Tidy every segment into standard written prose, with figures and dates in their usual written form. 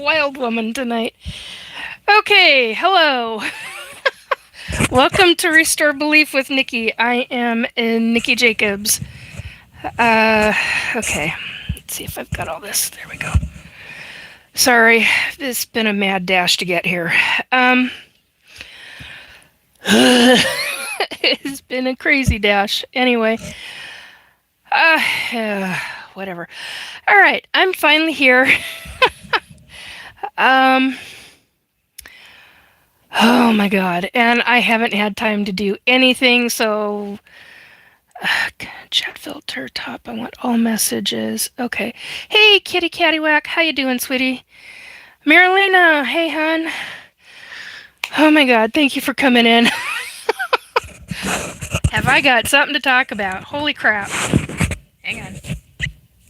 Wild woman tonight. Okay, hello. Welcome to Restore Belief with Nikki. I am Nikki Jacobs. Okay, let's see if I've got all this. There we go. Sorry, it's been a mad dash to get here. It's been a crazy dash. Anyway, whatever. All right, I'm finally here. Oh my god, and I haven't had time to do anything, so chat filter top, I want all messages. Okay. Hey kitty cattywhack, how you doing, sweetie? Marilena, hey hon. Oh my god, thank you for coming in. Have I got something to talk about? Holy crap. Hang on.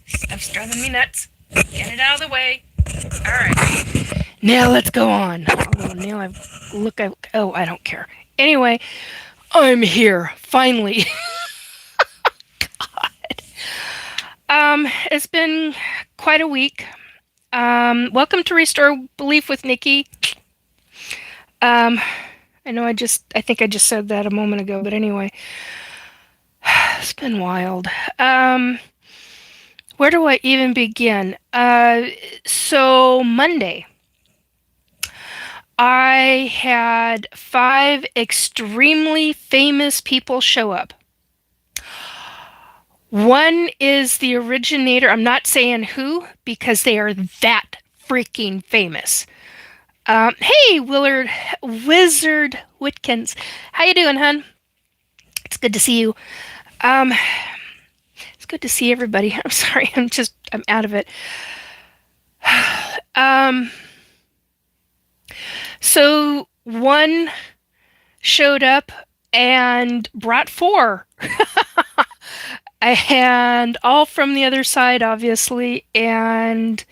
Stuff's driving me nuts. Get it out of the way. Alright. Now let's go on. Oh, now I don't care. Anyway, I'm here, finally. God. It's been quite a week. Welcome to Restore Belief with Nikki. I think I just said that a moment ago, but anyway. It's been wild. Where do I even begin? So Monday, I had 5 extremely famous people show up. One is the originator. I'm not saying who, because they are that freaking famous. Hey, Wizard Whitkins. How you doing, hun? It's good to see you. It's good to see everybody. I'm sorry, I'm out of it. So one showed up and brought 4. And all from the other side, obviously, and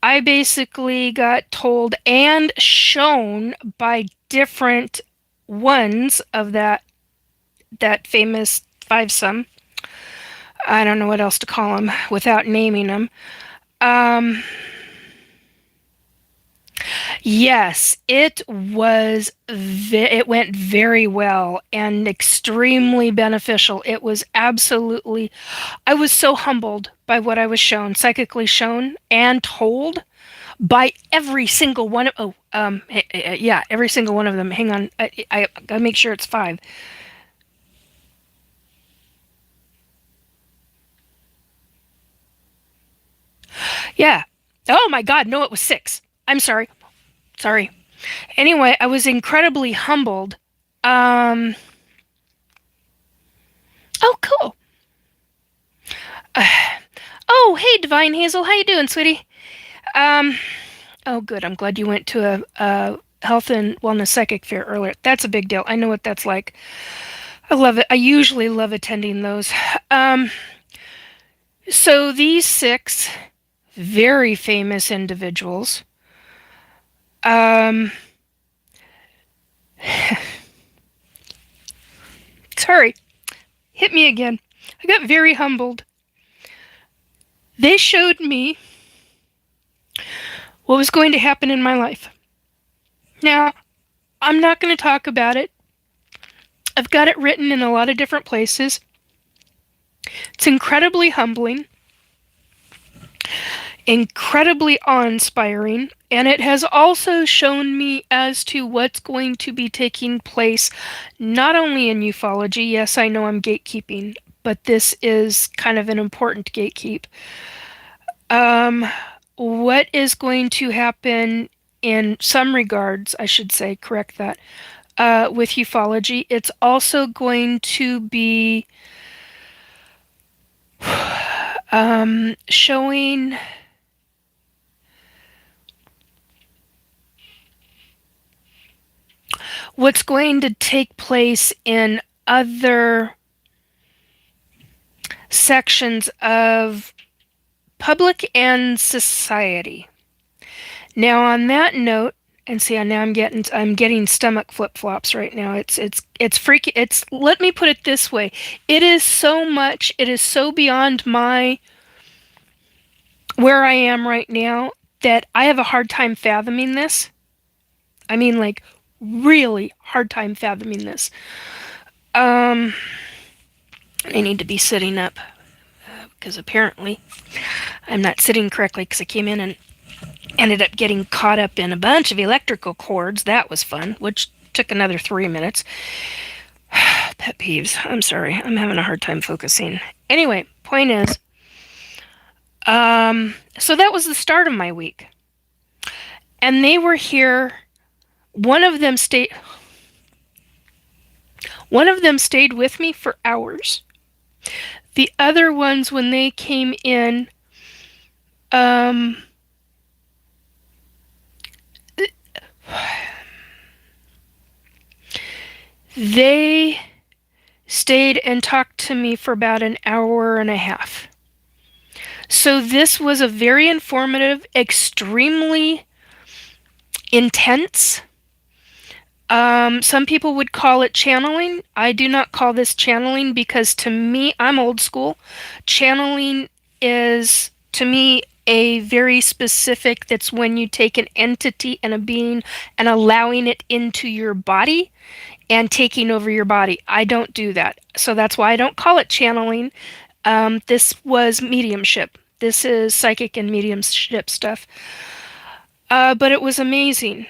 I basically got told and shown by different ones of that famous 5-some. I don't know what else to call them without naming them. Yes, it went very well and extremely beneficial. It was absolutely, I was so humbled by what I was shown, psychically shown and told by every single one of, every single one of them. Hang on, I gotta make sure it's 5. Yeah. Oh my God, no, it was 6. I'm sorry. Anyway, I was incredibly humbled. Oh, cool. Oh, hey, Divine Hazel. How you doing, sweetie? Oh, good. I'm glad you went to a health and wellness psychic fair earlier. That's a big deal. I know what that's like. I love it. I usually love attending those. So these 6 very famous individuals. Sorry, hit me again. I got very humbled. They showed me what was going to happen in my life. Now, I'm not going to talk about it. I've got it written in a lot of different places. It's incredibly humbling, incredibly awe-inspiring, and it has also shown me as to what's going to be taking place not only in ufology. Yes, I know I'm gatekeeping, but this is kind of an important gatekeep. What is going to happen in some regards, I should say, correct that, with ufology. It's also going to be showing what's going to take place in other sections of public and society. Now, on that note, and see, now I'm getting stomach flip-flops right now. It's freaky. Let me put it this way. It is so beyond where I am right now that I have a hard time fathoming this. I mean, like, really hard time fathoming this. I need to be sitting up because apparently I'm not sitting correctly because I came in and ended up getting caught up in a bunch of electrical cords. That was fun, which took another 3 minutes. Pet peeves. I'm sorry. I'm having a hard time focusing. Anyway, point is, so that was the start of my week. And they were here. One of them stayed with me for hours. The other ones, when they came in, they stayed and talked to me for about an hour and a half. So this was a very informative, extremely intense. Some people would call it channeling. I do not call this channeling because to me, I'm old school. Channeling is, to me, a very specific, that's when you take an entity and a being and allowing it into your body and taking over your body. I don't do that. So that's why I don't call it channeling. This was mediumship. This is psychic and mediumship stuff. But it was amazing.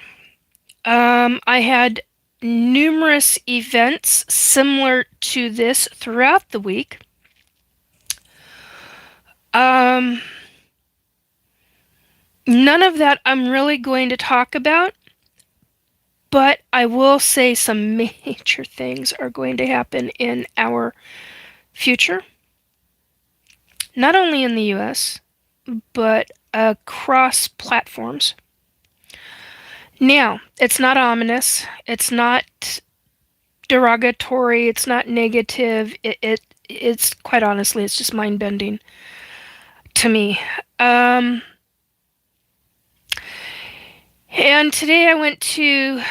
I had numerous events similar to this throughout the week. None of that I'm really going to talk about, but I will say some major things are going to happen in our future. Not only in the US, but across platforms. Now, it's not ominous, it's not derogatory, it's not negative, it's quite honestly, it's just mind-bending to me. And today I went to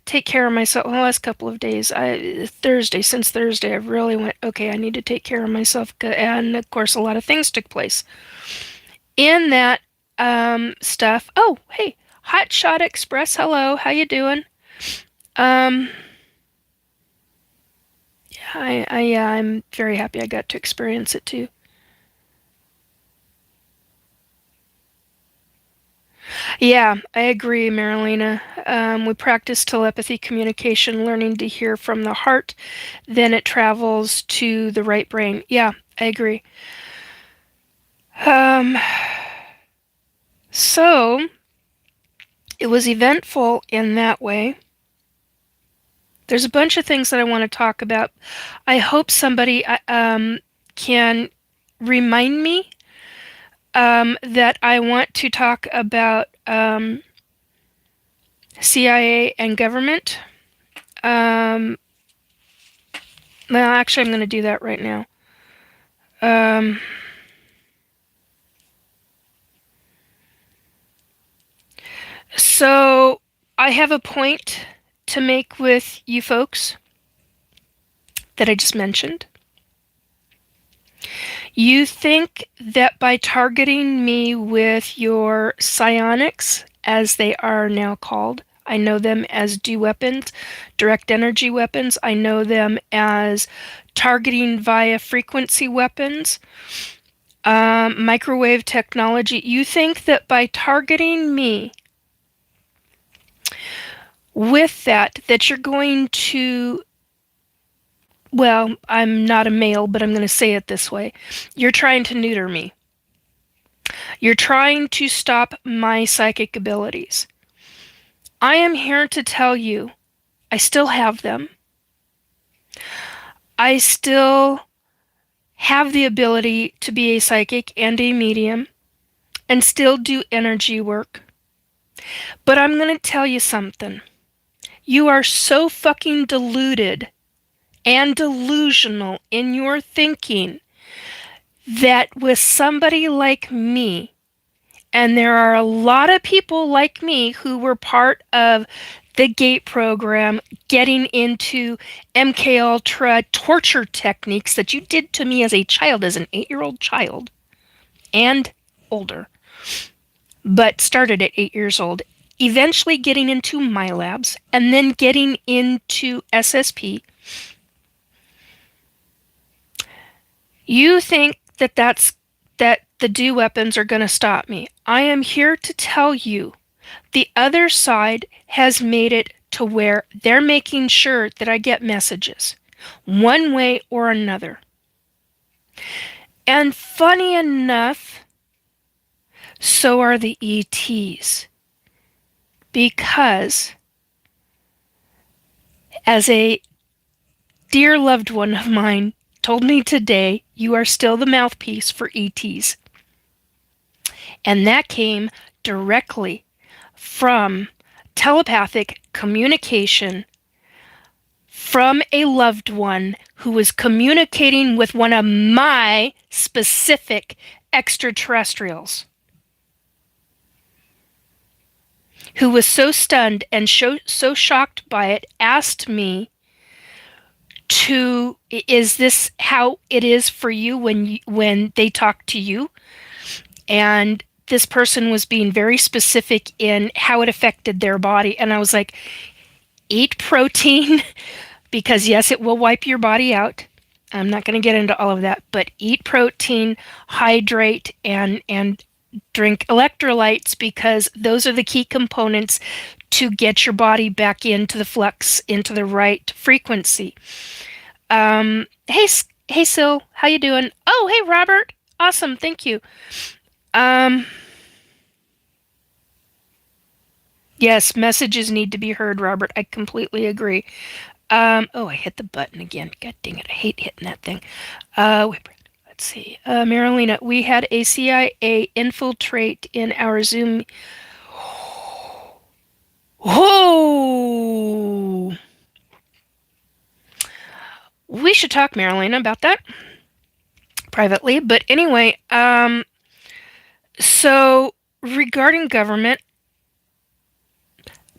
take care of myself. Well, the last couple of days, since Thursday, I really went, okay, I need to take care of myself. And of course, a lot of things took place. In that stuff, oh, hey, Hot Shot Express, hello, how you doing? Yeah, I'm very happy I got to experience it too. Yeah, I agree, Marilena. We practice telepathy communication, learning to hear from the heart, then it travels to the right brain. Yeah, I agree. So, it was eventful in that way. There's a bunch of things that I want to talk about. I hope somebody can remind me that I want to talk about CIA and government. Well, actually, I'm going to do that right now. So, I have a point to make with you folks that I just mentioned. You think that by targeting me with your psionics, as they are now called, I know them as D weapons, direct energy weapons. I know them as targeting via frequency weapons, microwave technology. You think that by targeting me with that you're going to, well, I'm not a male, but I'm going to say it this way. You're trying to neuter me. You're trying to stop my psychic abilities. I am here to tell you, I still have them. I still have the ability to be a psychic and a medium and still do energy work. But I'm going to tell you something. You are so fucking deluded and delusional in your thinking that with somebody like me, and there are a lot of people like me who were part of the GATE program, getting into MK Ultra torture techniques that you did to me as a child, as an 8-year-old child and older. but started at 8 years old, eventually getting into my labs, and then getting into SSP. You think that the DEW weapons are going to stop me. I am here to tell you the other side has made it to where they're making sure that I get messages one way or another. And funny enough, so are the ETs. Because as a dear loved one of mine told me today, you are still the mouthpiece for ETs. And that came directly from telepathic communication from a loved one who was communicating with one of my specific extraterrestrials, who was so stunned and so shocked by it, asked me is this how it is for you when they talk to you? And this person was being very specific in how it affected their body. And I was like, eat protein, because yes, it will wipe your body out. I'm not going to get into all of that, but eat protein, hydrate, and drink electrolytes, because those are the key components to get your body back into the flux, into the right frequency. Hey, Sil, how you doing? Oh, hey, Robert. Awesome, thank you. Yes, messages need to be heard, Robert. I completely agree. Oh, I hit the button again. God dang it, I hate hitting that thing. Wait, let's see. Marilena, we had a CIA infiltrate in our Zoom. Whoa! We should talk, Marilena, about that privately. But anyway, so regarding government,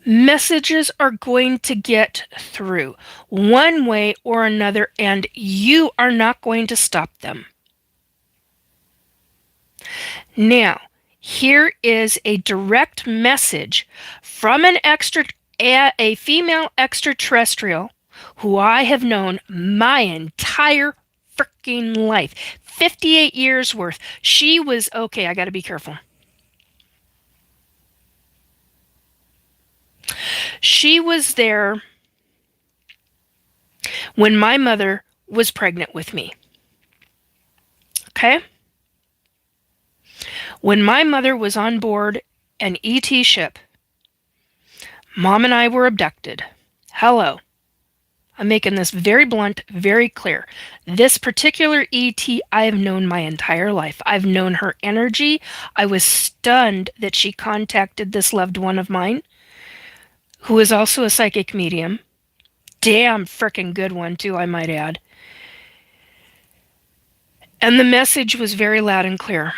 messages are going to get through one way or another, and you are not going to stop them. Now, here is a direct message from a female extraterrestrial who I have known my entire freaking life. 58 years worth. She was, okay, I gotta be careful. She was there when my mother was pregnant with me. Okay? When my mother was on board an ET ship, Mom and I were abducted. Hello. I'm making this very blunt, very clear. This particular ET I have known my entire life. I've known her energy. I was stunned that she contacted this loved one of mine, who is also a psychic medium. Damn frickin' good one, too, I might add. And the message was very loud and clear.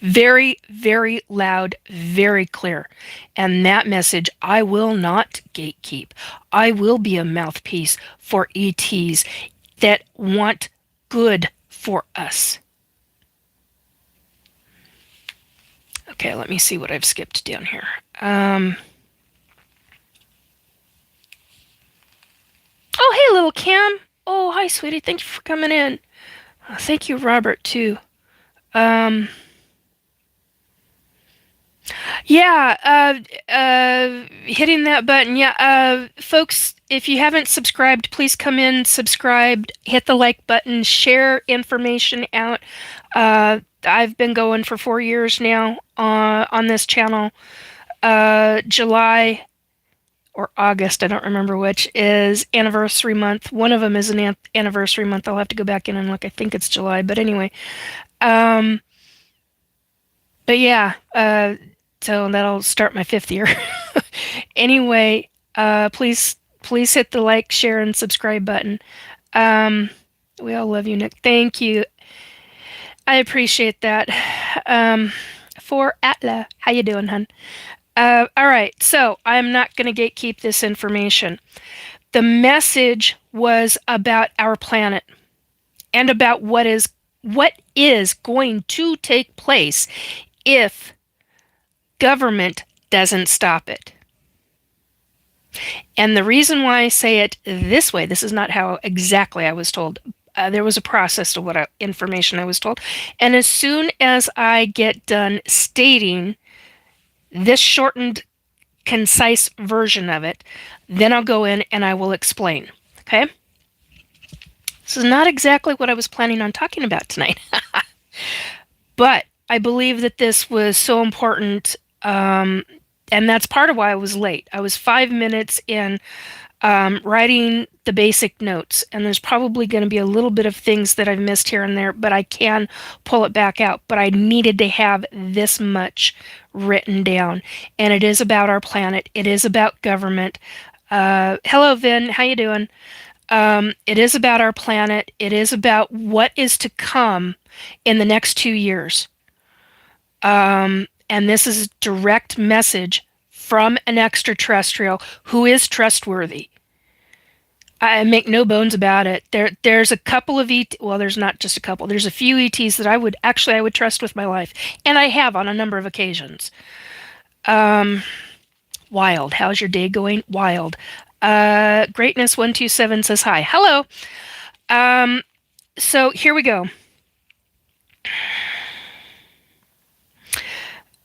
Very, very loud, very clear. And that message, I will not gatekeep. I will be a mouthpiece for ETs that want good for us. Okay, let me see what I've skipped down here. Oh, hey, little Cam. Oh, hi, sweetie. Thank you for coming in. Thank you, Robert, too. Yeah, hitting that button. Yeah, folks, if you haven't subscribed, please come in, subscribe, hit the like button, share information out. I've been going for 4 years now on this channel. July or August, I don't remember which, is anniversary month. One of them is an anniversary month. I'll have to go back in and look. I think it's July, but anyway. But yeah, so that'll start my 5th year. Anyway, please hit the like, share, and subscribe button. We all love you, Nick. Thank you. I appreciate that. For Atla, how you doing, hun? All right, so I'm not going to gatekeep this information. The message was about our planet and about what is what is going to take place if government doesn't stop it. And the reason why I say it this way, this is not how exactly I was told. There was a process to what information I was told. And as soon as I get done stating this shortened, concise version of it, then I'll go in and I will explain. Okay? This is not exactly what I was planning on talking about tonight. But I believe that this was so important, and that's part of why I was late. I was 5 minutes in writing the basic notes, and there's probably going to be a little bit of things that I've missed here and there, but I can pull it back out. But I needed to have this much written down, and it is about our planet. It is about government. Hello, Vin. How you doing? It is about our planet. It is about what is to come in the next 2 years. And this is a direct message from an extraterrestrial who is trustworthy. I make no bones about it. There's a couple of well, there's not just a couple. There's a few ETs that I would trust with my life, and I have on a number of occasions. Wild. How's your day going? Wild. Greatness127 says hi. Hello. So here we go.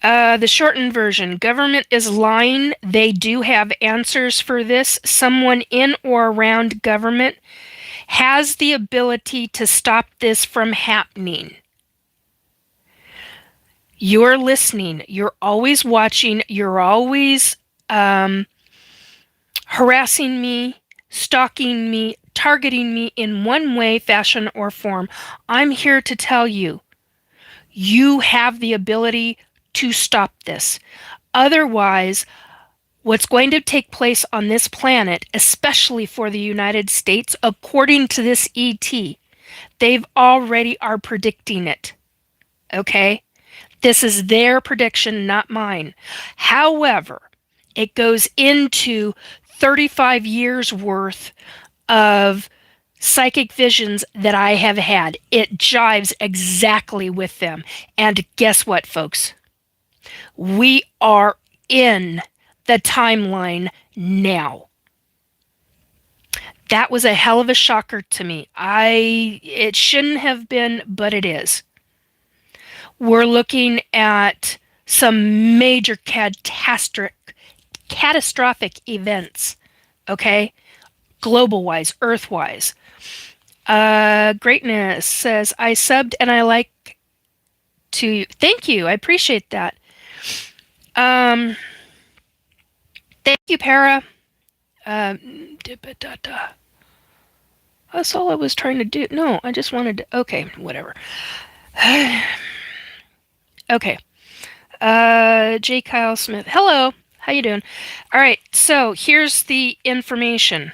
The shortened version. Government is lying. They do have answers for this. Someone in or around government has the ability to stop this from happening. You're listening. You're always watching. You're always harassing me, stalking me, targeting me in one way, fashion, or form. I'm here to tell you, you have the ability to stop this. Otherwise, what's going to take place on this planet, especially for the United States, according to this ET, they've already are predicting it. Okay? This is their prediction, not mine. However, it goes into 35 years worth of psychic visions that I have had. It jives exactly with them. And guess what, folks? We are in the timeline now. That was a hell of a shocker to me. It shouldn't have been, but it is. We're looking at some major catastrophic events, okay? Global-wise, Earth-wise. Greatness says, I subbed and I like to... Thank you, I appreciate that. Thank you, Para. That's all I was trying to do. No, I just wanted to... Okay, whatever. Okay. J. Kyle Smith. Hello. How you doing? All right, so here's the information.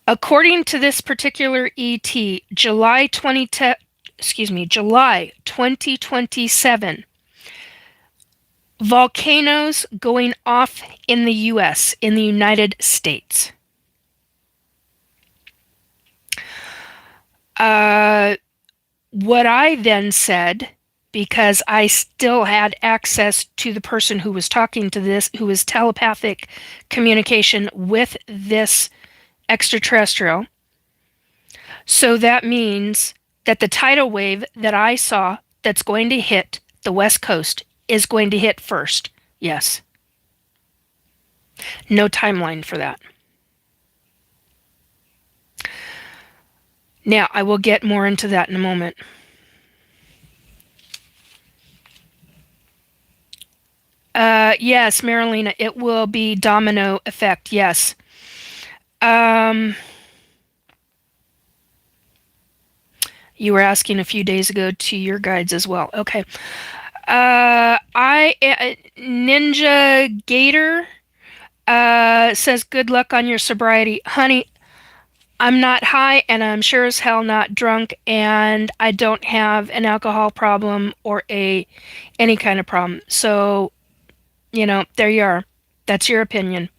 According to this particular ET, July 2027, volcanoes going off in the U.S., in the United States. What I then said, because I still had access to the person who was talking to this, who was telepathic communication with this extraterrestrial. So that means that the tidal wave that I saw that's going to hit the West Coast is going to hit first. Yes. No timeline for that. Now, I will get more into that in a moment. Yes, Marilena, it will be domino effect, yes. You were asking a few days ago to your guides as well. Okay. Ninja Gator says, good luck on your sobriety. Honey, I'm not high, and I'm sure as hell not drunk, and I don't have an alcohol problem or any kind of problem. So, there you are. That's your opinion.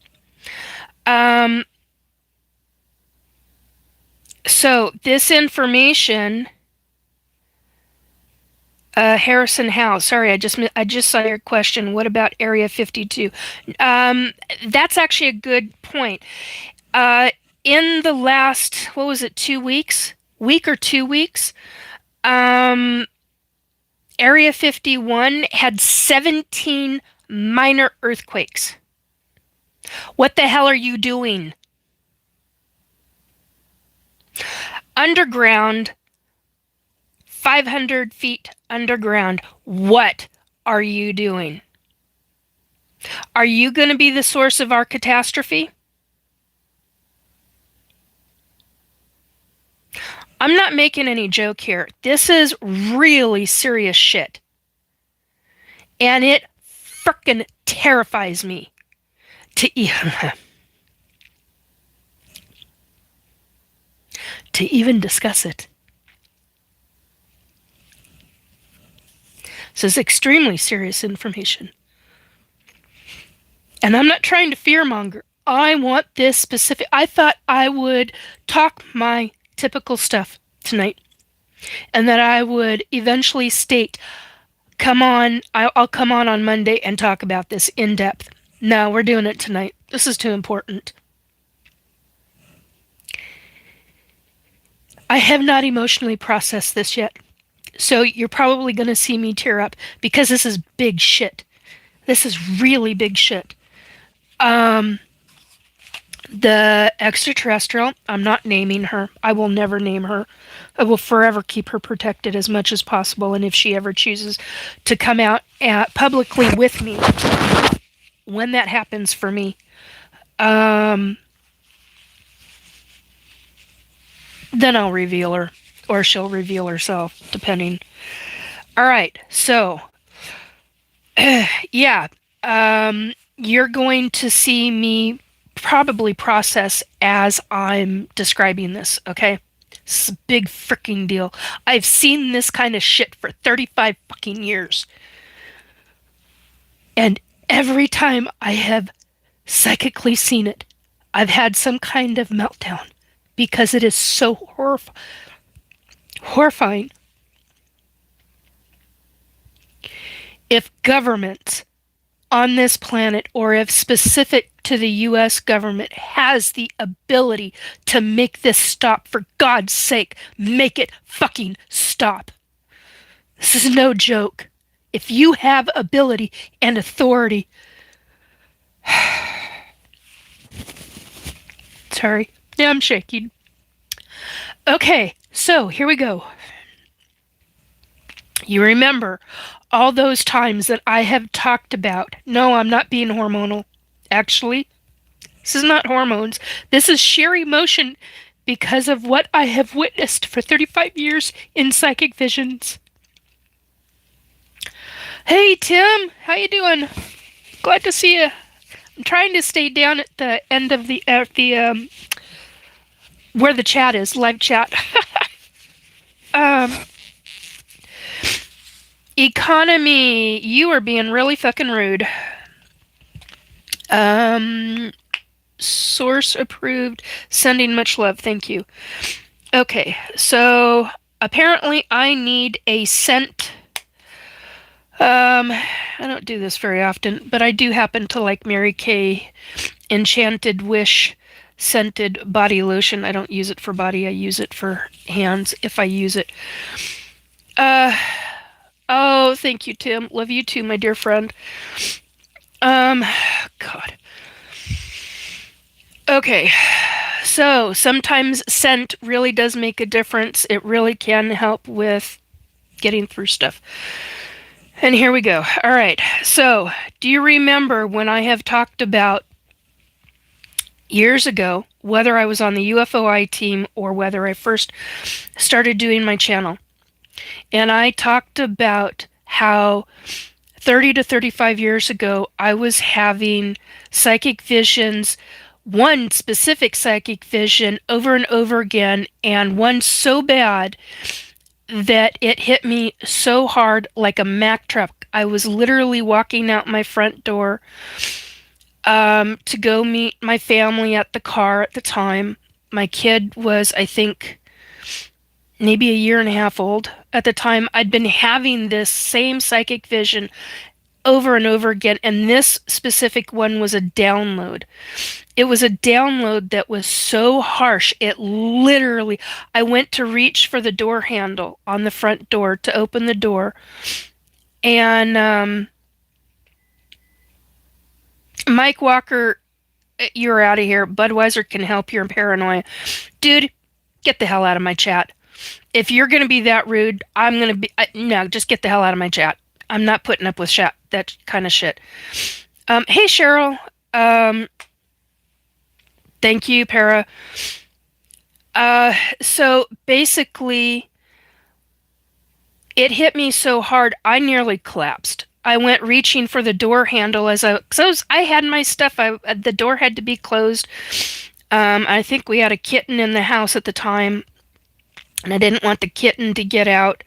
So this information, Harrison Howe. Sorry, I just saw your question. What about Area 52? That's actually a good point. Uh, in the last, what was it, 2 weeks? Week or 2 weeks? Um, Area 51 had 17 minor earthquakes. What the hell are you doing? Underground, 500 feet underground. What are you doing? Are you going to be the source of our catastrophe? I'm not making any joke here. This is really serious shit. And it frickin' terrifies me to even discuss it. This is extremely serious information. And I'm not trying to fearmonger. I want this specific. I thought I would talk my typical stuff tonight. And that I would eventually state, come on, I'll come on Monday and talk about this in depth. No, we're doing it tonight. This is too important. I have not emotionally processed this yet. So you're probably going to see me tear up because this is big shit. This is really big shit. The extraterrestrial, I'm not naming her. I will never name her. I will forever keep her protected as much as possible. And if she ever chooses to come out publicly with me, when that happens for me, then I'll reveal her. Or she'll reveal herself, depending. All right, so, yeah, you're going to see me probably process as I'm describing this, okay? It's a big freaking deal. I've seen this kind of shit for 35 fucking years. And every time I have psychically seen it, I've had some kind of meltdown because it is so horrifying. If governments on this planet, or if specific to the US government, has the ability to make this stop, for God's sake, make it fucking stop. This is no joke. If you have ability and authority... Sorry. Yeah, I'm shaking. Okay, so here we go. You remember all those times that I have talked about. No, I'm not being hormonal. Actually, this is not hormones. This is sheer emotion because of what I have witnessed for 35 years in psychic visions. Hey, Tim. How you doing? Glad to see you. I'm trying to stay down at the end of the where the chat is, live chat. Economy, you are being really fucking rude. Source approved, sending much love, thank you. Okay, so apparently I need a scent. I don't do this very often, but I do happen to like Mary Kay Enchanted Wish scented body lotion. I don't use it for body, I use it for hands if I use it. Oh, thank you, Tim. Love you too, my dear friend. God. Okay, so sometimes scent really does make a difference. It really can help with getting through stuff. And here we go. All right, so do you remember when I have talked about years ago, whether I was on the UFOI team or whether I first started doing my channel? And I talked about how 30 to 35 years ago, I was having psychic visions, one specific psychic vision over and over again, and one so bad that it hit me so hard like a Mack truck. I was literally walking out my front door to go meet my family at the car at the time. My kid was, I think, maybe a year and a half old at the time. I'd been having this same psychic vision over and over again, and this specific one was a download. It was a download that was so harsh. It literally, I went to reach for the door handle on the front door to open the door, and Mike Walker, you're out of here. Budweiser can help your paranoia. Dude, get the hell out of my chat. If you're going to be that rude, I'm going to be... no, just get the hell out of my chat. I'm not putting up with that kind of shit. Hey, Cheryl. Thank you, Para. So basically, it hit me so hard, I nearly collapsed. I went reaching for the door handle because I had my stuff. The door had to be closed. I think we had a kitten in the house at the time, and I didn't want the kitten to get out,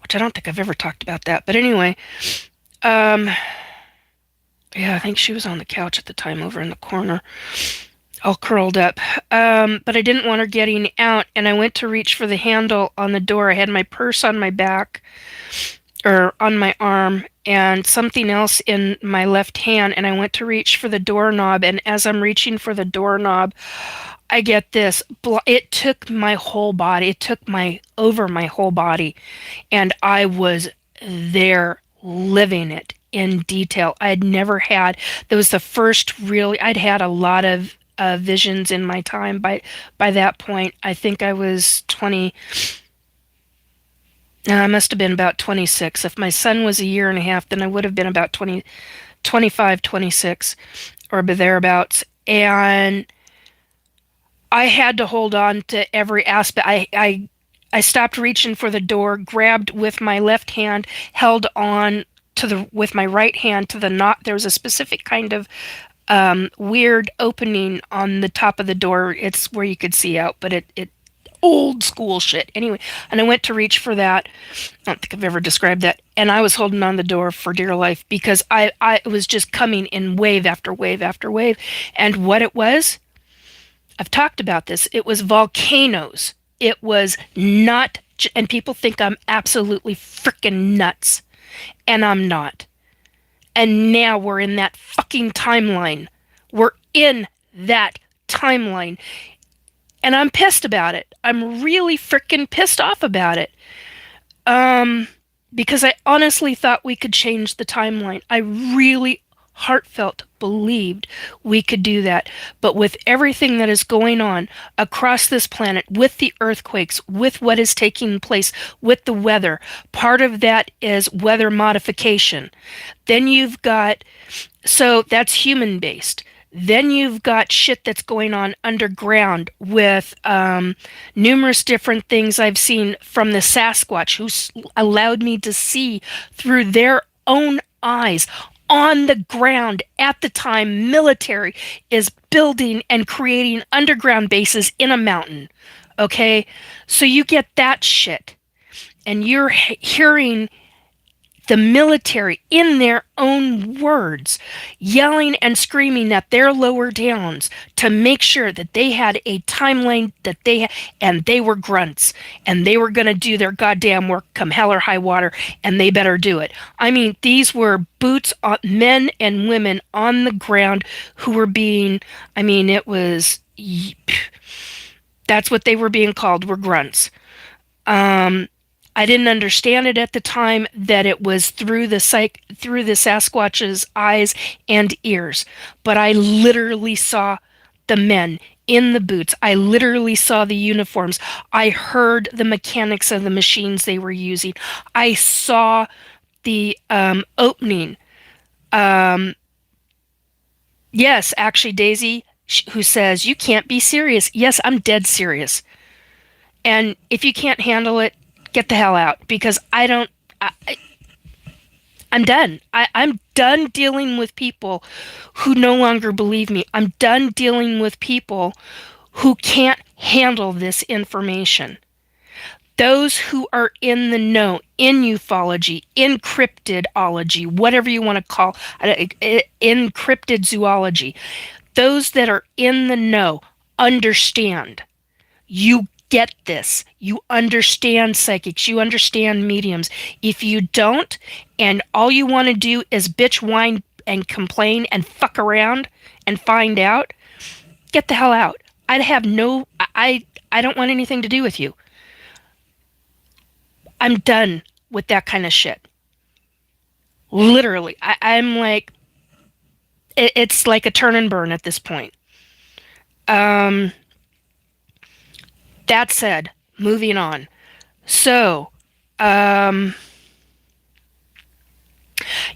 which I don't think I've ever talked about that. But anyway, yeah, I think she was on the couch at the time over in the corner, all curled up. But I didn't want her getting out, and I went to reach for the handle on the door. I had my purse on my back, or on my arm, and something else in my left hand, and I went to reach for the doorknob, and as I'm reaching for the doorknob, I get this. It took my whole body. It took over my whole body, and I was there living it in detail. I had never had. That was the first really. I'd had a lot of visions in my time. By that point, I think I was 20. I must have been about 26. If my son was a year and a half, then I would have been about 20, 25, 26, or thereabouts. And I had to hold on to every aspect. I stopped reaching for the door, grabbed with my left hand, held on with my right hand to the knot. There was a specific kind of weird opening on the top of the door. It's where you could see out, but it old school shit. Anyway, and I went to reach for that. I don't think I've ever described that. And I was holding on the door for dear life because I was just coming in wave after wave after wave. And what it was, I've talked about this. It was volcanoes. It was not, and people think I'm absolutely freaking nuts. And I'm not. And now we're in that fucking timeline. We're in that timeline. And I'm pissed about it. I'm really freaking pissed off about it. Because I honestly thought we could change the timeline. I really heartfelt believed we could do that. But with everything that is going on across this planet, with the earthquakes, with what is taking place, with the weather, part of that is weather modification. Then you've got, so that's human based. Then you've got shit that's going on underground with numerous different things I've seen from the Sasquatch, who allowed me to see through their own eyes. On the ground at the time, military is building and creating underground bases in a mountain. Okay? So you get that shit. And you're hearing the military, in their own words, yelling and screaming at their lower downs to make sure that they had a timeline that and they were grunts, and they were going to do their goddamn work come hell or high water, and they better do it. I mean, these were boots on, men and women on the ground who were being, I mean, it was, that's what they were being called, were grunts. I didn't understand it at the time that it was through the Sasquatch's eyes and ears, but I literally saw the men in the boots. I literally saw the uniforms. I heard the mechanics of the machines they were using. I saw the opening. Yes, actually, Daisy, who says, you can't be serious. Yes, I'm dead serious. And if you can't handle it, get the hell out, because I'm done. I'm done dealing with people who no longer believe me. I'm done dealing with people who can't handle this information. Those who are in the know, in ufology, in cryptidology, whatever you want to call it, in cryptid zoology, those that are in the know understand. You get this. You understand psychics. You understand mediums. If you don't, and all you want to do is bitch, whine, and complain and fuck around and find out, get the hell out. I'd have no. I don't want anything to do with you. I'm done with that kind of shit. Literally, I'm like, it's like a turn and burn at this point. That said, moving on. So,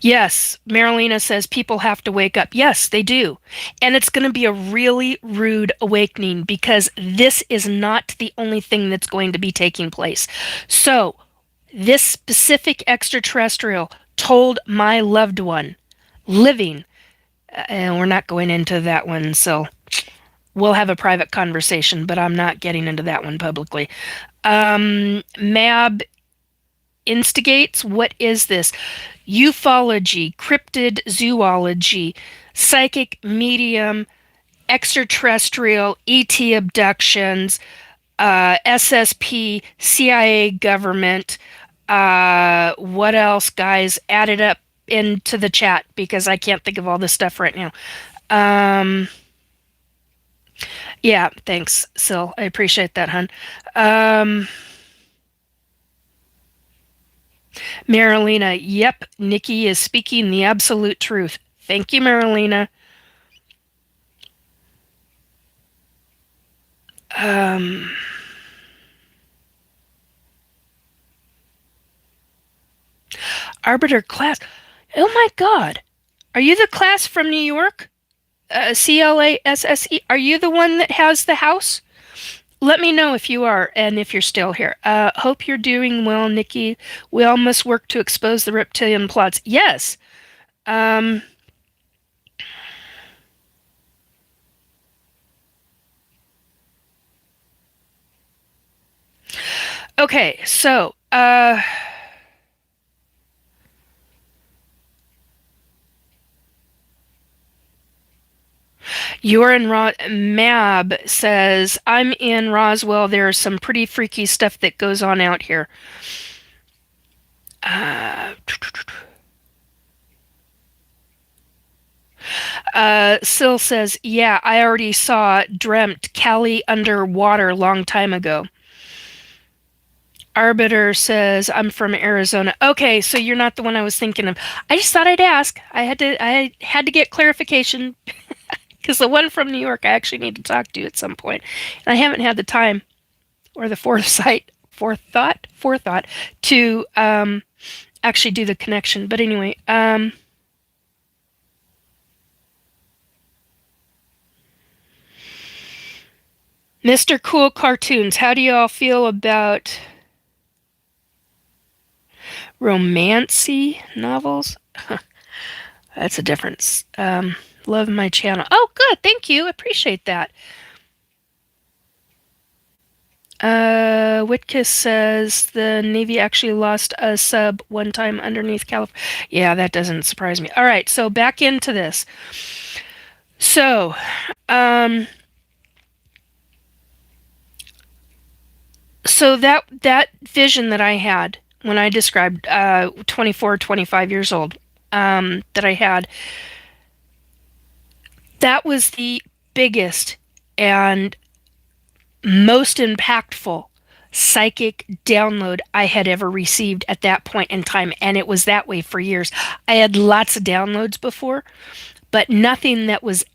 yes, Marilena says people have to wake up. Yes, they do. And it's going to be a really rude awakening because this is not the only thing that's going to be taking place. So, this specific extraterrestrial told my loved one, living, and we're not going into that one, so we'll have a private conversation, but I'm not getting into that one publicly. Mab instigates, what is this? Ufology, cryptid zoology, psychic medium, extraterrestrial, ET abductions, SSP, CIA government. What else, guys? Add it up into the chat because I can't think of all this stuff right now. Yeah, thanks, Sil. I appreciate that, hun. Marilena, yep, Nikki is speaking the absolute truth. Thank you, Marilena. Arbiter class. Oh my God. Are you the class from New York? CLASSE. Are you the one that has the house? Let me know if you are and if you're still here. Hope you're doing well, Nikki. We all must work to expose the reptilian plots. Yes. Okay, so you're in Mab says, I'm in Roswell. There's some pretty freaky stuff that goes on out here. Sil says, yeah, I already dreamt Cali underwater long time ago. Arbiter says, I'm from Arizona. Okay, so you're not the one I was thinking of. I just thought I'd ask. I had to get clarification because the one from New York I actually need to talk to at some point. And I haven't had the time or the forethought to actually do the connection. But anyway, Mr. Cool Cartoons, how do you all feel about romancy novels? That's a difference. Love my channel. Oh, good. Thank you. Appreciate that. Whitkiss says the Navy actually lost a sub one time underneath California. Yeah, that doesn't surprise me. All right, so back into this. So, that vision that I had when I described 24, 25 years old, that I had, that was the biggest and most impactful psychic download I had ever received at that point in time, and it was that way for years. I had lots of downloads before, but nothing that was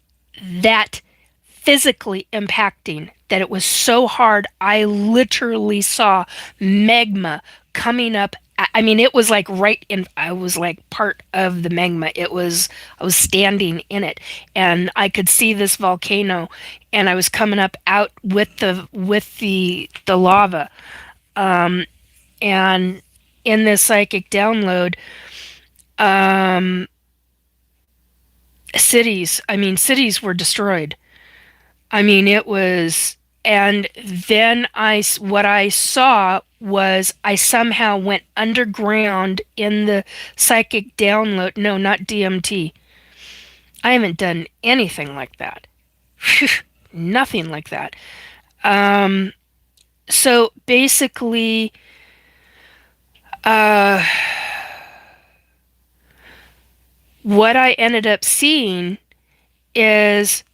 that physically impacting, that it was so hard. I literally saw magma coming up. I mean, it was like right in, I was like part of the magma. I was standing in it and I could see this volcano and I was coming up out with the lava. And in this psychic download, cities were destroyed. I mean, it was, and then what I saw was I somehow went underground in the psychic download. No, not DMT. I haven't done anything like that. Nothing like that. So basically, uh, what I ended up seeing is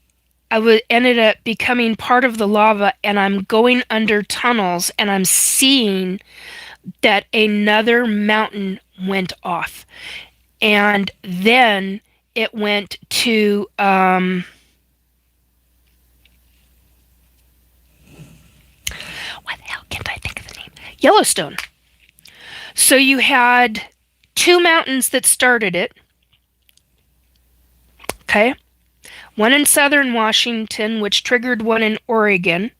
ended up becoming part of the lava, and I'm going under tunnels, and I'm seeing that another mountain went off, and then it went to what the hell can't I think of the name? Yellowstone. So you had two mountains that started it. Okay. One in southern Washington, which triggered one in Oregon,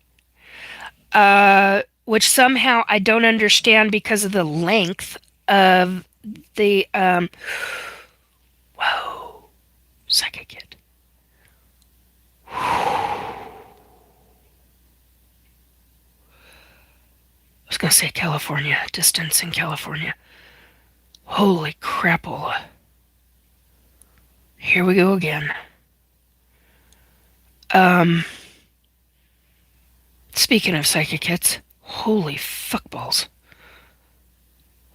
which somehow I don't understand because of the length of the. Whoa, psychic kid. I was going to say California, distance in California. Holy crapola. Here we go again. Speaking of psychic hits, holy fuckballs.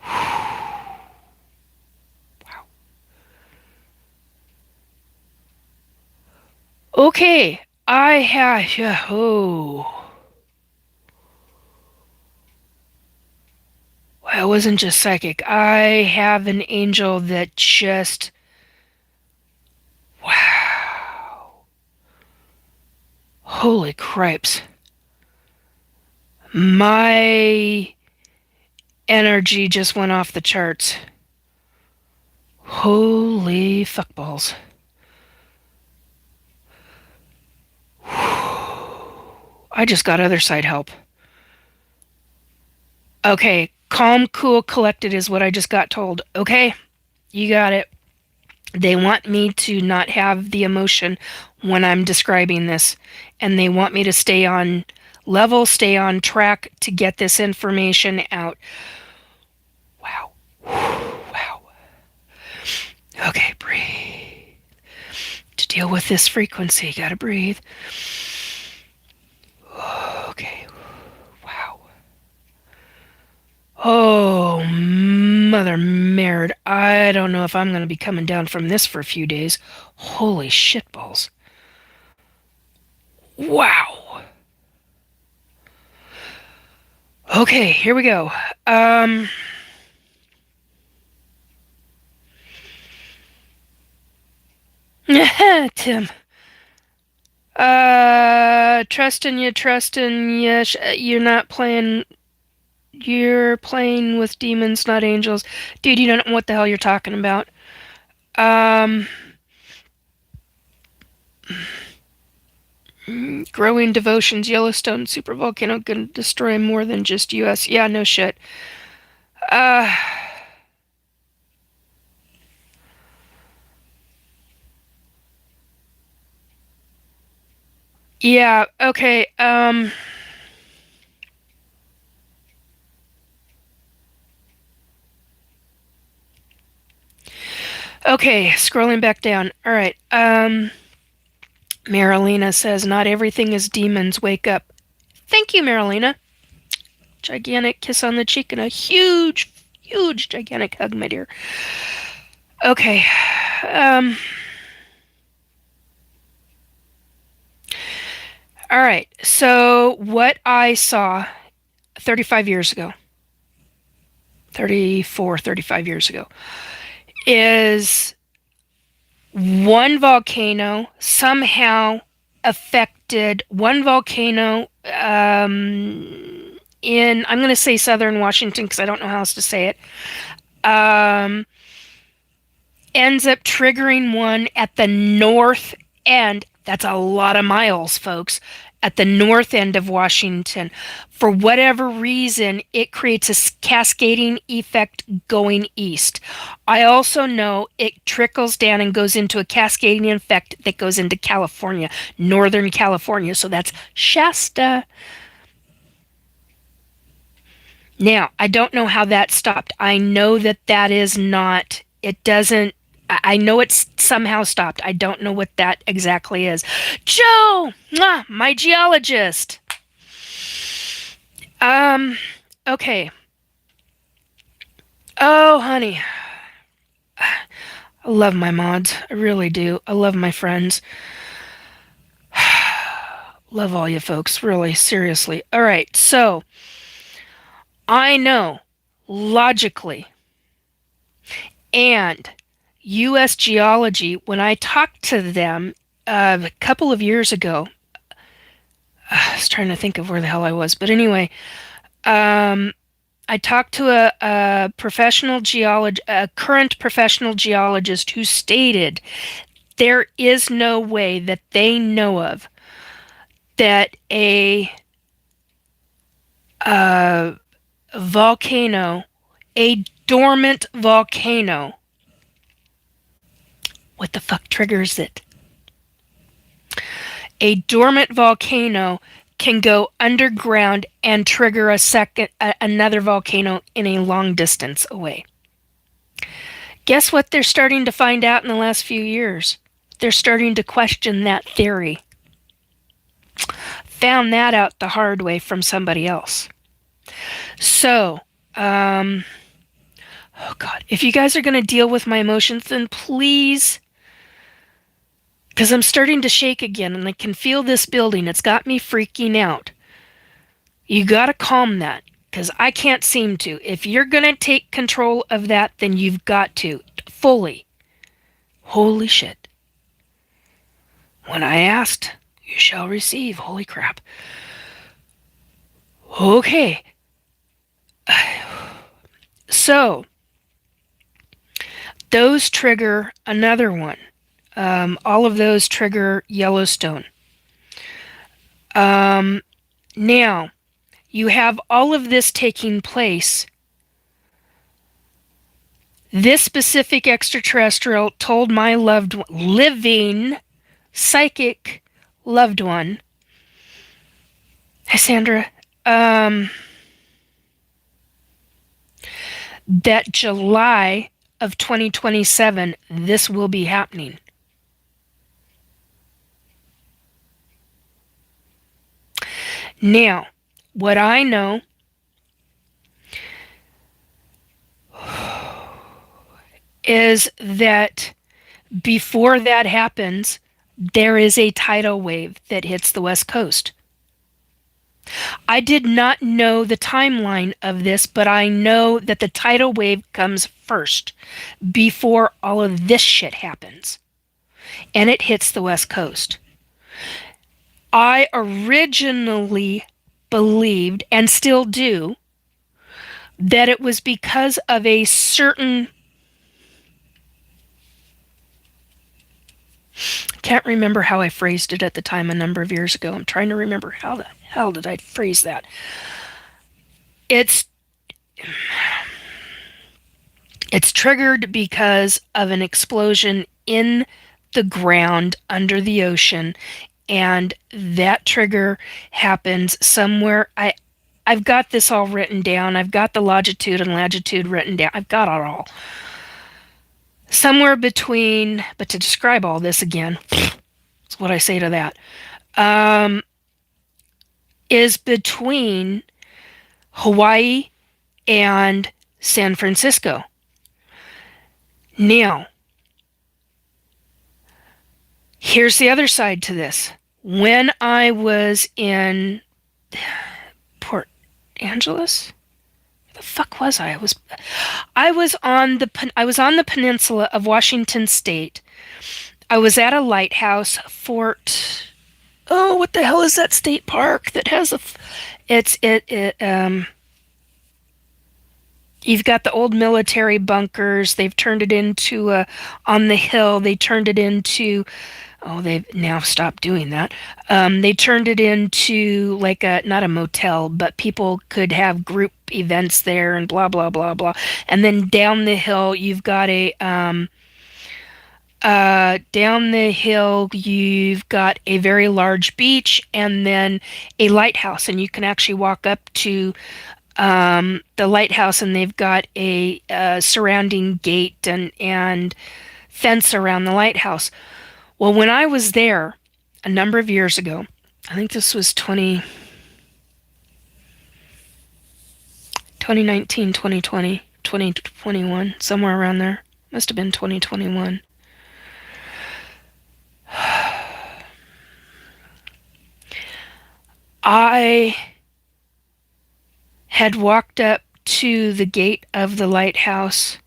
Wow. Okay, I have. Yeah, oh. Well, it wasn't just psychic. I have an angel that just. Wow. Holy cripes. My energy just went off the charts. Holy fuckballs. I just got other side help. Okay, calm, cool, collected is what I just got told. Okay, you got it. They want me to not have the emotion when I'm describing this, and they want me to stay on level, stay on track to get this information out. Wow. Wow. Okay, breathe. To deal with this frequency, gotta breathe. Okay. Wow. Oh, mother merd. I don't know if I'm going to be coming down from this for a few days. Holy shitballs. Wow. Okay, here we go. Tim. Trusting you. You're not playing. You're playing with demons, not angels. Dude, you don't know what the hell you're talking about. Growing devotions, Yellowstone supervolcano can destroy more than just U.S. Yeah, no shit. Uh, yeah, okay, okay, scrolling back down. All right, Marilena says, not everything is demons, wake up. Thank you, Marilena. Gigantic kiss on the cheek and a huge, huge, gigantic hug, my dear. Okay, all right, so what I saw 35 years ago, 34, 35 years ago, is one volcano somehow affected one volcano in, I'm going to say southern Washington because I don't know how else to say it, ends up triggering one at the north end. That's a lot of miles, folks. At the north end of Washington. For whatever reason, it creates a cascading effect going east. I also know it trickles down and goes into a cascading effect that goes into California, Northern California. So that's Shasta. Now, I don't know how that stopped. I know that that is not, it doesn't, I know it's somehow stopped. I don't know what that exactly is. Joe, my geologist. Okay. Oh, honey. I love my mods. I really do. I love my friends. Love all you folks. Really, seriously. All right. So, I know logically and U.S. Geology, when I talked to them a couple of years ago, I was trying to think of where the hell I was, but anyway, I talked to a professional geologist, a current professional geologist, who stated there is no way that they know of that a volcano, a dormant volcano, what the fuck triggers it? A dormant volcano can go underground and trigger another volcano in a long distance away. Guess what they're starting to find out in the last few years? They're starting to question that theory. Found that out the hard way from somebody else. So, oh God, if you guys are going to deal with my emotions, then please, because I'm starting to shake again and I can feel this building. It's got me freaking out. You got to calm that, because I can't seem to. If you're going to take control of that, then you've got to fully. Holy shit. When I asked, you shall receive. Holy crap. Okay. So, those trigger another one. All of those trigger Yellowstone. Now, you have all of this taking place. This specific extraterrestrial told my living psychic loved one, hi Sandra, that July of 2027, this will be happening. Now, what I know is that before that happens, there is a tidal wave that hits the West Coast. I did not know the timeline of this, but I know that the tidal wave comes first before all of this shit happens. And it hits the West Coast. I originally believed, and still do, that it was because of a certain... Can't remember how I phrased it at the time a number of years ago. I'm trying to remember how the hell did I phrase that. It's triggered because of an explosion in the ground under the ocean, and that trigger happens somewhere. I've got this all written down. I've got the longitude and latitude written down. I've got it all. Somewhere between, but to describe all this again, that's what I say to that, is between Hawaii and San Francisco. Now, here's the other side to this. When I was in Port Angeles, where the fuck was I? I was on the peninsula of Washington State. I was at a lighthouse, Fort. Oh, what the hell is that state park that has a? You've got the old military bunkers. They've turned it into on the hill. They turned it into. Oh, they've now stopped doing that. They turned it into like not a motel, but people could have group events there and blah, blah, blah, blah. And then down the hill, you've got you've got a very large beach and then a lighthouse. And you can actually walk up to the lighthouse, and they've got a surrounding gate and fence around the lighthouse. Well, when I was there a number of years ago, I think this was 2019, 2020, 2021, somewhere around there. Must have been 2021. I had walked up to the gate of the lighthouse,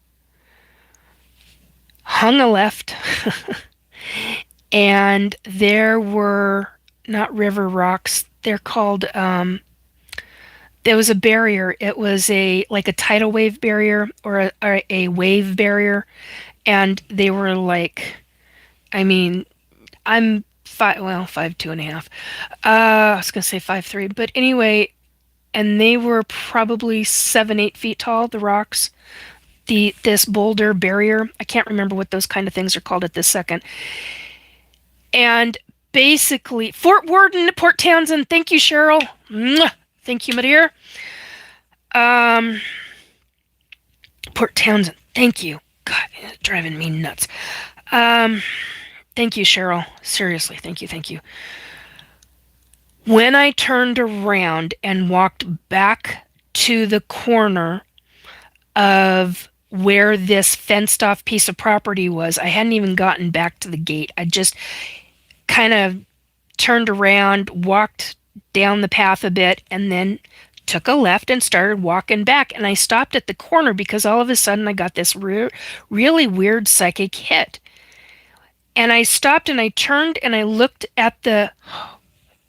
hung a left, and there were not river rocks. They're called. There was a barrier. It was like a tidal wave barrier or a wave barrier, and they were like, I mean, I'm 5'2.5". I was gonna say 5'3", but anyway, and they were probably 7-8 feet tall. The rocks, this boulder barrier. I can't remember what those kind of things are called at this second. And basically, Fort Worden, Port Townsend. Thank you, Cheryl. Mwah. Thank you, my dear. Port Townsend. Thank you. God, it's driving me nuts. Thank you, Cheryl. Seriously, thank you. When I turned around and walked back to the corner of where this fenced off piece of property was, I hadn't even gotten back to the gate. I just kind of turned around, walked down the path a bit, and then took a left and started walking back. And I stopped at the corner because all of a sudden I got this really weird psychic hit. And I stopped and I turned and I looked at the...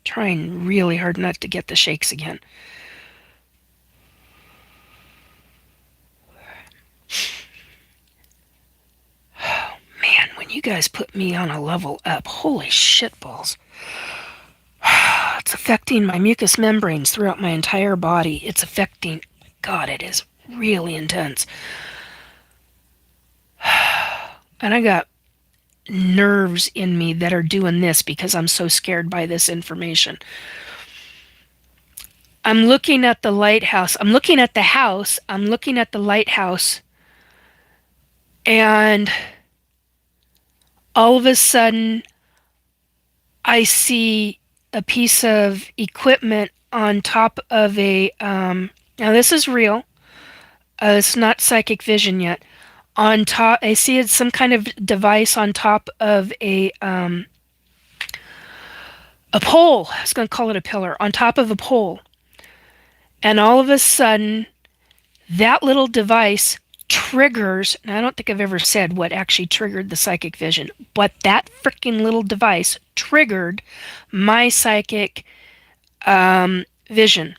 trying really hard not to get the shakes again. Oh, man, when you guys put me on a level up, holy shitballs. It's affecting my mucous membranes throughout my entire body. It's affecting... God, it is really intense. And I got nerves in me that are doing this because I'm so scared by this information. I'm looking at the lighthouse. I'm looking at the house. I'm looking at the lighthouse. And all of a sudden, I see a piece of equipment on top of a... now, this is real. It's not psychic vision yet. On top, I see it's some kind of device on top of a pole. I was going to call it a pillar. On top of a pole. And all of a sudden, that little device triggers, and I don't think I've ever said what actually triggered the psychic vision, but that freaking little device triggered my psychic vision.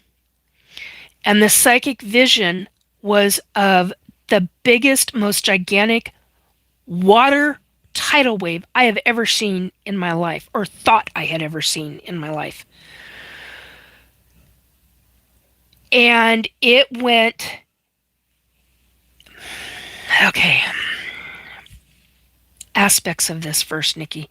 And the psychic vision was of the biggest, most gigantic water tidal wave I have ever seen in my life, or thought I had ever seen in my life. And it went... Okay. Aspects of this first, Nikki.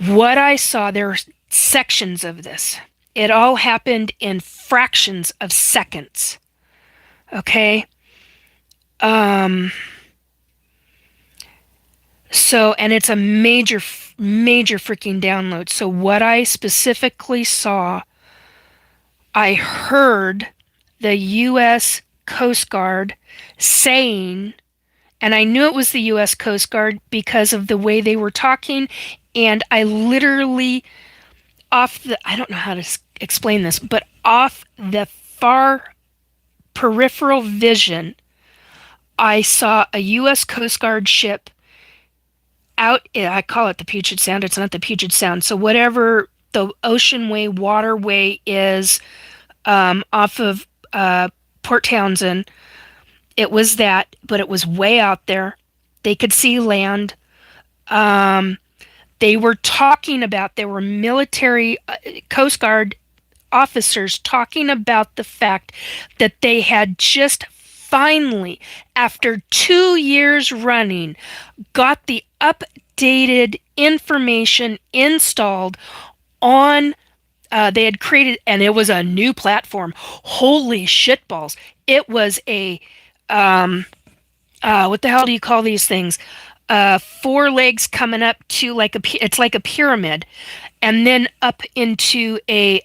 What I saw, there were sections of this. It all happened in fractions of seconds. Okay? So, and it's a major freaking download. So what I specifically saw, I heard the U.S. Coast Guard saying, and I knew it was the U.S. Coast Guard because of the way they were talking, and I literally, I don't know how to explain this, but off the far peripheral vision, I saw a U.S. Coast Guard ship out, I call it the Puget Sound, it's not the Puget Sound, so whatever the oceanway, waterway is off of Port Townsend, it was that, but it was way out there. They could see land. They were talking about, there were military Coast Guard officers talking about the fact that they had just finally, after 2 years running, got the updated information installed on, they had created, and it was a new platform. Holy shitballs. It was a, what the hell do you call these things? 4 legs coming up to it's like a pyramid, and then up into a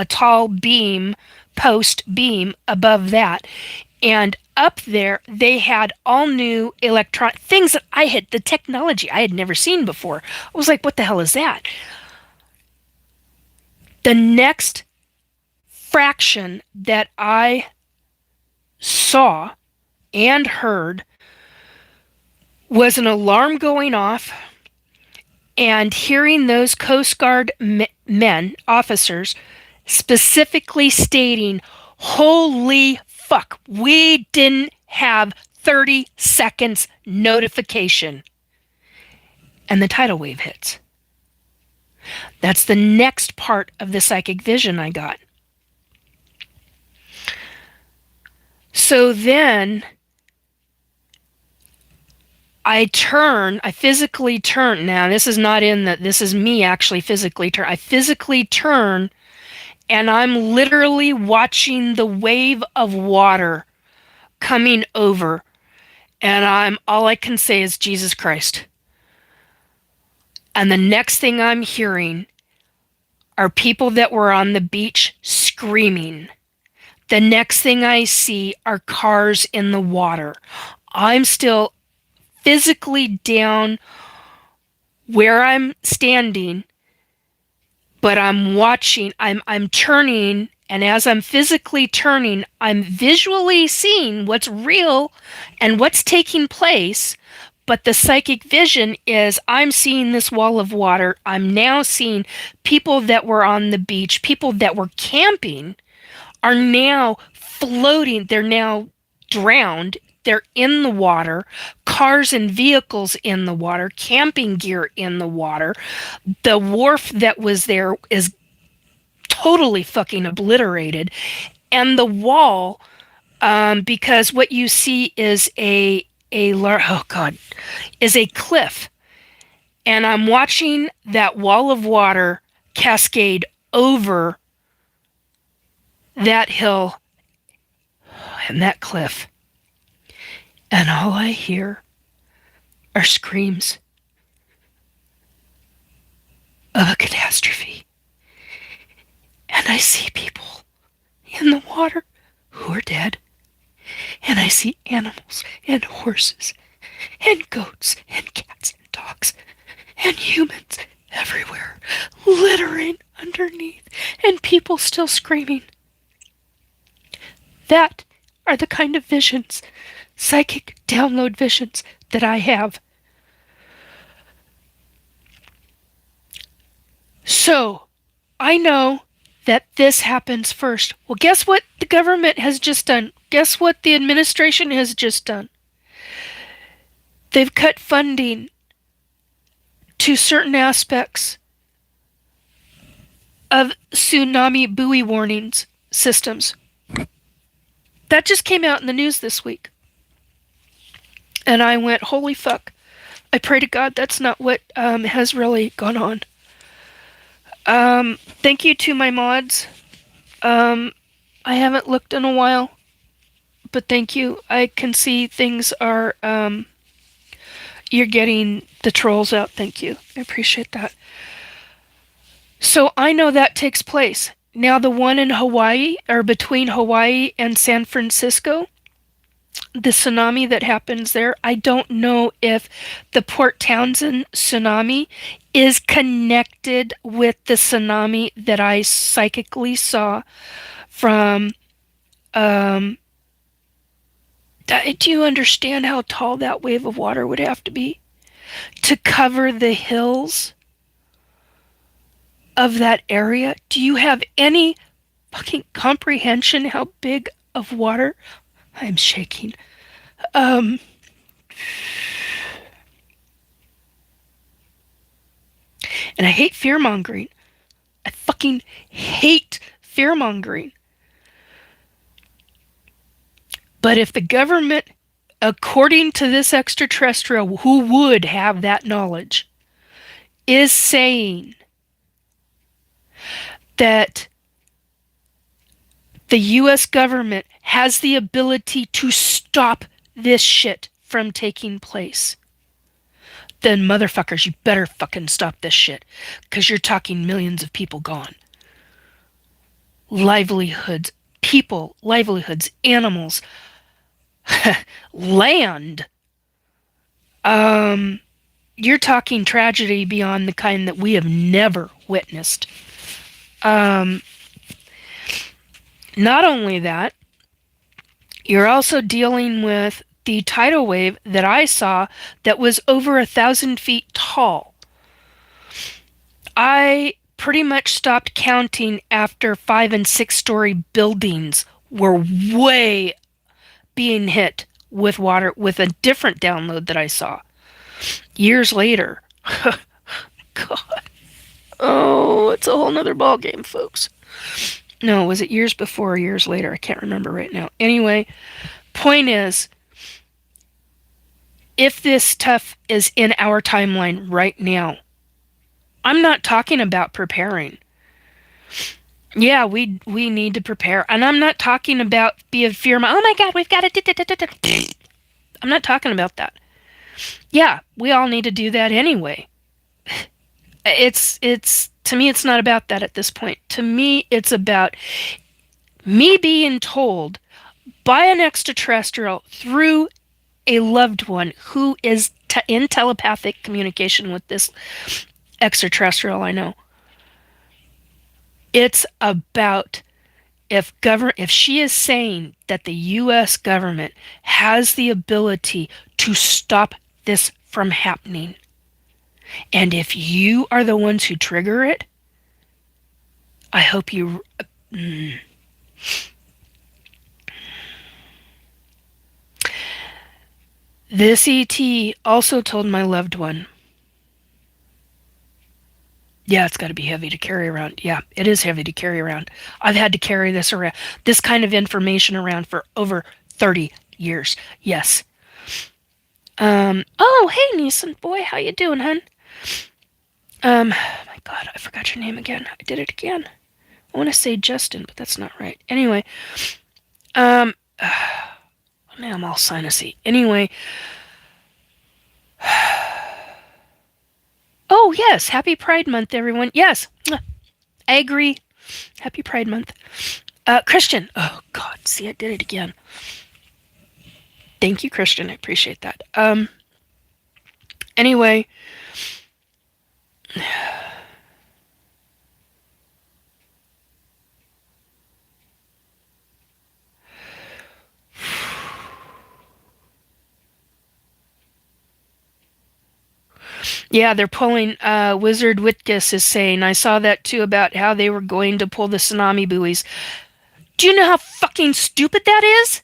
tall beam post beam above that. And up there, they had all new electronic things that the technology I had never seen before. I was like, what the hell is that? The next fraction that I saw and heard was an alarm going off, and hearing those Coast Guard men, officers, specifically stating, holy fuck, we didn't have 30 seconds notification. And the tidal wave hits. That's the next part of the psychic vision I got. So then I physically turn. Now, this is not in that, this is me actually physically turn. I physically turn, and I'm literally watching the wave of water coming over. And all I can say is Jesus Christ. And the next thing I'm hearing are people that were on the beach screaming. The next thing I see are cars in the water. I'm still physically down where I'm standing, but I'm watching, I'm turning, and as I'm physically turning, I'm visually seeing what's real and what's taking place. But the psychic vision is I'm seeing this wall of water. I'm now seeing people that were on the beach, people that were camping are now floating. They're now drowned. They're in the water. Cars and vehicles in the water. Camping gear in the water. The wharf that was there is totally fucking obliterated. And the wall, because what you see is is a cliff. And I'm watching that wall of water cascade over that hill and that cliff. And all I hear are screams of a catastrophe. And I see people in the water who are dead. And I see animals and horses and goats and cats and dogs and humans everywhere littering underneath, and people still screaming. That are the kind of visions, psychic download visions, that I have. So, I know that this happens first. Well, guess what the government has just done? Guess what the administration has just done? They've cut funding to certain aspects of tsunami buoy warnings systems. That just came out in the news this week. And I went, holy fuck. I pray to God that's not what has really gone on. Thank you to my mods. I haven't looked in a while, but thank you. I can see things are, you're getting the trolls out. Thank you. I appreciate that. So I know that takes place. Now the one in Hawaii, or between Hawaii and San Francisco, the tsunami that happens there, I don't know if the Port Townsend tsunami is connected with the tsunami that I psychically saw from, do you understand how tall that wave of water would have to be to cover the hills of that area? Do you have any fucking comprehension how big of water? I'm shaking. And I hate fear-mongering. I fucking hate fear-mongering. But if the government, according to this extraterrestrial who would have that knowledge, is saying that the US government has the ability to stop this shit from taking place, then motherfuckers, you better fucking stop this shit. Because you're talking millions of people gone. Livelihoods, people, livelihoods, animals, land. You're talking tragedy beyond the kind that we have never witnessed. Not only that, you're also dealing with the tidal wave that I saw that was over 1,000 feet tall. I pretty much stopped counting after 5 and 6-story buildings were way being hit with water with a different download that I saw. Years later. God. Oh, it's a whole nother ballgame, folks. No, was it years before or years later? I can't remember right now. Anyway, point is, if this stuff is in our timeline right now, I'm not talking about preparing. Yeah, we need to prepare. And I'm not talking about be a fear. Oh my God, we've got to. I'm not talking about that. Yeah, we all need to do that anyway. It's to me, it's not about that at this point. To me, it's about me being told by an extraterrestrial through a loved one who is in telepathic communication with this extraterrestrial I know. It's about if she is saying that the US government has the ability to stop this from happening, and if you are the ones who trigger it, I hope you... This ET also told my loved one, yeah, it's got to be heavy to carry around. Yeah, it is heavy to carry around. I've had to carry this kind of information around for over 30 years. Yes. Oh, hey, Neeson boy, how you doing, hun? My God, I forgot your name again. I did it again. I want to say Justin, but that's not right. Anyway, man, I'm all sinusy. Anyway, oh yes, happy Pride Month, everyone. Yes, I agree. Happy Pride Month. Christian. Oh God, see, I did it again. Thank you, Christian. I appreciate that. Anyway. Yeah, they're pulling, Wizard Witkus is saying, I saw that too about how they were going to pull the tsunami buoys. Do you know how fucking stupid that is?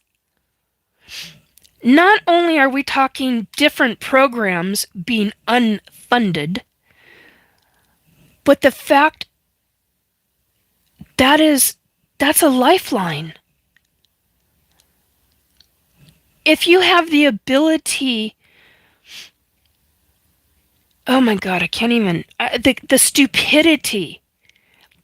Not only are we talking different programs being unfunded, but the fact that's a lifeline. If you have the ability... Oh my God, I can't even... the stupidity,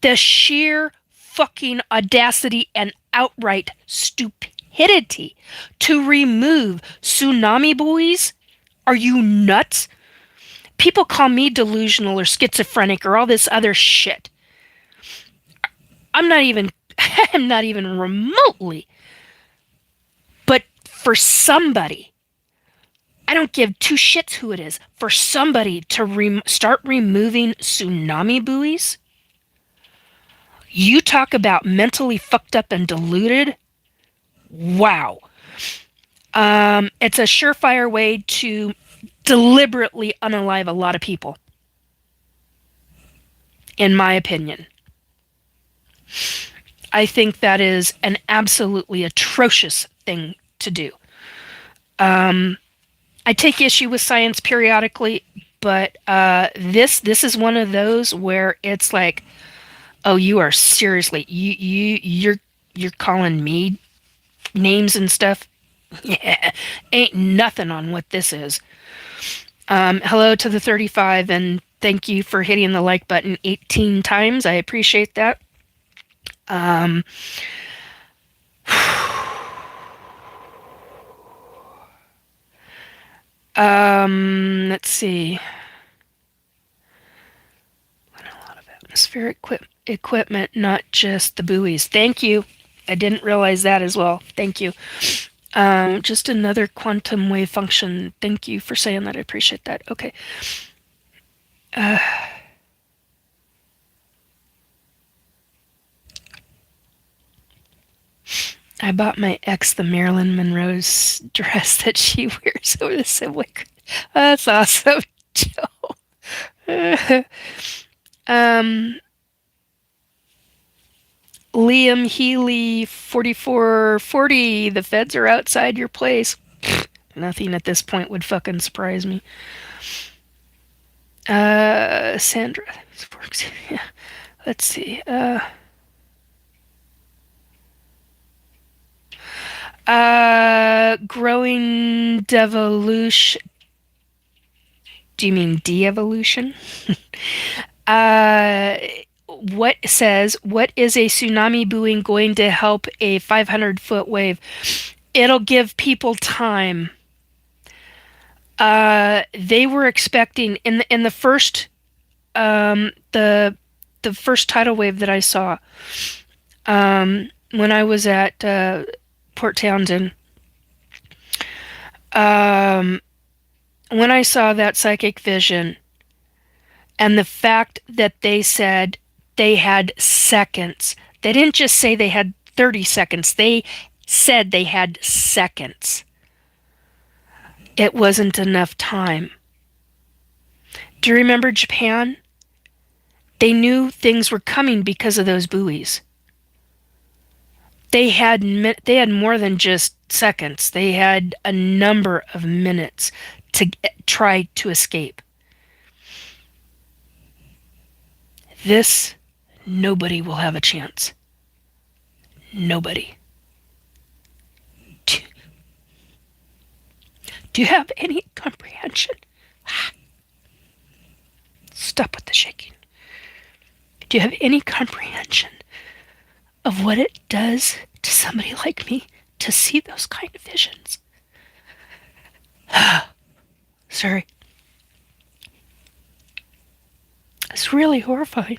the sheer fucking audacity and outright stupidity to remove tsunami buoys? Are you nuts? People call me delusional or schizophrenic or all this other shit. I'm not even remotely. But for somebody, I don't give two shits who it is, for somebody to start removing tsunami buoys? You talk about mentally fucked up and deluded? Wow. It's a surefire way to deliberately unalive a lot of people, in my opinion. I think that is an absolutely atrocious thing to do. I take issue with science periodically, but this is one of those where it's like, oh, you are seriously you're calling me names and stuff. Yeah, ain't nothing on what this is. Hello to the 35, and thank you for hitting the like button 18 times. I appreciate that. Let's see. A lot of atmospheric equipment, not just the buoys. Thank you. I didn't realize that as well. Thank you. Just another quantum wave function. Thank you for saying that. I appreciate that. Okay. I bought my ex the Marilyn Monroe's dress that she wears over the subway. That's awesome, Joe. um, Liam Healy 4440. The feds are outside your place. Nothing at this point would fucking surprise me. Sandra. Yeah. Let's see. Growing devolution. Do you mean de-evolution? What says, what is a tsunami buoy going to help a 500-foot wave? It'll give people time. They were expecting in the first the first tidal wave that I saw when I was at Port Townsend. When I saw that psychic vision, and the fact that they said they had seconds, they didn't just say they had 30 seconds, they said they had seconds. It wasn't enough time. Do you remember Japan? They knew things were coming because of those buoys. They had more than just seconds. They had a number of minutes to try to escape. This, nobody will have a chance. Nobody. Do you have any comprehension? Stop with the shaking. Do you have any comprehension of what it does to somebody like me to see those kind of visions? Sorry. It's really horrifying.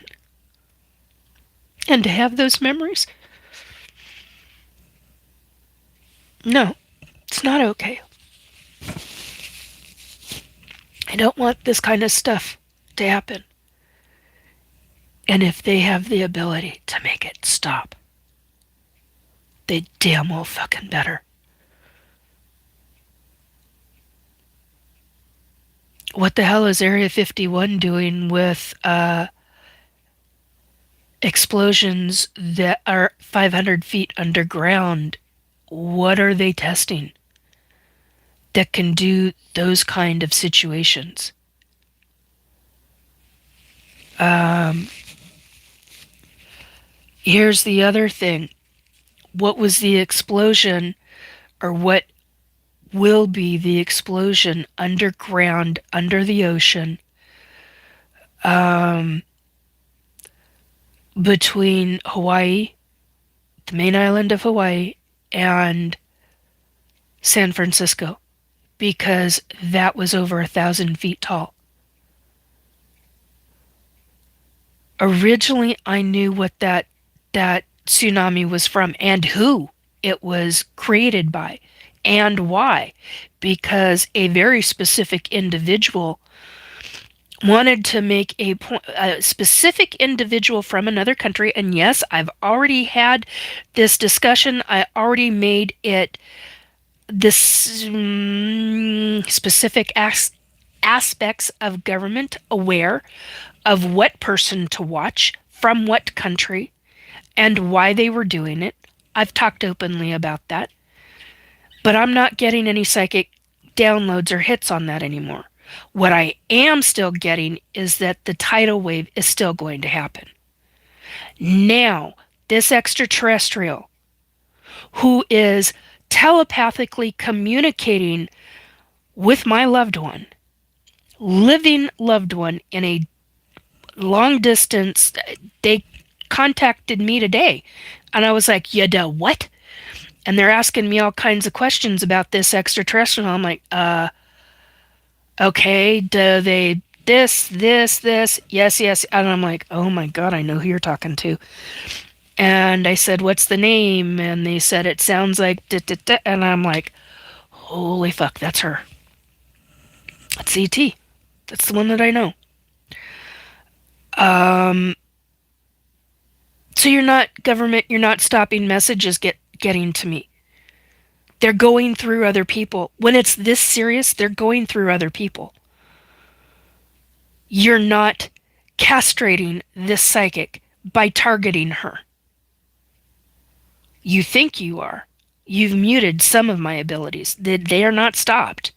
And to have those memories? No, it's not okay. I don't want this kind of stuff to happen. And if they have the ability to make it stop, they damn well fucking better. What the hell is Area 51 doing with explosions that are 500 feet underground? What are they testing that can do those kind of situations? Here's the other thing. What was the explosion, or what will be the explosion underground, under the ocean, between Hawaii, the main island of Hawaii, and San Francisco, because that was over 1,000 feet tall. Originally, I knew what that tsunami was from and who it was created by and why, because a very specific individual wanted to make a specific individual from another country. And yes, I've already had this discussion. I already made it this specific aspects of government aware of what person to watch, from what country, and why they were doing it. I've talked openly about that. But I'm not getting any psychic downloads or hits on that anymore. What I am still getting is that the tidal wave is still going to happen. Now, this extraterrestrial who is telepathically communicating with my loved one, living loved one in a long distance, they contacted me today. And I was like, you do what? And they're asking me all kinds of questions about this extraterrestrial. I'm like, okay, do they this, yes. And I'm like, oh my God, I know who you're talking to. And I said, what's the name? And they said, it sounds like da, da, da. And I'm like, holy fuck, that's her. That's ET. That's the one that I know. So you're not government, you're not stopping messages getting to me. They're going through other people. When it's this serious, they're going through other people. You're not castrating this psychic by targeting her. You think you are. You've muted some of my abilities. They are not stopped.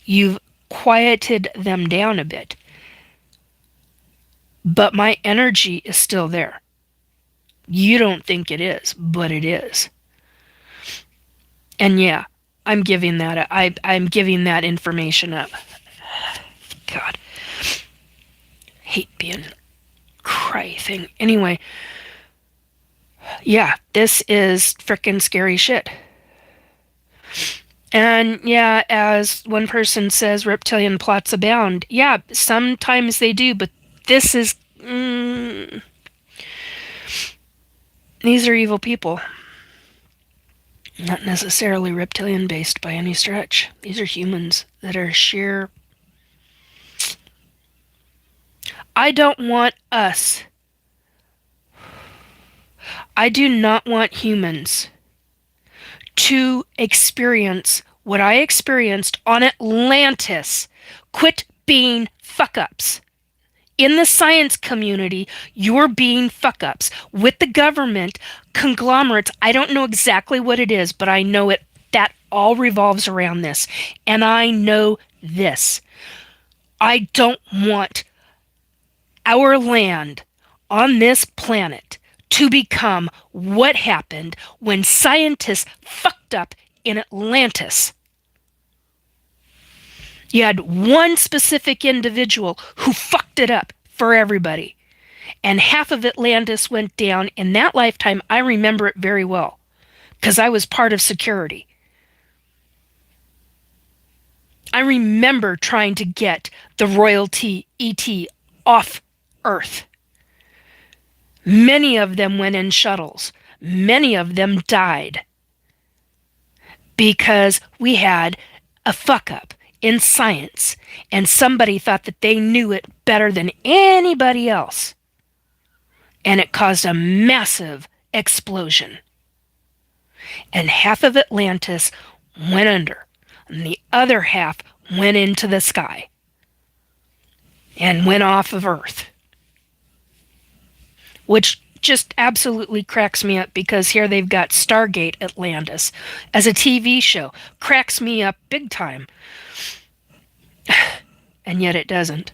You've quieted them down a bit. But my energy is still there. You don't think it is, but it is. And yeah, I'm giving that information up. God. Hate being cry thing. Anyway, yeah, this is frickin' scary shit. And yeah, as one person says, reptilian plots abound. Yeah, sometimes they do, but this is... these are evil people. Not necessarily reptilian based by any stretch. These are humans that are sheer... I don't want us. I do not want humans to experience what I experienced on Atlantis. Quit being fuck-ups. In the science community, you're being fuck-ups. With the government, conglomerates, I don't know exactly what it is, but I know it. That all revolves around this. And I know this. I don't want our land on this planet to become what happened when scientists fucked up in Atlantis. You had one specific individual who fucked it up for everybody. And half of Atlantis went down. In that lifetime, I remember it very well, because I was part of security. I remember trying to get the royalty ET off Earth. Many of them went in shuttles. Many of them died because we had a fuck-up in science, and somebody thought that they knew it better than anybody else. And it caused a massive explosion. And half of Atlantis went under, and the other half went into the sky and went off of Earth. Which just absolutely cracks me up, because here they've got Stargate Atlantis as a TV show. Cracks me up big time. And yet it doesn't.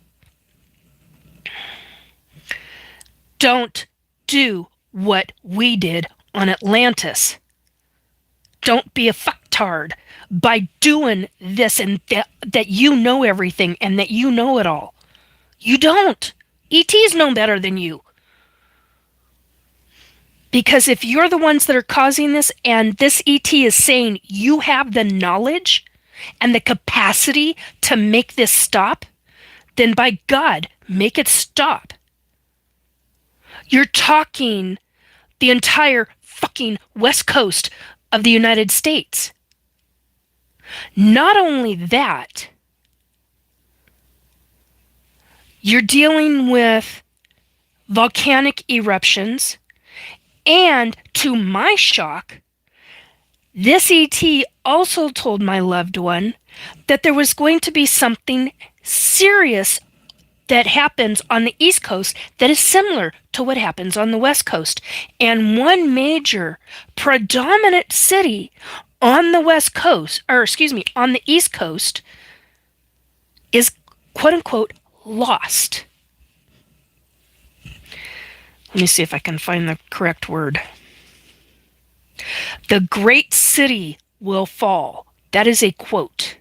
Don't do what we did on Atlantis. Don't be a fucktard by doing this and that you know everything and that you know it all. You don't. ETs know better than you. Because if you're the ones that are causing this, and this ET is saying you have the knowledge and the capacity to make this stop, then by God, make it stop. You're talking the entire fucking West Coast of the United States. Not only that, you're dealing with volcanic eruptions. And to my shock, this ET also told my loved one that there was going to be something serious that happens on the East Coast that is similar to what happens on the West Coast. And one major predominant city on the West Coast, on the East Coast, is quote unquote lost. Let me see if I can find the correct word. The great city will fall. That is a quote.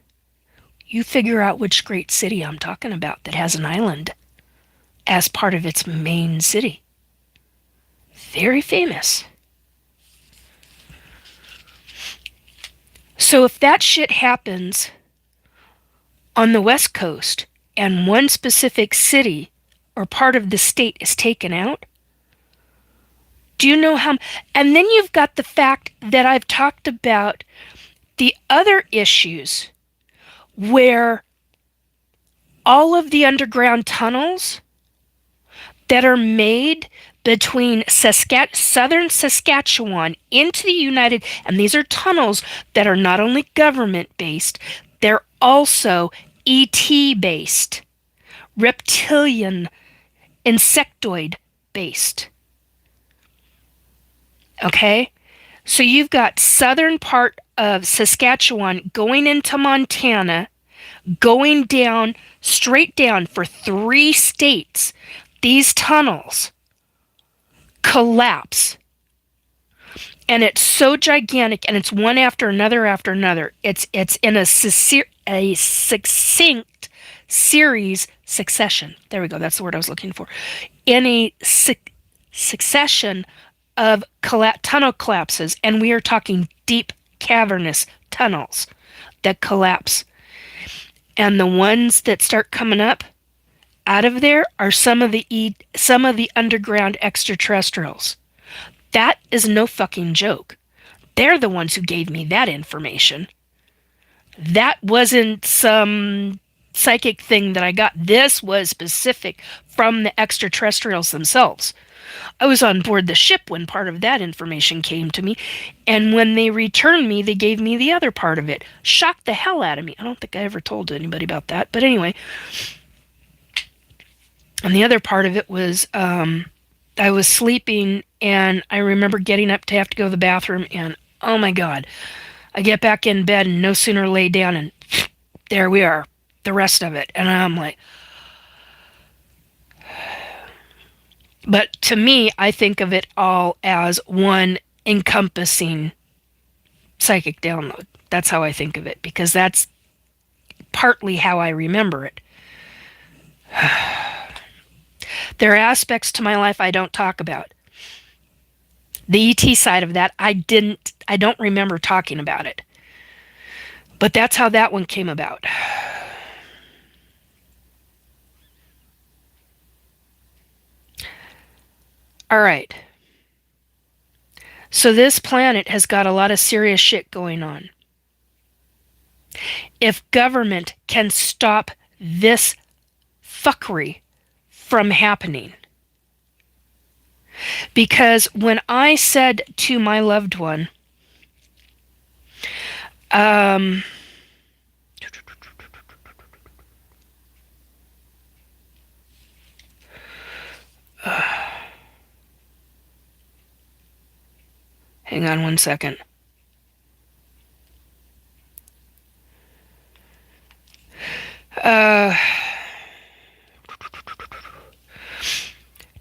You figure out which great city I'm talking about that has an island as part of its main city. Very famous. So if that shit happens on the West Coast and one specific city or part of the state is taken out, Do you know how? And then you've got the fact that I've talked about the other issues where all of the underground tunnels that are made between southern Saskatchewan into the United, and these are tunnels that are not only government based, they're also ET based, reptilian, insectoid based. Okay? So you've got southern part of Saskatchewan going into Montana, going down, straight down for 3 states. These tunnels collapse. And it's so gigantic, and it's one after another after another. It's in a succinct series succession. There we go. That's the word I was looking for. In a succession of tunnel collapses, and we are talking deep cavernous tunnels that collapse. And the ones that start coming up out of there are some of the underground extraterrestrials. That is no fucking joke. They're the ones who gave me that information. That wasn't some psychic thing that I got. This was specific from the extraterrestrials themselves. I was on board the ship when part of that information came to me, and when they returned me, they gave me the other part of it. Shocked the hell out of me. I don't think I ever told anybody about that, but anyway. And the other part of it was I was sleeping, and I remember getting up to have to go to the bathroom, and oh my God, I get back in bed and no sooner lay down, and there we are, the rest of it. And I'm like, but to me, I think of it all as one encompassing psychic download. That's how I think of it, because that's partly how I remember it. There are aspects to my life I don't talk about. The ET side of that, I don't remember talking about it. But that's how that one came about. All right. So this planet has got a lot of serious shit going on. If government can stop this fuckery from happening. Because when I said to my loved one, hang on one second.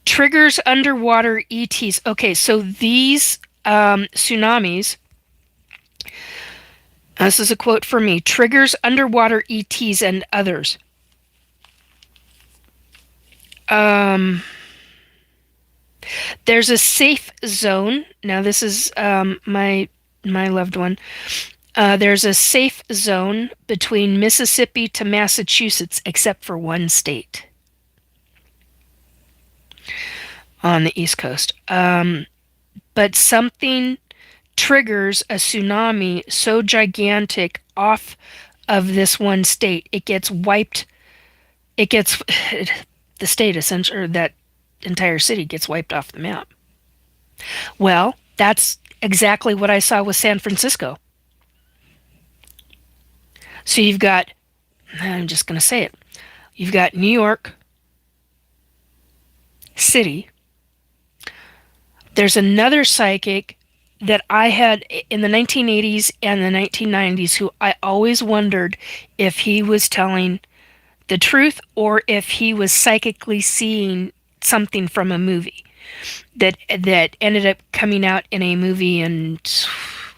Triggers underwater ETs. Okay, so these tsunamis, this is a quote from me, triggers underwater ETs and others. There's a safe zone. Now this is my loved one. There's a safe zone between Mississippi to Massachusetts, except for one state on the East Coast. But something triggers a tsunami so gigantic off of this one state, it gets wiped. It gets the state, essentially, or that entire city gets wiped off the map. Well, that's exactly what I saw with San Francisco. So you've got, I'm just going to say it, you've got New York City. There's another psychic that I had in the 1980s and the 1990s who I always wondered if he was telling the truth or if he was psychically seeing something from a movie that ended up coming out in a movie in,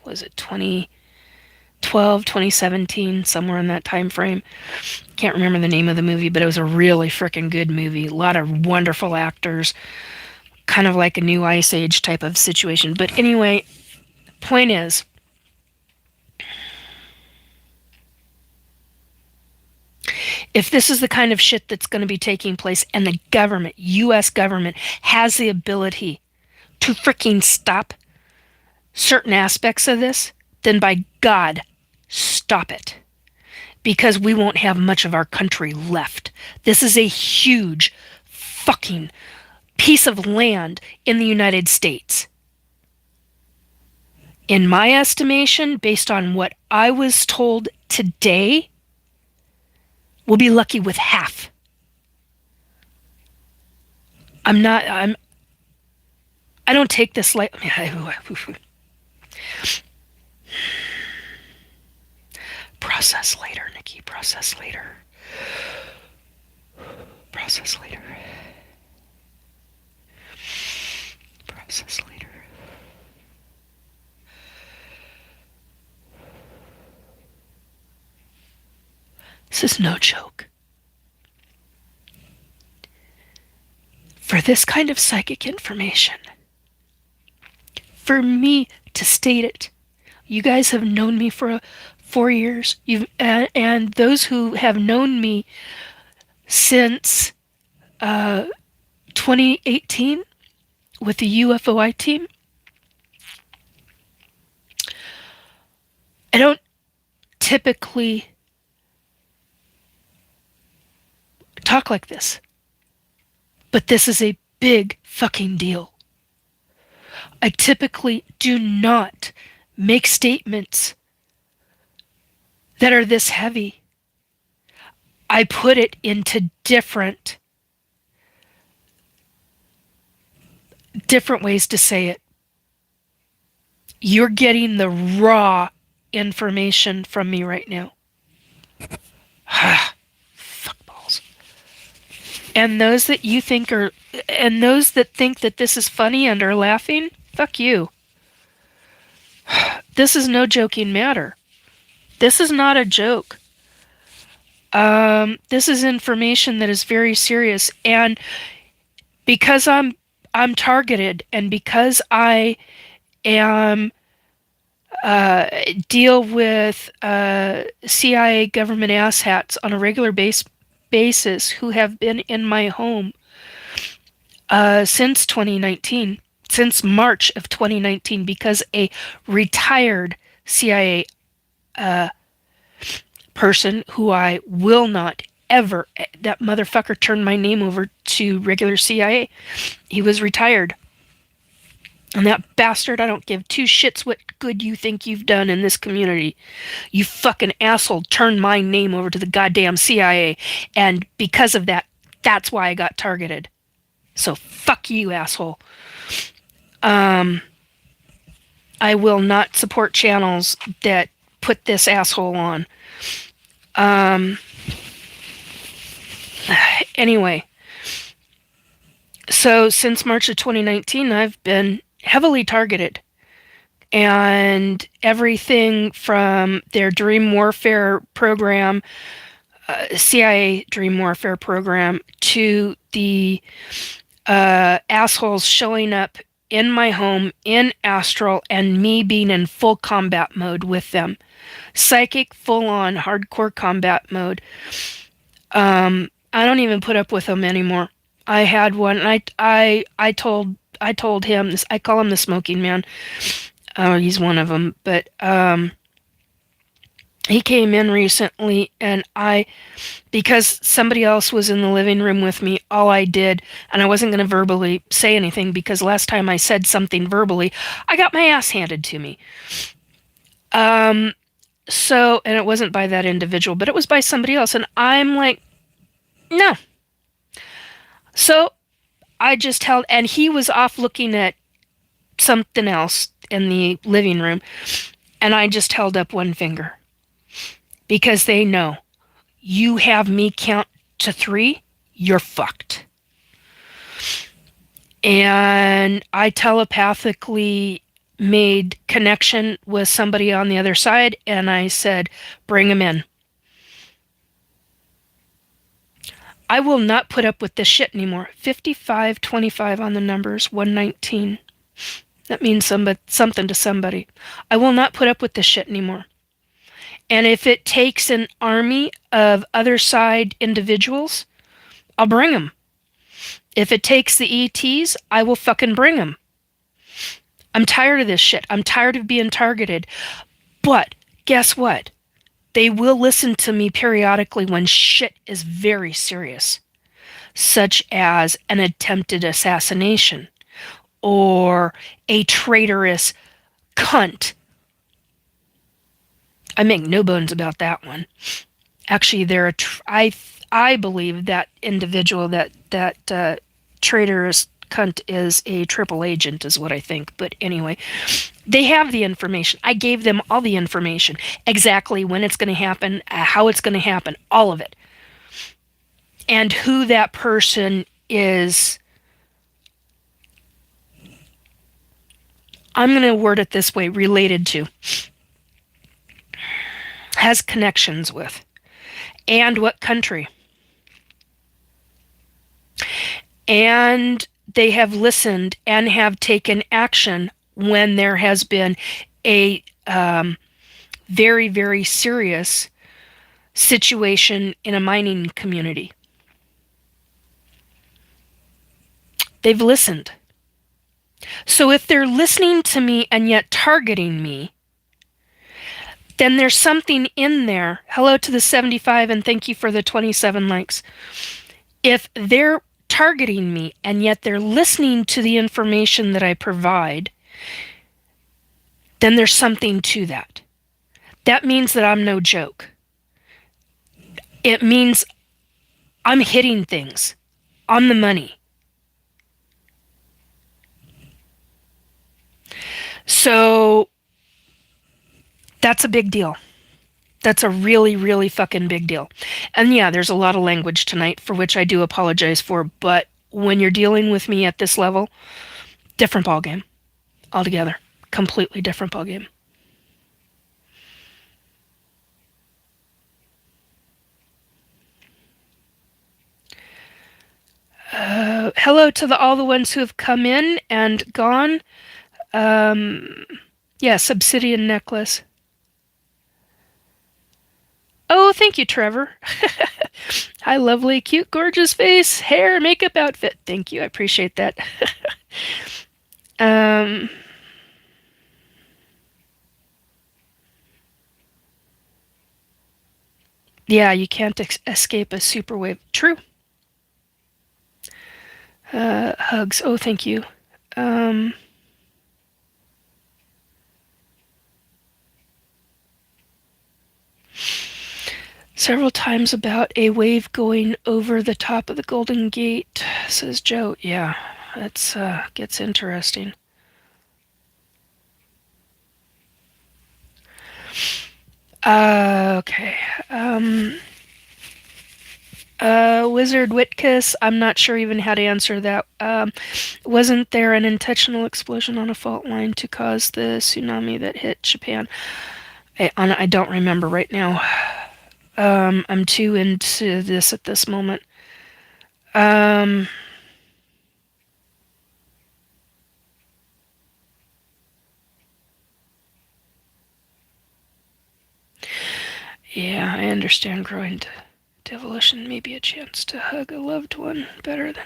was it 2012, 2017, somewhere in that time frame. Can't remember the name of the movie, but it was a really freaking good movie. A lot of wonderful actors, kind of like a new Ice Age type of situation. But anyway, point is, if this is the kind of shit that's going to be taking place and the government, U.S. government, has the ability to freaking stop certain aspects of this, then by God, stop it. Because we won't have much of our country left. This is a huge fucking piece of land in the United States. In my estimation, based on what I was told today, we'll be lucky with half. I don't take this like... Process later, Nikki. Process later. Process later. Process later. This is no joke. For this kind of psychic information, for me to state it, you guys have known me for 4 years. And those who have known me since 2018 with the UFOI team, I don't typically talk like this, but this is a big fucking deal. I typically do not make statements that are this heavy. I put it into different ways to say it. You're getting the raw information from me right now. Fuck balls. And those that think that this is funny and are laughing, fuck you. This is no joking matter. This is not a joke. This is information that is very serious, and because I'm targeted, and because I am deal with CIA government asshats on a regular basis who have been in my home since 2019, since March of 2019, because a retired CIA person who I will not ever, that motherfucker turned my name over to regular CIA. He was retired. And that bastard, I don't give two shits what good you think you've done in this community. You fucking asshole turned my name over to the goddamn CIA. And because of that, that's why I got targeted. So fuck you, asshole. I will not support channels that put this asshole on. Anyway, so since March of 2019, I've been heavily targeted, and everything from their Dream Warfare program, CIA Dream Warfare program, to the assholes showing up in my home in astral and me being in full combat mode with them. Psychic, full-on, hardcore combat mode. I don't even put up with them anymore. I had one, and I told him this. I call him the smoking man. He's one of them, but he came in recently, and because somebody else was in the living room with me, all I did, and I wasn't going to verbally say anything because last time I said something verbally, I got my ass handed to me. So, and it wasn't by that individual, but it was by somebody else, and I'm like, no. So I just held, and he was off looking at something else in the living room, and I just held up one finger. Because they know, you have me count to 3, you're fucked. And I telepathically made connection with somebody on the other side, and I said, bring him in. I will not put up with this shit anymore. 5525 on the numbers, 119. That means something to somebody. I will not put up with this shit anymore. And if it takes an army of other side individuals, I'll bring them. If it takes the ETs, I will fucking bring them. I'm tired of this shit. I'm tired of being targeted. But guess what? They will listen to me periodically when shit is very serious, such as an attempted assassination or a traitorous cunt. I make no bones about that one. Actually, I believe that individual, that traitorous cunt, is a triple agent, is what I think. But anyway, they have the information. I gave them all the information, exactly when it's going to happen, how it's going to happen, all of it, and who that person is. I'm going to word it this way: related to, has connections with, and what country. And they have listened and have taken action when there has been a very, very serious situation in a mining community. They've listened. So if they're listening to me and yet targeting me, then there's something in there. Hello to the 75 and thank you for the 27 likes. If they're targeting me and yet they're listening to the information that I provide, then there's something to that. That means that I'm no joke. It means I'm hitting things on the money. So that's a big deal. That's a really, really fucking big deal. And yeah, there's a lot of language tonight for which I do apologize for, but when you're dealing with me at this level, different ballgame altogether. Completely different ballgame. Hello to all the ones who have come in and gone. Yes, obsidian necklace. Oh, thank you, Trevor. Hi, lovely, cute, gorgeous face, hair, makeup, outfit. Thank you, I appreciate that. Yeah, you can't escape a super wave. True. Hugs. Oh, thank you. Several times about a wave going over the top of the Golden Gate, says Joe. Yeah, that's gets interesting. Okay. Wizard Witkiss, I'm not sure even how to answer that. Wasn't there an intentional explosion on a fault line to cause the tsunami that hit Japan? I don't remember right now. I'm too into this at this moment. Yeah, I understand growing to devolution may be a chance to hug a loved one better than...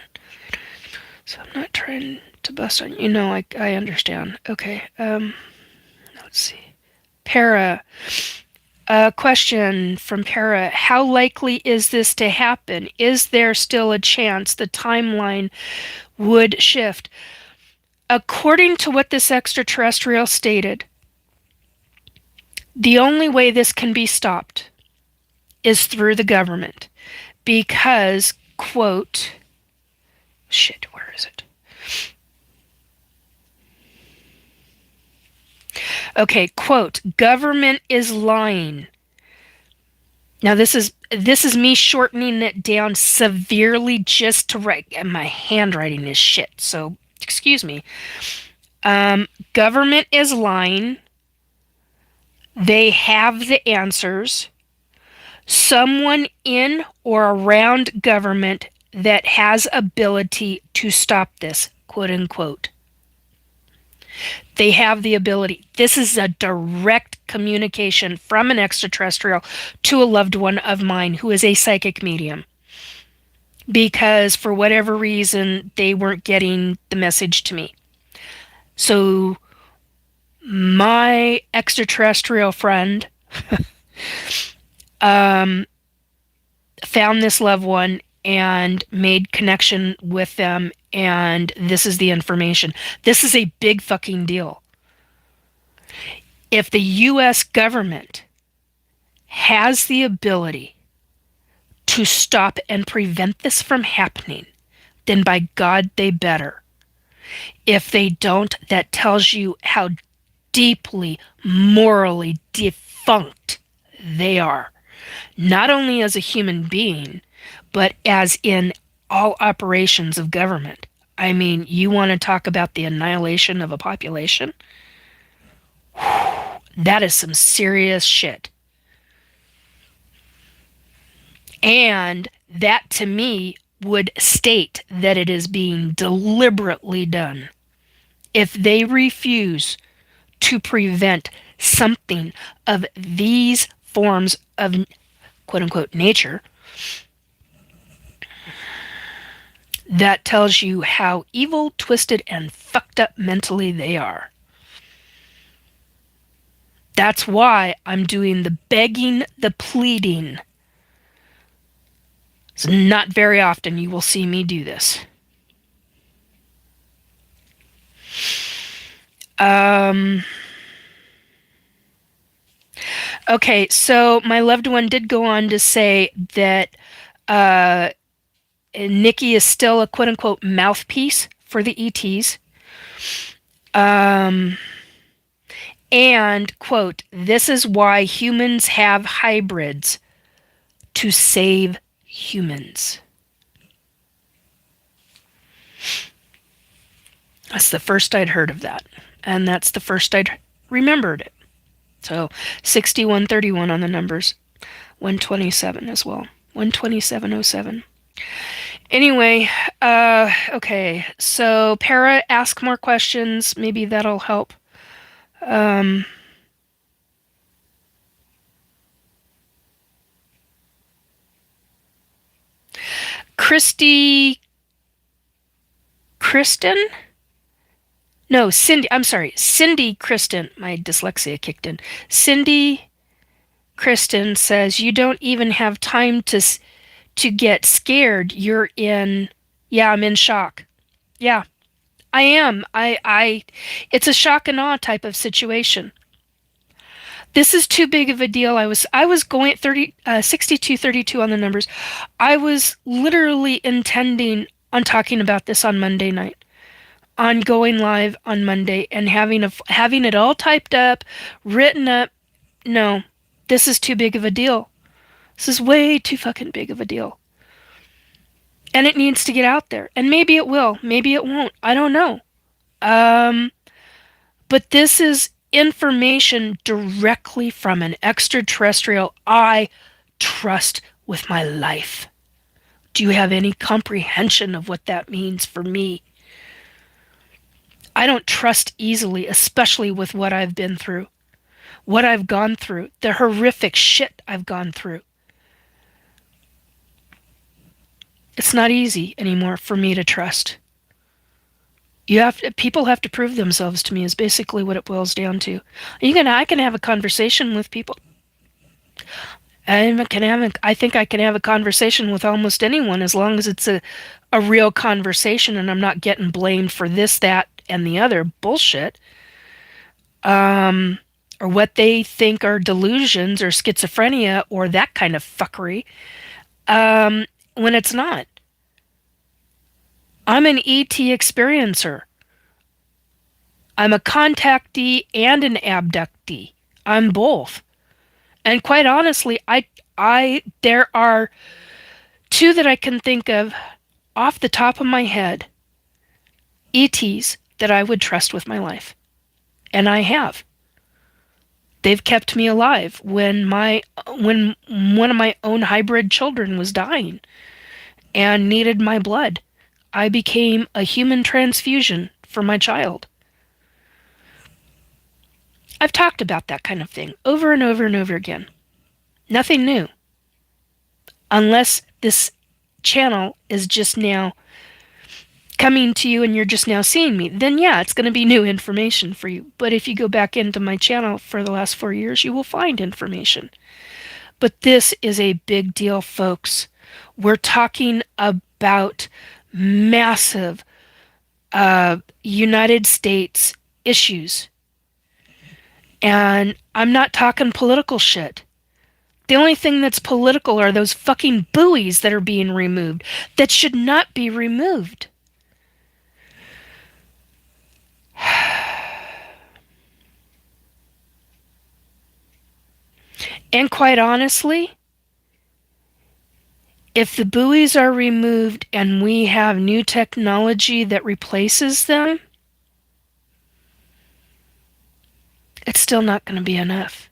So I'm not trying to bust on you. No, I understand. Okay, let's see. Para. A question from Para. How likely is this to happen? Is there still a chance the timeline would shift? According to what this extraterrestrial stated, the only way this can be stopped is through the government. Because, quote, shit, where is it? Okay, quote, government is lying. Now this is me shortening it down severely just to write, and my handwriting is shit, so excuse me. Government is lying. They have the answers. Someone in or around government that has ability to stop this, quote unquote. They have the ability. This is a direct communication from an extraterrestrial to a loved one of mine who is a psychic medium. Because for whatever reason, they weren't getting the message to me. So my extraterrestrial friend um, found this loved one and made connection with them, and this is the information. This is a big fucking deal. If the US government has the ability to stop and prevent this from happening, then by God, they better. If they don't, that tells you how deeply morally defunct they are. Not only as a human being, but as in all operations of government. I mean, you want to talk about the annihilation of a population? That is some serious shit. And that, to me, would state that it is being deliberately done. If they refuse to prevent something of these forms of quote-unquote nature, that tells you how evil, twisted, and fucked up mentally they are. That's why I'm doing the begging, the pleading. So not very often you will see me do this. Okay, so my loved one did go on to say that Nikki is still a quote-unquote mouthpiece for the ETs. And, quote, this is why humans have hybrids, to save humans. That's the first I'd heard of that. And that's the first I'd remembered it. So 6131 on the numbers. 127 as well. 12707. Anyway, okay. So Para, ask more questions. Maybe that'll help. Kristen? No, Cindy. I'm sorry. Cindy Kristen. My dyslexia kicked in. Cindy Kristen says, you don't even have time to get scared. You're in... Yeah, I'm in shock. Yeah, I am. It's a shock and awe type of situation. This is too big of a deal. I was going at 6232 on the numbers. I was literally intending on talking about this on Monday night, on going live on Monday and having it all typed up, written up. No, this is too big of a deal. This is way too fucking big of a deal. And it needs to get out there. And maybe it will. Maybe it won't. I don't know. But this is information directly from an extraterrestrial I trust with my life. Do you have any comprehension of what that means for me? I don't trust easily, especially with what I've been through, what I've gone through, the horrific shit I've gone through. It's not easy anymore for me to trust. People have to prove themselves to me is basically what it boils down to. I can have a conversation with people. I think I can have a conversation with almost anyone as long as it's a real conversation and I'm not getting blamed for this, that, and the other bullshit. Or what they think are delusions or schizophrenia or that kind of fuckery. When it's not. I'm an ET experiencer. I'm a contactee and an abductee. I'm both. And quite honestly, there are two that I can think of off the top of my head, ETs that I would trust with my life. And I have. They've kept me alive when one of my own hybrid children was dying and needed my blood. I became a human transfusion for my child. I've talked about that kind of thing over and over and over again. Nothing new. Unless this channel is just now coming to you and you're just now seeing me, then yeah, it's going to be new information for you. But if you go back into my channel for the last 4 years, you will find information. But this is a big deal, folks. We're talking about massive United States issues. And I'm not talking political shit. The only thing that's political are those fucking buoys that are being removed that should not be removed. And quite honestly, if the buoys are removed and we have new technology that replaces them, it's still not going to be enough.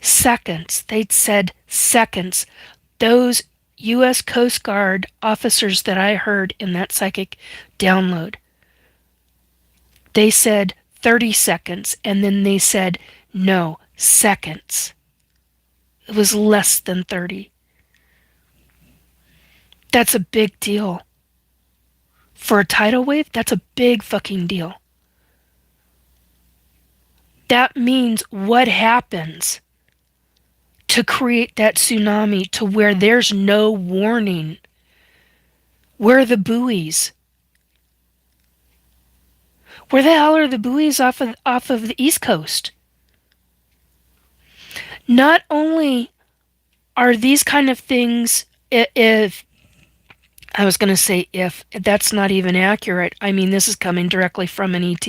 Seconds. They'd said seconds. Those U.S. Coast Guard officers that I heard in that psychic download, they said 30 seconds, and then they said, no, seconds. It was less than 30. That's a big deal. For a tidal wave, that's a big fucking deal. That means what happens to create that tsunami to where there's no warning? Where are the buoys? Where the hell are the buoys off of the East Coast? Not only are these kind of things, if I was going to say if, that's not even accurate. I mean, this is coming directly from an ET.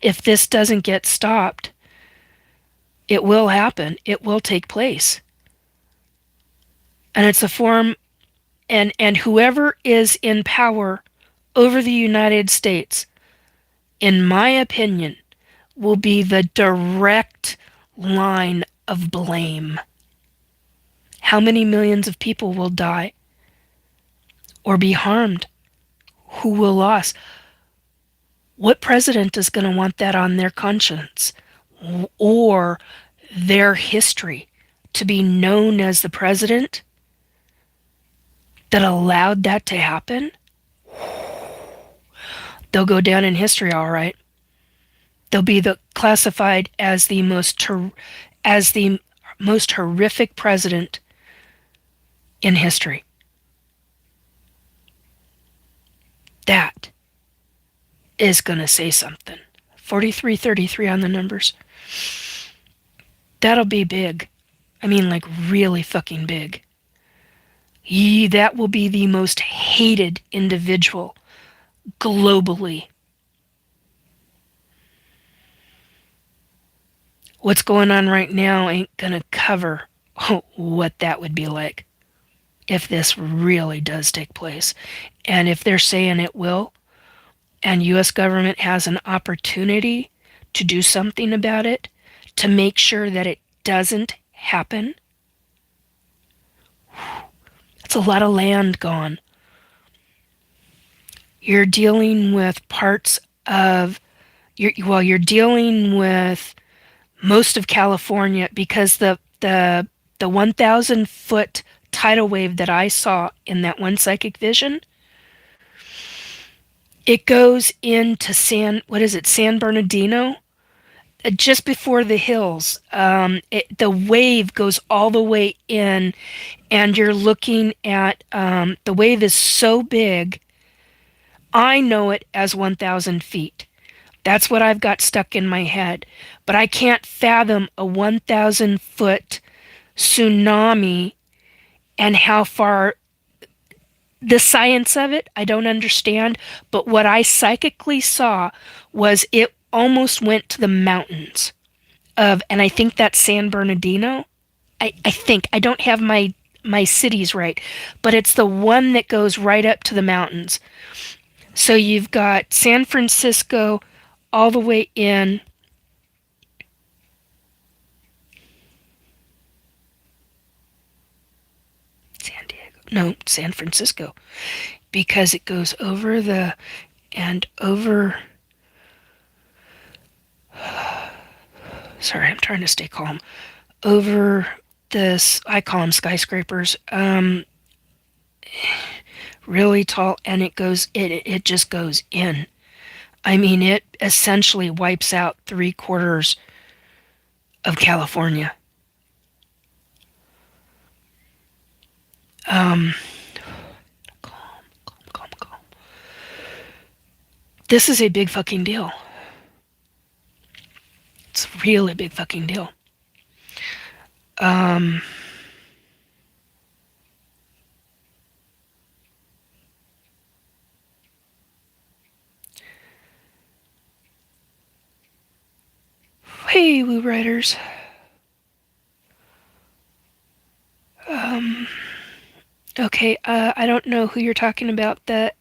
If this doesn't get stopped, it will happen. It will take place. And it's a form, and whoever is in power over the United States, in my opinion, will be the direct line of blame. How many millions of people will die or be harmed? Who will lose? What president is going to want that on their conscience or their history to be known as the president that allowed that to happen? They'll go down in history, all right. They'll be classified as the most horrific president in history. That is going to say something. 4333 on the numbers. That'll be big. I mean, like really fucking big. That will be the most hated individual globally. What's going on right now ain't gonna cover what that would be like if this really does take place. And if they're saying it will, and U.S. government has an opportunity to do something about it, to make sure that it doesn't happen, that's a lot of land gone. You're dealing with parts of, you're dealing with most of California, because the 1,000 foot tidal wave that I saw in that one psychic vision, it goes into San Bernardino, just before the hills. The wave goes all the way in, and you're looking at, the wave is so big, I know it as 1,000 feet. That's what I've got stuck in my head. But I can't fathom a 1,000 foot tsunami and how far. The science of it, I don't understand. But what I psychically saw was it almost went to the mountains of, and I think that's San Bernardino. I think. I don't have my cities right. But it's the one that goes right up to the mountains. So you've got San Francisco all the way in. San Francisco. Because it goes over sorry, I'm trying to stay calm. Over this, I call them skyscrapers. really tall, and it just goes in. I mean, it essentially wipes out 3/4 of California. Calm, calm, calm, calm. This is a big fucking deal. It's a really big fucking deal. Hey, Woo Riders. Okay, I don't know who you're talking about. The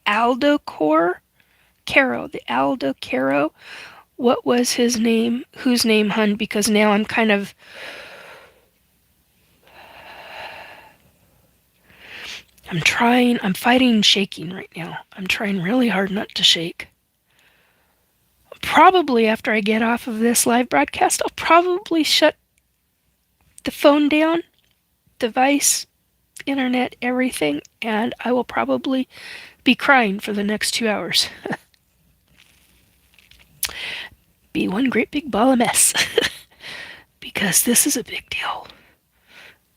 Aldo Core? Caro, the Aldo Caro. What was his name? Whose name, hun? Because now I'm kind of... I'm fighting shaking right now. I'm trying really hard not to shake. Probably after I get off of this live broadcast, I'll probably shut the phone down, device, internet, everything, and I will probably be crying for the next 2 hours. Be one great big ball of mess. Because this is a big deal.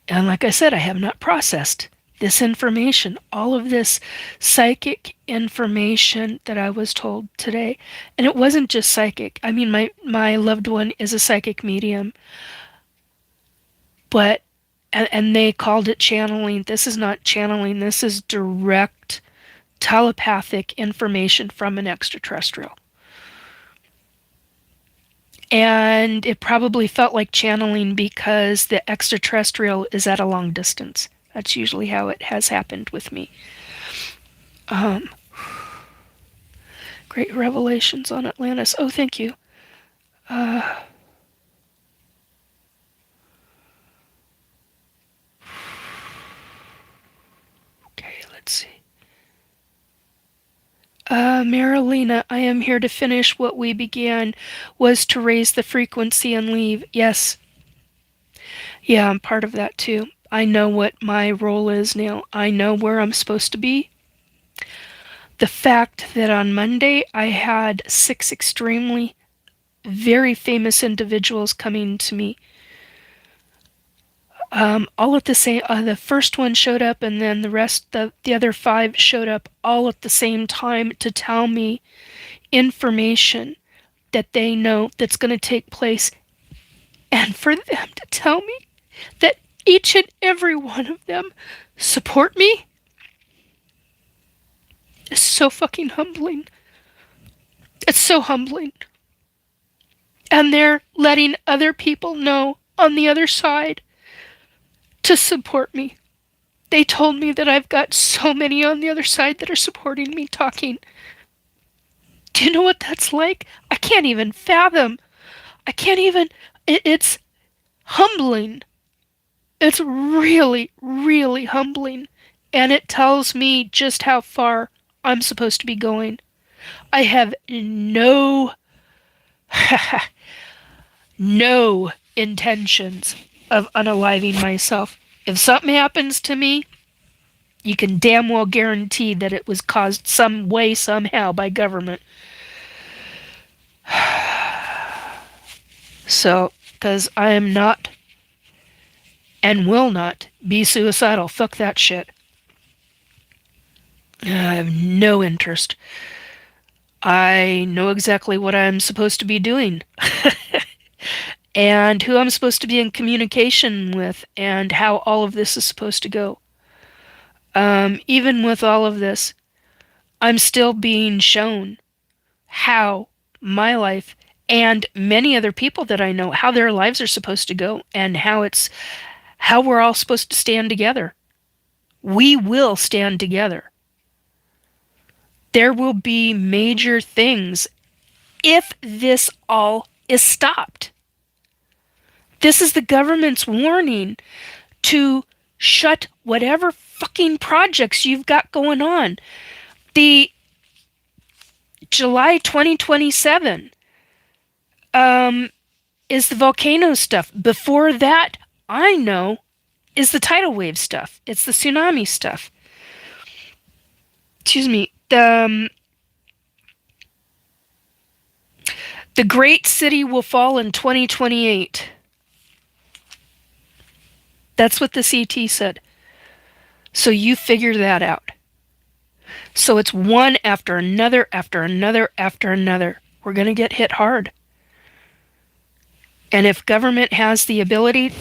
And like I said, I have not processed this information, all of this psychic information that I was told today. And it wasn't just psychic. I mean, my loved one is a psychic medium. But, and they called it channeling. This is not channeling. This is direct telepathic information from an extraterrestrial. And it probably felt like channeling because the extraterrestrial is at a long distance. That's usually how it has happened with me. Great revelations on Atlantis. Oh, thank you. Okay, let's see. Marilena, I am here to finish what we began, was to raise the frequency and leave. Yes. Yeah, I'm part of that too. I know what my role is now. I know where I'm supposed to be. The fact that on Monday I had 6 extremely very famous individuals coming to me. All at the same, the first one showed up, and then the other 5 showed up all at the same time to tell me information that they know that's going to take place, and for them to tell me that each and every one of them support me is so fucking humbling. It's so humbling. And they're letting other people know on the other side to support me. They told me that I've got so many on the other side that are supporting me talking. Do you know what that's like? I can't even fathom. I can't even... It's humbling. It's really, really humbling. And it tells me just how far I'm supposed to be going. I have no intentions of unaliving myself. If something happens to me, you can damn well guarantee that it was caused some way, somehow, by government. So, because I am not and will not be suicidal. Fuck that shit. I have no interest. I know exactly what I'm supposed to be doing. And who I'm supposed to be in communication with, and how all of this is supposed to go. Even with all of this, I'm still being shown how my life and many other people that I know, how their lives are supposed to go, and how we're all supposed to stand together. We will stand together. There will be major things if this all is stopped. This is the government's warning to shut whatever fucking projects you've got going on. The July 2027 is the volcano stuff. Before that, I know, is the tidal wave stuff. It's the tsunami stuff. excuse me, the great city will fall in 2028. That's what the CT said. So you figure that out. So it's one after another, after another, after another. We're going to get hit hard. And if government has the ability,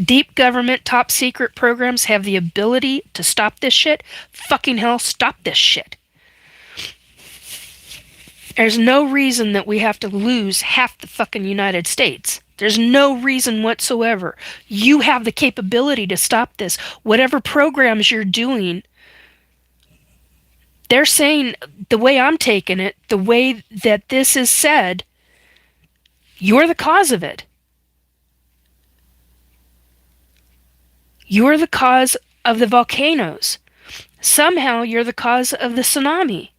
deep government, top secret programs have the ability to stop this shit, fucking hell, stop this shit. There's no reason that we have to lose half the fucking United States. There's no reason whatsoever. You have the capability to stop this. Whatever programs you're doing, they're saying, the way I'm taking it, the way that this is said, you're the cause of it. You're the cause of the volcanoes. Somehow you're the cause of the tsunami.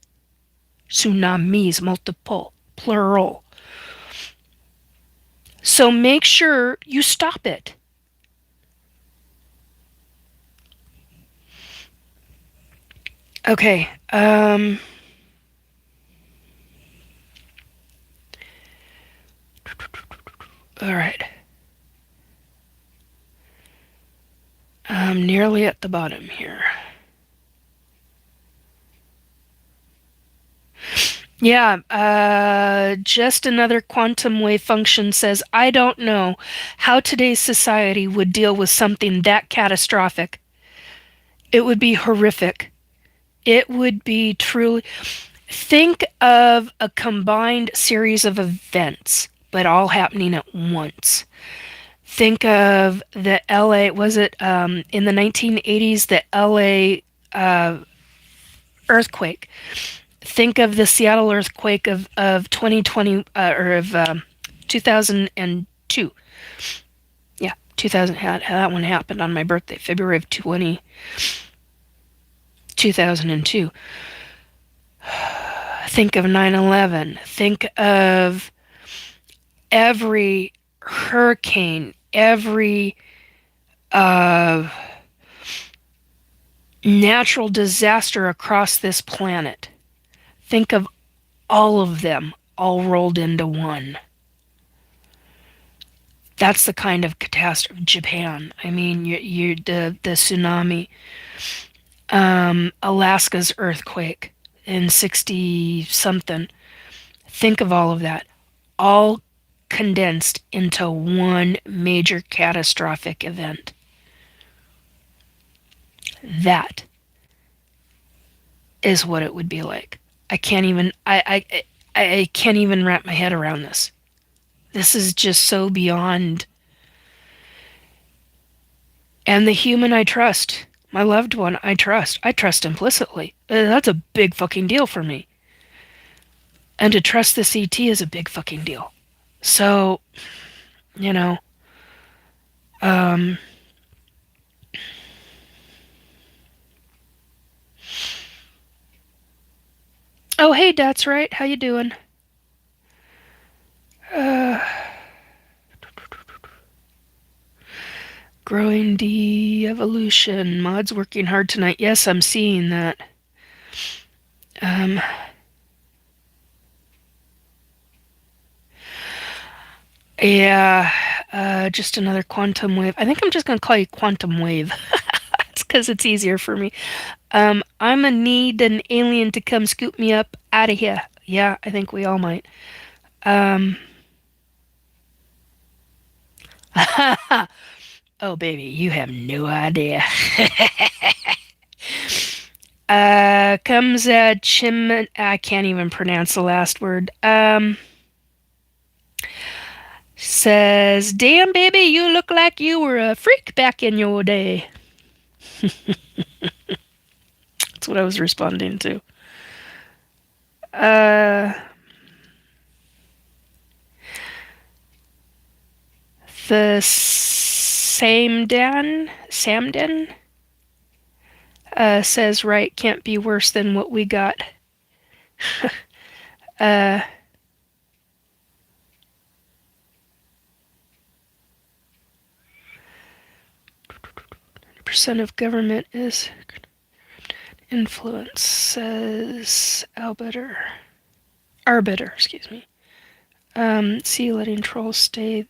Tsunamis, multiple, plural. So make sure you stop it. Okay, all right. I'm nearly at the bottom here. Yeah, just another quantum wave function says, I don't know how today's society would deal with something that catastrophic. It would be horrific. It would be truly... Think of a combined series of events, but all happening at once. Think of the LA, was it in the 1980s, the LA earthquake? Think of the Seattle earthquake of 2020, or of 2002. Yeah, 2000, that one happened on my birthday, February of 2002. Think of 9/11. Think of every hurricane, every natural disaster across this planet. Think of all of them all rolled into one. That's the kind of catastrophe. Japan. I mean, the tsunami, Alaska's earthquake in 60 something. Think of all of that, all condensed into one major catastrophic event. That is what it would be like. I can't even I can't even wrap my head around this. This is just so beyond. And the human I trust, my loved one I trust implicitly. That's a big fucking deal for me. And to trust the CT is a big fucking deal. So, you know, oh, hey, that's right. How you doing? Growing de-evolution. Mod's working hard tonight. Yes, I'm seeing that. Yeah, just another quantum wave. I think I'm just gonna call you quantum wave. It's because it's easier for me. I'm a need an alien to come scoop me up out of here. Yeah, I think we all might. Oh, baby, you have no idea. Comes Chim. I can't even pronounce the last word. Says, damn, baby, you look like you were a freak back in your day. That's what I was responding to. The Samden says, right, can't be worse than what we got. Percent of government is Influence says arbiter, excuse me. See, letting trolls stay,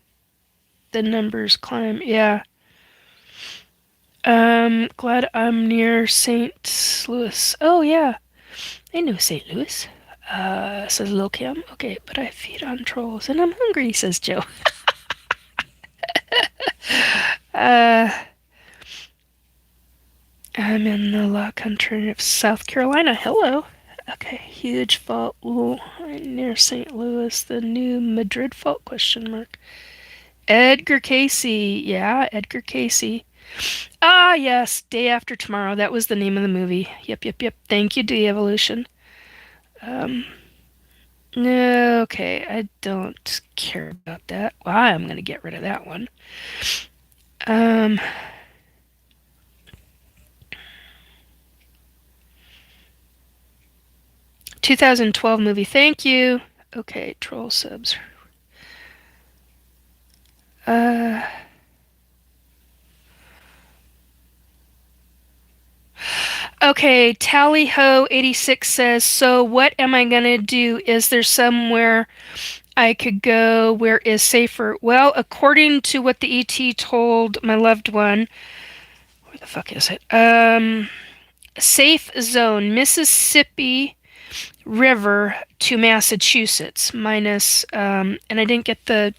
the numbers climb. Yeah. Glad I'm near St. Louis. Oh yeah, I know St. Louis. Says Lil Kim. Okay, but I feed on trolls and I'm hungry, says Joe. Uh, I'm in the law country of South Carolina. Hello. Okay, huge fault. Ooh, near St. Louis. The new Madrid fault? Question mark. Edgar Casey. Yeah, Edgar Casey. Ah, yes. Day After Tomorrow. That was the name of the movie. Yep, yep, yep. Thank you, De-Evolution. Um, okay, I don't care about that. Well, I'm going to get rid of that one. Um, 2012 movie. Thank you. Okay, troll subs. Uh, okay, Tally Ho 86 says, so what am I gonna do? Is there somewhere I could go where is safer? Well, according to what the ET told my loved one, where the fuck is it? Safe zone, Mississippi River to Massachusetts, minus, and I didn't get the,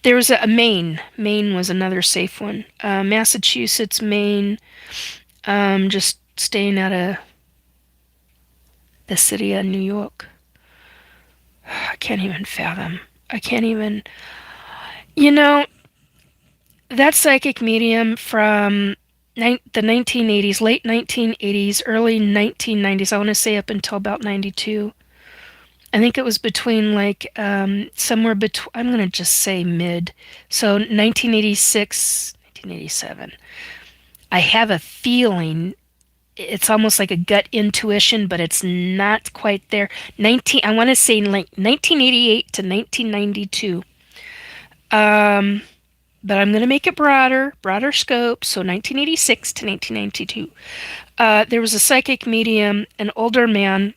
there was a Maine. Maine was another safe one. Massachusetts, Maine, just staying out of the city of New York. I can't even fathom. I can't even, you know, that psychic medium from the 1980s, late 1980s, early 1990s, I want to say up until about 92. I think it was between like somewhere between, I'm going to just say mid. So 1986, 1987. I have a feeling it's almost like a gut intuition, but it's not quite there. I want to say like 1988 to 1992. But I'm going to make it broader scope. So 1986 to 1992. There was a psychic medium, an older man,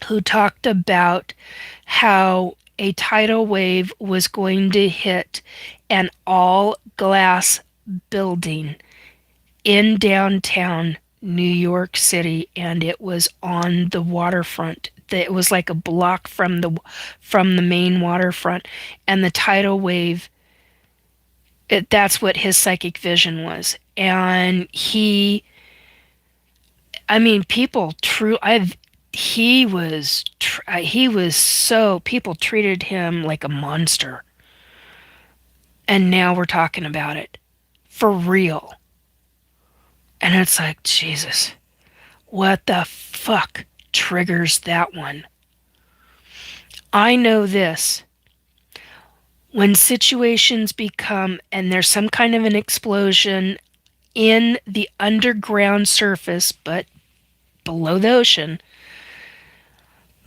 who talked about how a tidal wave was going to hit an all glass building in downtown New York City, and it was on the waterfront. It was like a block from the main waterfront, and the tidal wave. That's what his psychic vision was, and I mean, people true. He was so people treated him like a monster, and now we're talking about it for real. And it's like, Jesus, what the fuck triggers that one? I know this. When situations become, and there's some kind of an explosion in the underground surface, but below the ocean,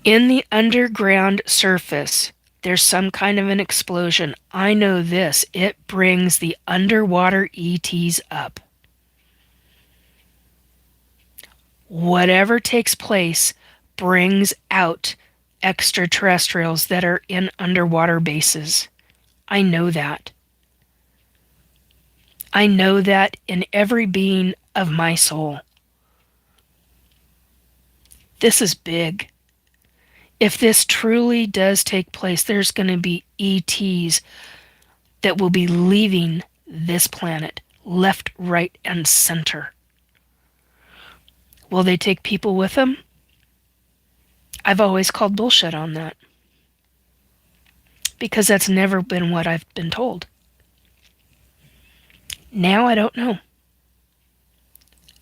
in the underground surface, there's some kind of an explosion. I know this. It brings the underwater ETs up. Whatever takes place brings out extraterrestrials that are in underwater bases. I know that. I know that in every being of my soul. This is big. If this truly does take place, there's going to be ETs that will be leaving this planet, left, right, and center. Will they take people with them? I've always called bullshit on that, because that's never been what I've been told. Now I don't know.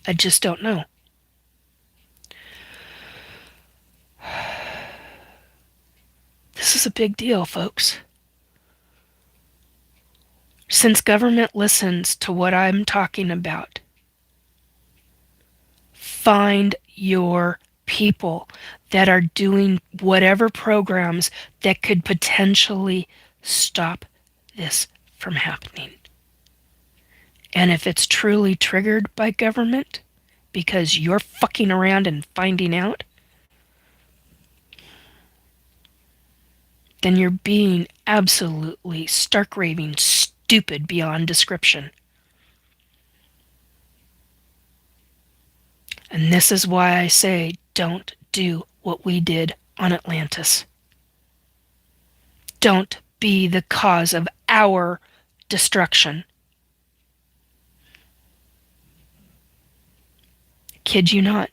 I just don't know. This is a big deal, folks. Since government listens to what I'm talking about, find your people that are doing whatever programs that could potentially stop this from happening. And if it's truly triggered by government, because you're fucking around and finding out, then you're being absolutely stark raving stupid beyond description. And this is why I say don't do what we did on Atlantis. Don't be the cause of our destruction. Kid you not.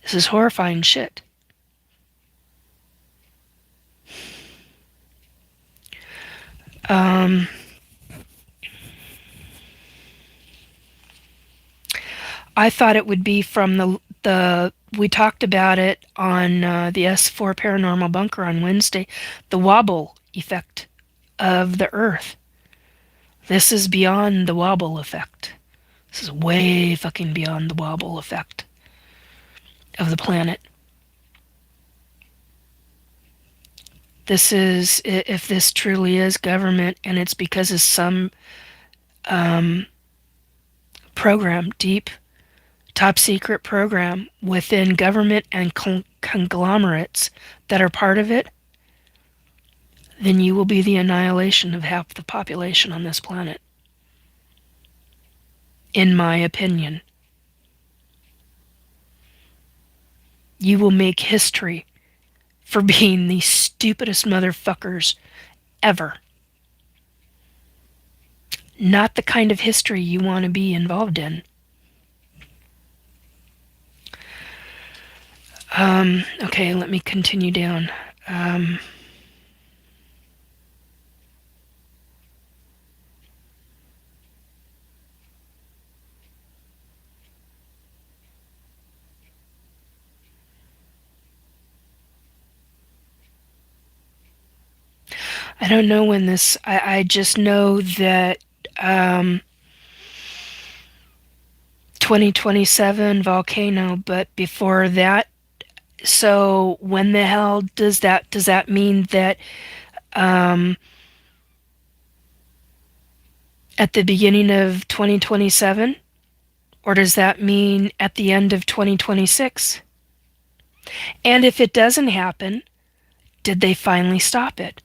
This is horrifying shit. I thought it would be from the we talked about it on the S4 Paranormal Bunker on Wednesday, the wobble effect of the Earth. This is beyond the wobble effect. This is way fucking beyond the wobble effect of the planet. This is, if this truly is government, and it's because of some program, deep, top secret program within government and conglomerates that are part of it, then you will be the annihilation of half the population on this planet. In my opinion. You will make history for being the stupidest motherfuckers ever. Not the kind of history you want to be involved in. Okay, let me continue down. I don't know when this... I just know that 2027 volcano, but before that... So when the hell does that mean that at the beginning of 2027? Or does that mean at the end of 2026? And if it doesn't happen, did they finally stop it?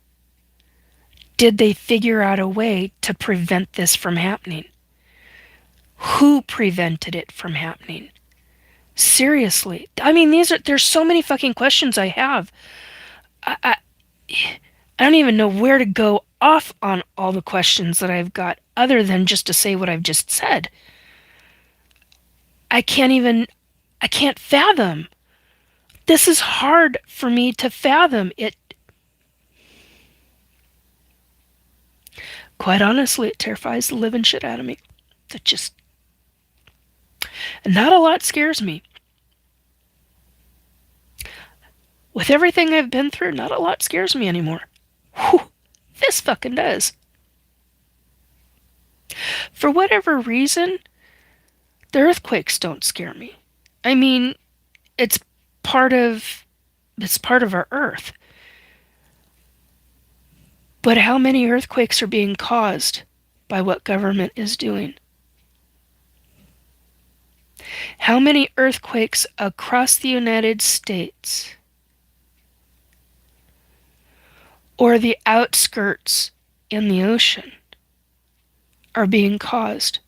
Did they figure out a way to prevent this from happening? Who prevented it from happening? Seriously. I mean, there's so many fucking questions I have. I don't even know where to go off on all the questions that I've got other than just to say what I've just said. I can't fathom. This is hard for me to fathom. Quite honestly, it terrifies the living shit out of me. Not a lot scares me. With everything I've been through, not a lot scares me anymore. Whew, this fucking does. For whatever reason, the earthquakes don't scare me. I mean, it's part of our Earth. But how many earthquakes are being caused by what government is doing? How many earthquakes across the United States or the outskirts in the ocean are being caused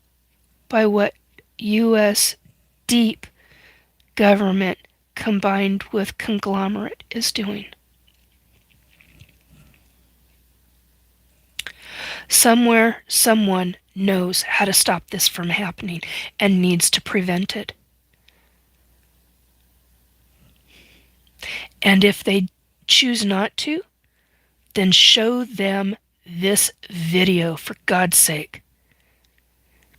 by what U.S. deep government combined with conglomerate is doing? Somewhere, someone knows how to stop this from happening and needs to prevent it. And if they choose not to, then show them this video, for God's sake.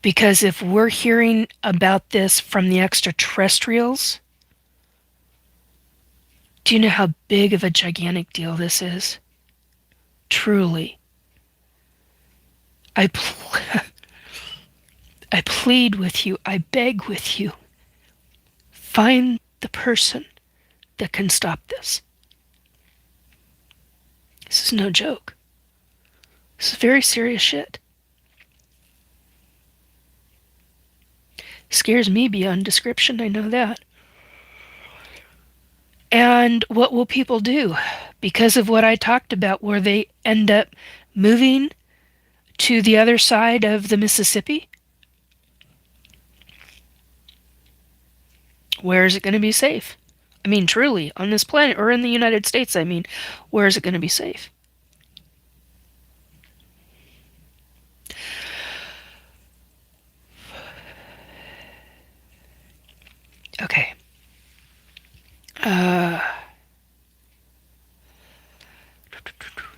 Because if we're hearing about this from the extraterrestrials, do you know how big of a gigantic deal this is? Truly. I plead with you, I beg with you, find the person that can stop this. This is no joke. This is very serious shit. Scares me beyond description, I know that. And what will people do? Because of what I talked about, where they end up moving to the other side of the Mississippi? Where is it going to be safe? I mean, truly, on this planet, or in the United States, I mean, where is it going to be safe? Okay.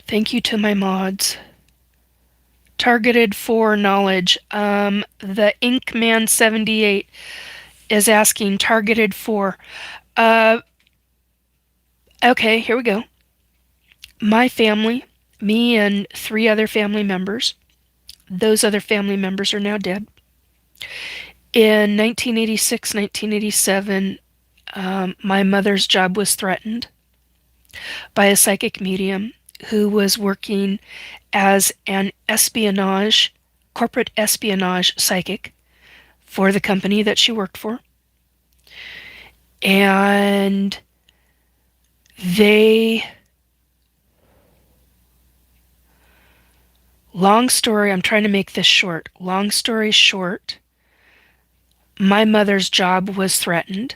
Thank you to my mods. Targeted for knowledge. The Inkman78 is asking targeted for. Okay, here we go. My family, me and 3 other family members. Those other family members are now dead. In 1986, 1987, my mother's job was threatened by a psychic medium who was working as an corporate espionage psychic for the company that she worked for. And I'm trying to make this short. Long story short, my mother's job was threatened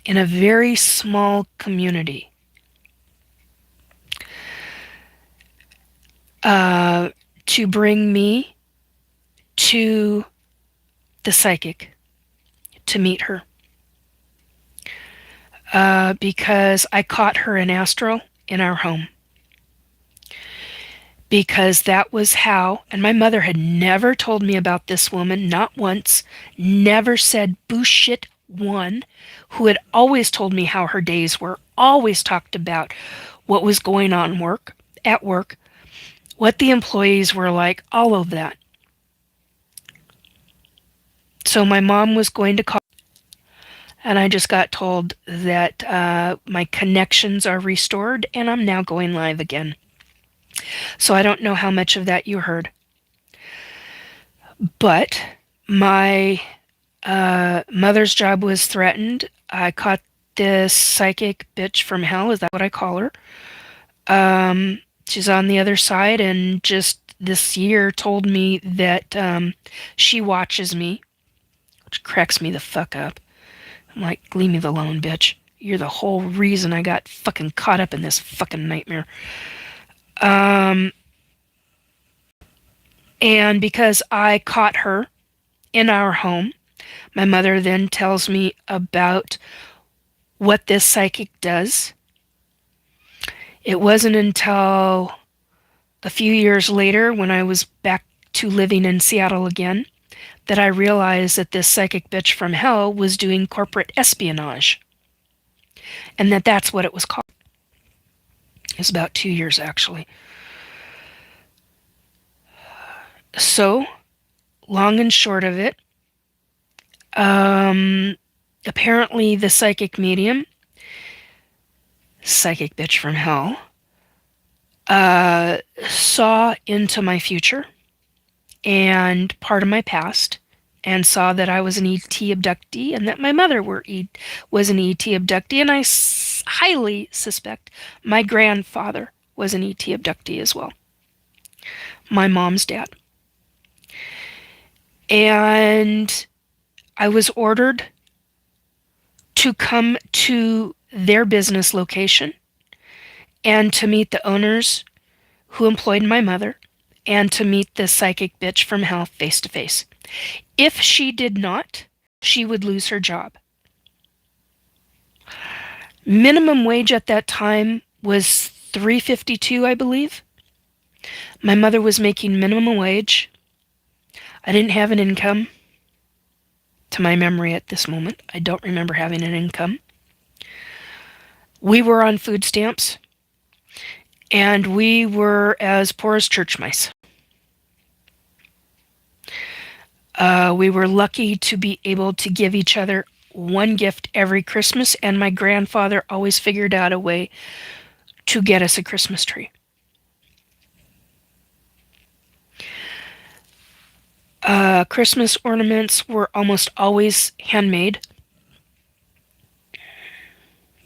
in a very small community. To bring me to the psychic to meet her. Because I caught her in astral in our home. Because that was how, and my mother had never told me about this woman, not once, never said bullshit one, who had always told me how her days were, always talked about what was going on at work, what the employees were like, all of that. So my mom was going to call, and I just got told that my connections are restored, and I'm now going live again. So I don't know how much of that you heard. But my mother's job was threatened. I caught this psychic bitch from hell, is that what I call her? She's on the other side, and just this year told me that she watches me, which cracks me the fuck up. I'm like, leave me alone, bitch. You're the whole reason I got fucking caught up in this fucking nightmare. And because I caught her in our home, my mother then tells me about what this psychic does. It wasn't until a few years later, when I was back to living in Seattle again, that I realized that this psychic bitch from hell was doing corporate espionage. And that's what it was called. It was about 2 years, actually. So, long and short of it, apparently the psychic medium, psychic bitch from hell, saw into my future and part of my past, and saw that I was an ET abductee and that my mother was an ET abductee, and I highly suspect my grandfather was an ET abductee as well. My mom's dad. And I was ordered to come to their business location and to meet the owners who employed my mother, and to meet this psychic bitch from hell face to face. If she did not, she would lose her job. Minimum wage at that time was $3.52, I believe. My mother was making minimum wage. I didn't have an income. To my memory at this moment, I don't remember having an income. We were on food stamps, and we were as poor as church mice. We were lucky to be able to give each other one gift every Christmas, and my grandfather always figured out a way to get us a Christmas tree. Christmas ornaments were almost always handmade.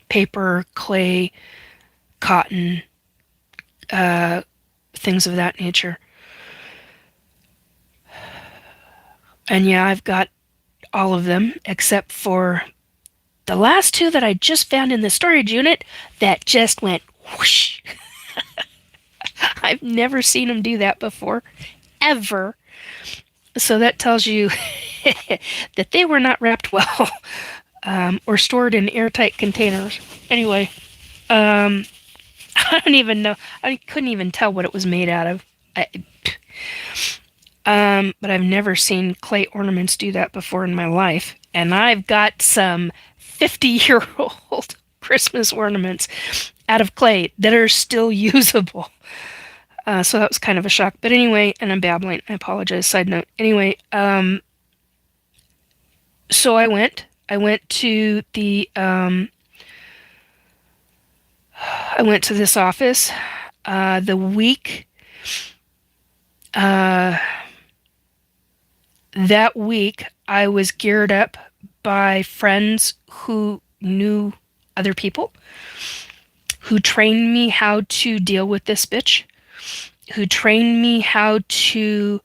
Paper, clay, cotton, things of that nature. And yeah, I've got all of them except for the last two that I just found in the storage unit that just went whoosh. I've never seen them do that before, ever. So that tells you that they were not wrapped well or stored in airtight containers. Anyway, I don't even know. I couldn't even tell what it was made out of. But I've never seen clay ornaments do that before in my life. And I've got some 50-year-old Christmas ornaments out of clay that are still usable. So that was kind of a shock. But anyway, and I'm babbling. I apologize. Side note. Anyway, so I went. I went to the. I went to this office. The week. That week, I was geared up by friends who knew other people, who trained me how to deal with this bitch, who trained me how to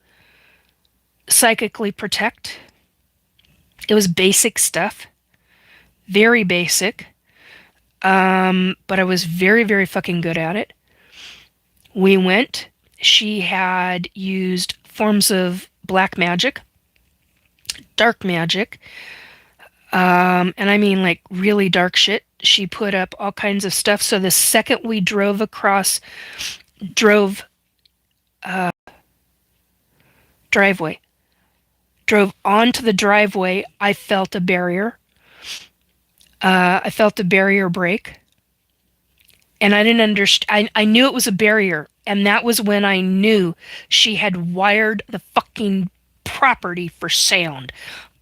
psychically protect. It was basic stuff, very basic, but I was very, very fucking good at it. We went. She had used forms of black magic, dark magic, and I mean like really dark shit. She put up all kinds of stuff. So the second we drove driveway, drove onto the driveway, I felt a barrier. I felt a barrier break, and I didn't understand. I knew it was a barrier, and that was when I knew she had wired the fucking property for sound.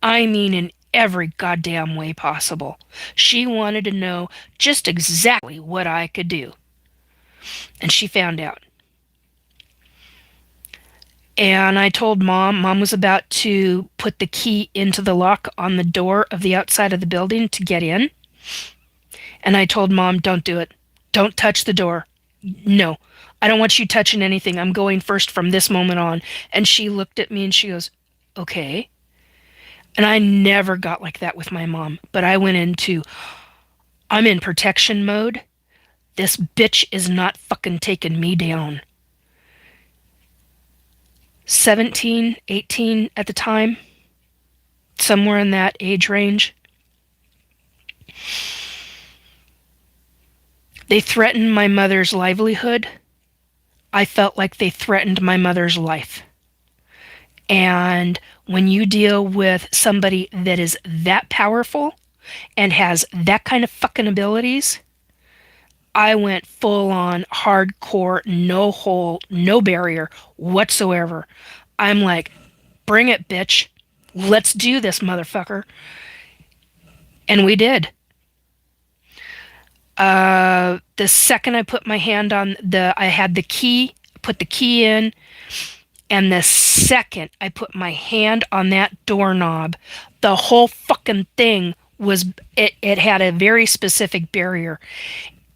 I mean, in every goddamn way possible. She wanted to know just exactly what I could do. And she found out. And I told Mom. Mom was about to put the key into the lock on the door of the outside of the building to get in. And I told Mom, don't do it. Don't touch the door. No, I don't want you touching anything. I'm going first from this moment on. And she looked at me and she goes, okay. And I never got like that with my mom. But I went into, I'm in protection mode. This bitch is not fucking taking me down. 17, 18 at the time. Somewhere in that age range. They threatened my mother's livelihood. I felt like they threatened my mother's life. And when you deal with somebody that is that powerful and has that kind of fucking abilities, I went full on hardcore, no hole, no barrier whatsoever. I'm like, bring it, bitch. Let's do this, motherfucker. And we did. The second I put my hand on I had the key, put the key in, and the second I put my hand on that doorknob, the whole fucking thing it had a very specific barrier.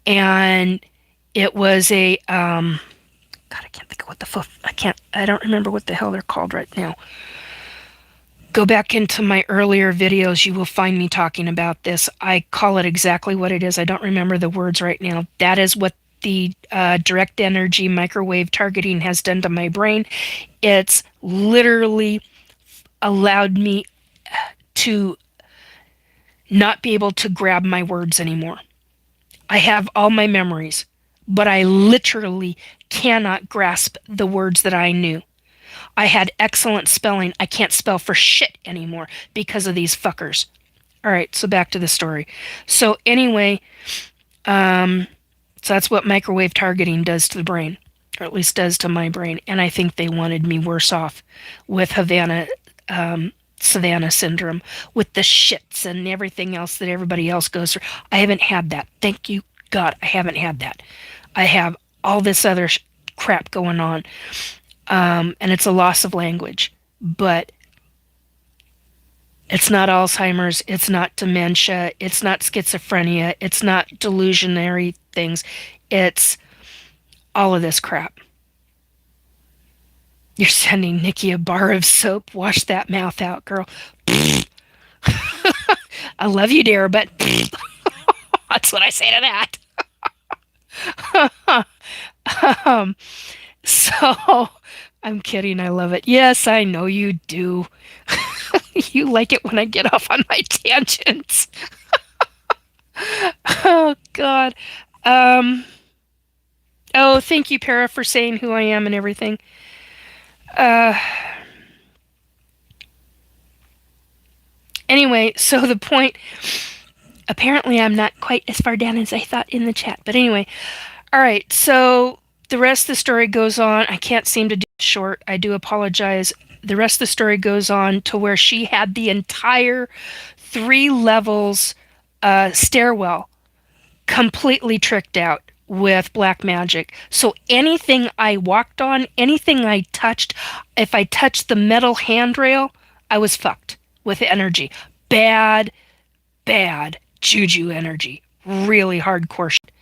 And it was a, God, I can't think of what the fuck, I don't remember what the hell they're called right now. Go back into my earlier videos, you will find me talking about this. I call it exactly what it is. I don't remember the words right now. That is what the direct energy microwave targeting has done to my brain. It's literally allowed me to not be able to grab my words anymore. I have all my memories, but I literally cannot grasp the words that I knew. I had excellent spelling. I can't spell for shit anymore because of these fuckers. All right, so back to the story. So anyway, so that's what microwave targeting does to the brain, or at least does to my brain. And I think they wanted me worse off with Savannah syndrome, with the shits and everything else that everybody else goes through. I haven't had that. Thank you, God, I haven't had that. I have all this other crap going on. And it's a loss of language. but it's not Alzheimer's, it's not dementia, it's not schizophrenia, it's not delusionary things. It's all of this crap. You're sending Nikki a bar of soap. Wash that mouth out, girl. I love you, dear, but that's what I say to that. um, so, I'm kidding. I love it. Yes, I know you do. You like it when I get off on my tangents. Oh, God. Um, oh, thank you, Para, for saying who I am and everything. Uh, anyway, so the point, apparently I'm not quite as far down as I thought in the chat. But anyway, all right, so the rest of the story goes on. I can't seem to do it short. I do apologize. The rest of the story goes on to where she had the entire 3 levels stairwell completely tricked out with black magic. So anything I walked on, anything I touched, if I touched the metal handrail, I was fucked with energy. Bad, bad juju energy. Really hardcore shit.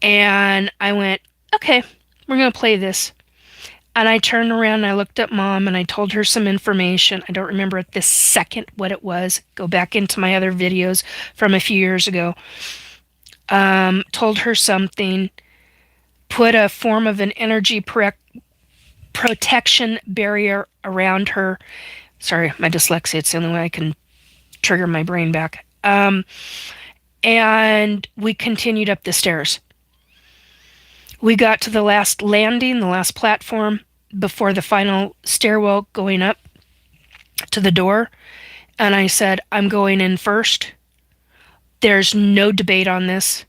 And I went, okay, we're going to play this. And I turned around and I looked at Mom and I told her some information. I don't remember at this second what it was. Go back into my other videos from a few years ago. Told her something. Put a form of an energy protection barrier around her. Sorry, my dyslexia. It's the only way I can trigger my brain back. And we continued up the stairs. We got to the last landing, the last platform, before the final stairwell going up to the door. And I said, I'm going in first. There's no debate on this.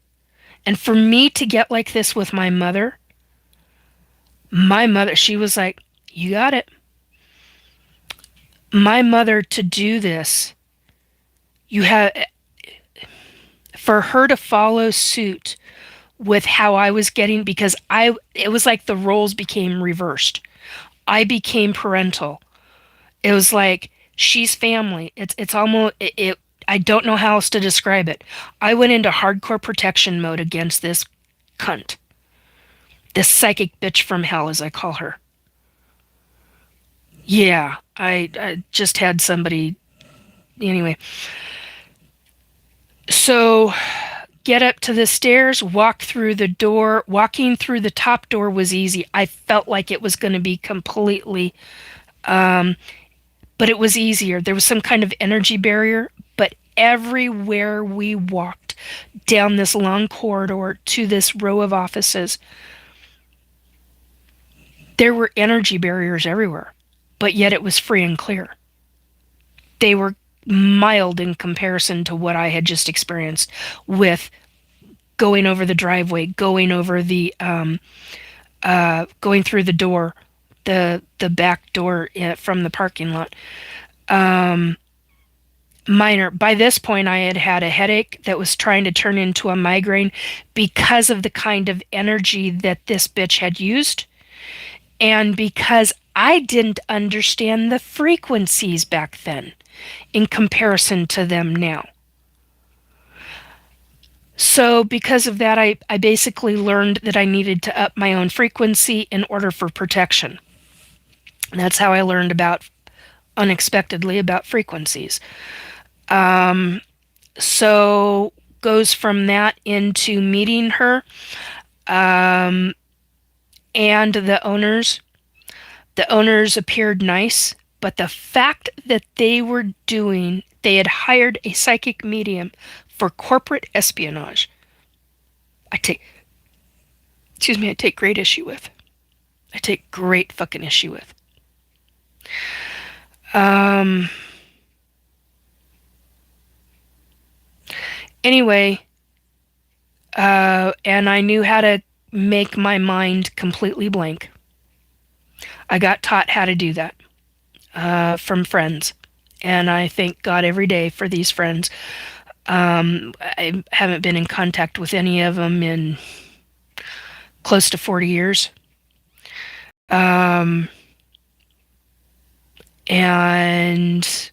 And for me to get like this with my mother, she was like, you got it. My mother to do this, for her to follow suit with how I was getting, because it was like the roles became reversed. I became parental. It was like, she's family. It's almost, I don't know how else to describe it. I went into hardcore protection mode against this cunt. This psychic bitch from hell, as I call her. Yeah, I just had somebody, anyway. So, get up to the stairs, walk through the door. Walking through the top door was easy. I felt like it was going to be completely, but it was easier. There was some kind of energy barrier, but everywhere we walked down this long corridor to this row of offices, there were energy barriers everywhere, but yet it was free and clear. They were mild in comparison to what I had just experienced with going over the driveway, going over the, going through the door, the back door from the parking lot. Minor. By this point, I had had a headache that was trying to turn into a migraine because of the kind of energy that this bitch had used, and because I didn't understand the frequencies back then in comparison to them now. So because of that, I basically learned that I needed to up my own frequency in order for protection. And that's how I learned unexpectedly about frequencies. So goes from that into meeting her, and the owners. The owners appeared nice, but the fact that they had hired a psychic medium for corporate espionage, I take great issue with. I take great fucking issue with. Anyway, and I knew how to make my mind completely blank. I got taught how to do that from friends, and I thank God every day for these friends. I haven't been in contact with any of them in close to 40 years. But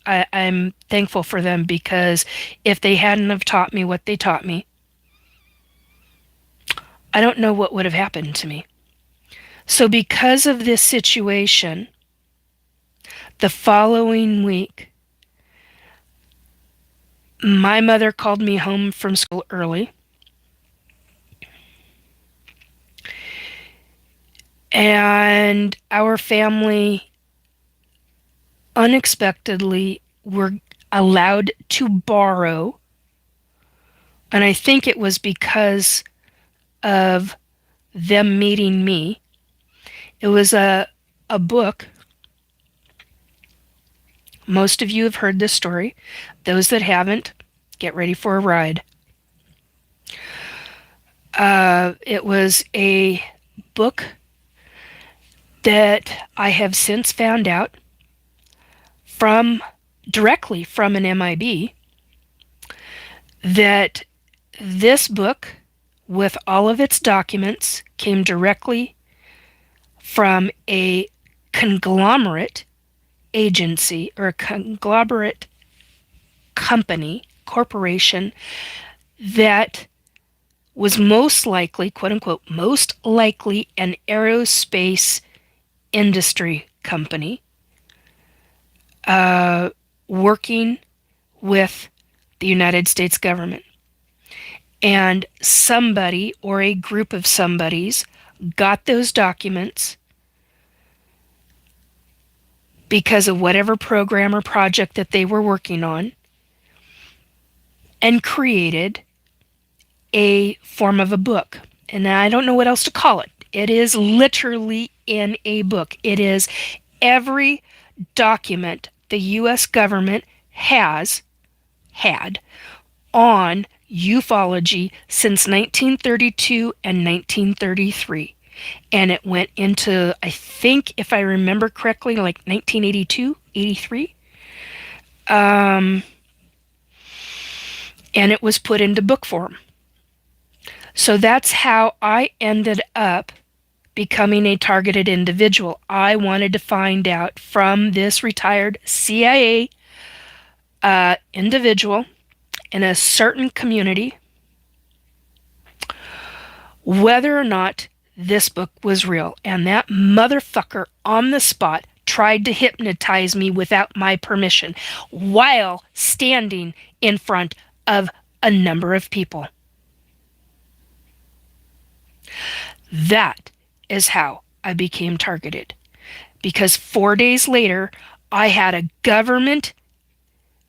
I'm thankful for them, because if they hadn't have taught me what they taught me, I don't know what would have happened to me. So because of this situation, the following week, my mother called me home from school early, and our family unexpectedly were allowed to borrow, and I think it was because of them meeting me. It was a book. Most of you have heard this story. Those that haven't, get ready for a ride. It was a book that I have since found out directly from an MIB, that this book, with all of its documents, came directly from a conglomerate agency, or a conglomerate corporation, that was most likely, quote unquote, most likely an aerospace industry company, working with the United States government. And somebody, or a group of somebodies, got those documents because of whatever program or project that they were working on, and created a form of a book. And I don't know what else to call it. It is literally in a book. It is every document the U.S. government had on ufology since 1932 and 1933. And it went into, I think, if I remember correctly, like 1982, 83. And it was put into book form. So that's how I ended up becoming a targeted individual. I wanted to find out from this retired CIA individual in a certain community whether or not this book was real. And that motherfucker on the spot tried to hypnotize me without my permission while standing in front of a number of people. That is how I became targeted. Because 4 days later, I had a government,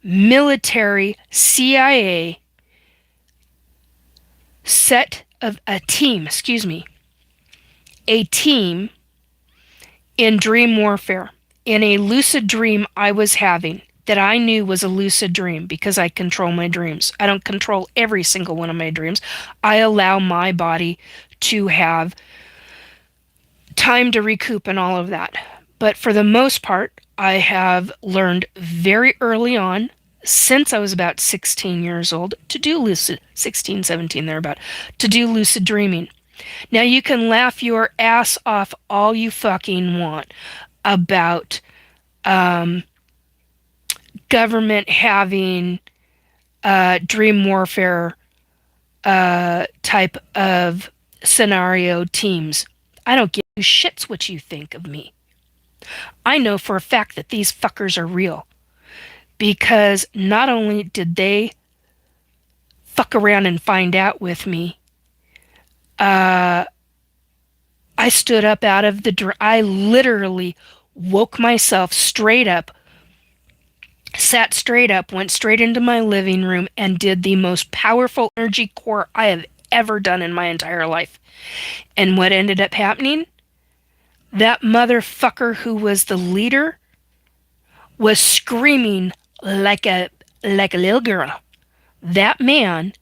military, CIA a team in dream warfare, in a lucid dream I was having, that I knew was a lucid dream because I control my dreams. I don't control every single one of my dreams. I allow my body to have time to recoup and all of that. But for the most part, I have learned very early on, since I was about 16 years old, to do lucid, 16, 17 thereabout, to do lucid dreaming. Now you can laugh your ass off all you fucking want about government having dream warfare type of scenario teams. I don't give two shits what you think of me. I know for a fact that these fuckers are real, because not only did they fuck around and find out with me, I stood up out of I literally woke myself straight up, sat straight up, went straight into my living room, and did the most powerful energy core I have ever done in my entire life. And what ended up happening? That motherfucker who was the leader was screaming like a little girl. That man,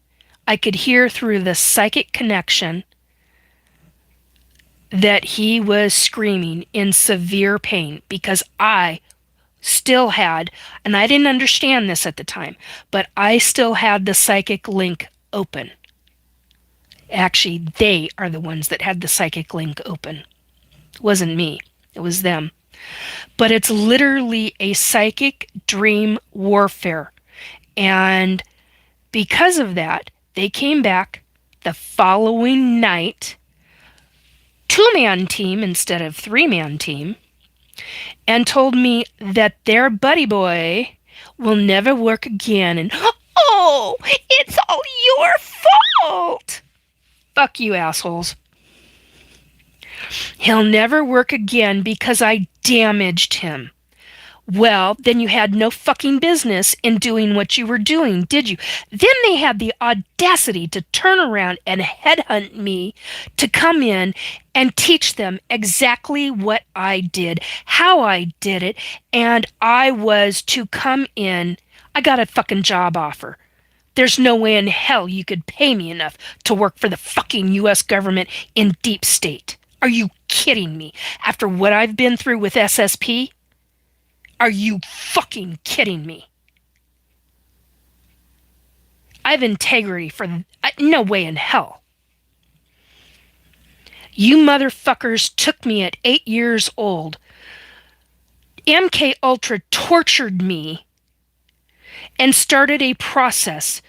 I could hear through the psychic connection that he was screaming in severe pain, because I still had, and I didn't understand this at the time, but I still had the psychic link open. Actually, they are the ones that had the psychic link open. It wasn't me. It was them. But it's literally a psychic dream warfare. And because of that, they came back the following night, 2-man team instead of 3-man team, and told me that their buddy boy will never work again. And, oh, it's all your fault. Fuck you, assholes. He'll never work again because I damaged him. Well, then you had no fucking business in doing what you were doing, did you? Then they had the audacity to turn around and headhunt me to come in and teach them exactly what I did, how I did it, and I was to come in. I got a fucking job offer. There's no way in hell you could pay me enough to work for the fucking U.S. government in deep state. Are you kidding me? After what I've been through with SSP? Are you fucking kidding me? I have integrity for... no way in hell. You motherfuckers took me at 8 years old. MK Ultra tortured me and started a process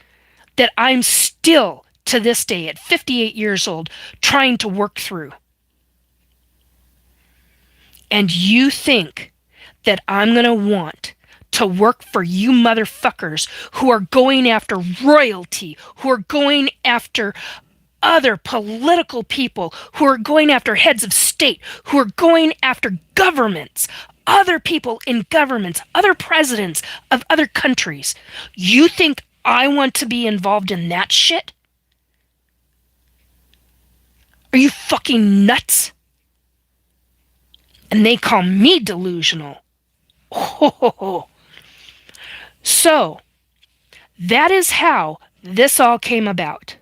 that I'm still, to this day, at 58 years old, trying to work through. And you think that I'm going to want to work for you motherfuckers who are going after royalty, who are going after other political people, who are going after heads of state, who are going after governments, other people in governments, other presidents of other countries. You think I want to be involved in that shit? Are you fucking nuts? And they call me delusional. Oh. So, that is how this all came about.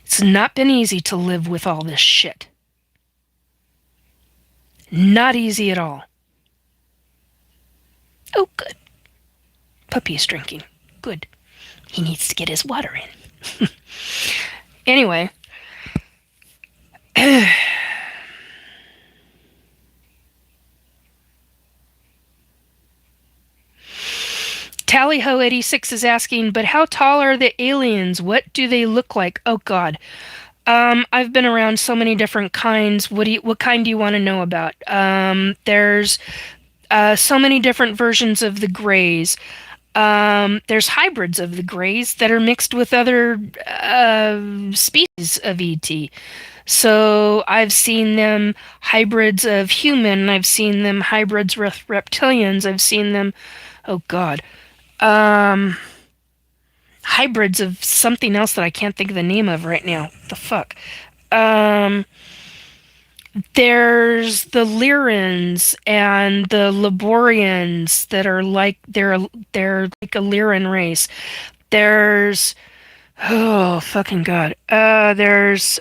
It's not been easy to live with all this shit. Not easy at all. Oh, good. Puppy's drinking. Good. He needs to get his water in. Anyway. Tallyho86 is asking, but how tall are the aliens? What do they look like? Oh, God. I've been around so many different kinds. What kind do you want to know about? There's so many different versions of the Greys. There's hybrids of the Greys that are mixed with other species of ET. So I've seen them hybrids of human. I've seen them hybrids with reptilians. I've seen them, oh God, hybrids of something else that I can't think of the name of right now. The fuck? There's the Lyrans and the Laborians that are like they're like a Lyran race. There's oh fucking God. There's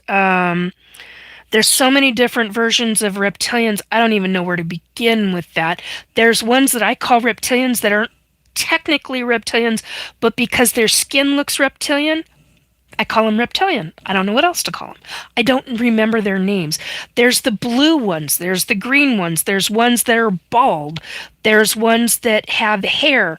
so many different versions of reptilians. I don't even know where to begin with that. There's ones that I call reptilians that aren't technically reptilians, but because their skin looks reptilian, I call them reptilian. I don't know what else to call them. I don't remember their names. There's the blue ones. There's the green ones. There's ones that are bald. There's ones that have hair.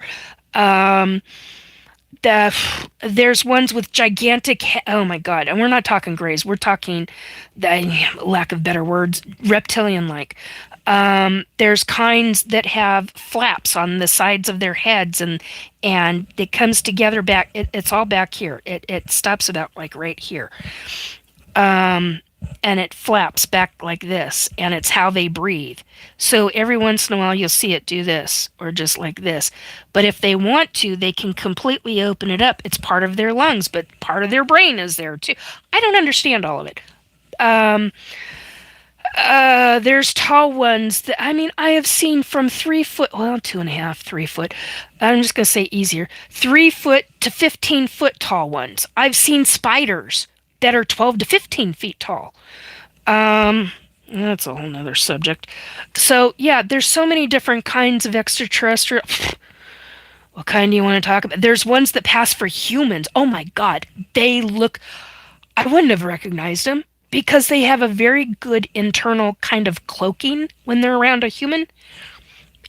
There's ones with gigantic... oh my God. And we're not talking Greys. We're talking, lack of better words, reptilian-like. There's kinds that have flaps on the sides of their heads, and it comes together back. It's all back here. It stops about like right here, and it flaps back like this, and it's how they breathe. So every once in a while, you'll see it do this or just like this. But if they want to, they can completely open it up. It's part of their lungs, but part of their brain is there too. I don't understand all of it. There's tall ones that, I have seen from 3 foot, well, 2.5, 3 foot. I'm just going to say easier. 3 foot to 15 foot tall ones. I've seen spiders that are 12 to 15 feet tall. That's a whole nother subject. So, yeah, there's so many different kinds of extraterrestrial. What kind do you want to talk about? There's ones that pass for humans. Oh my God. They look, I wouldn't have recognized them. because they have a very good internal kind of cloaking when they're around a human.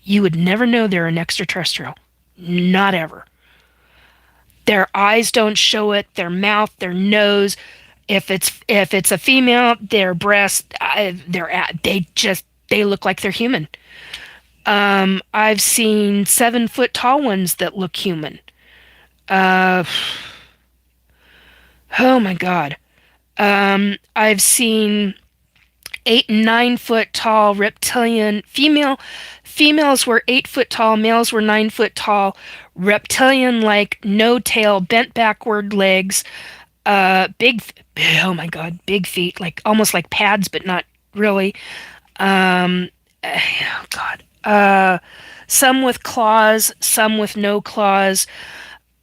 You would never know they're an extraterrestrial. Not ever. Their eyes don't show it, their mouth, their nose. If it's a female, their breast, they look like they're human. I've seen 7 foot tall ones that look human. Uh, oh my God. I've seen 8 and 9 foot tall reptilian females were 8 foot tall, males were 9 foot tall, reptilian like no tail, bent backward legs, big, oh my God, big feet, like almost like pads, but not really. Oh God. Some with claws, some with no claws,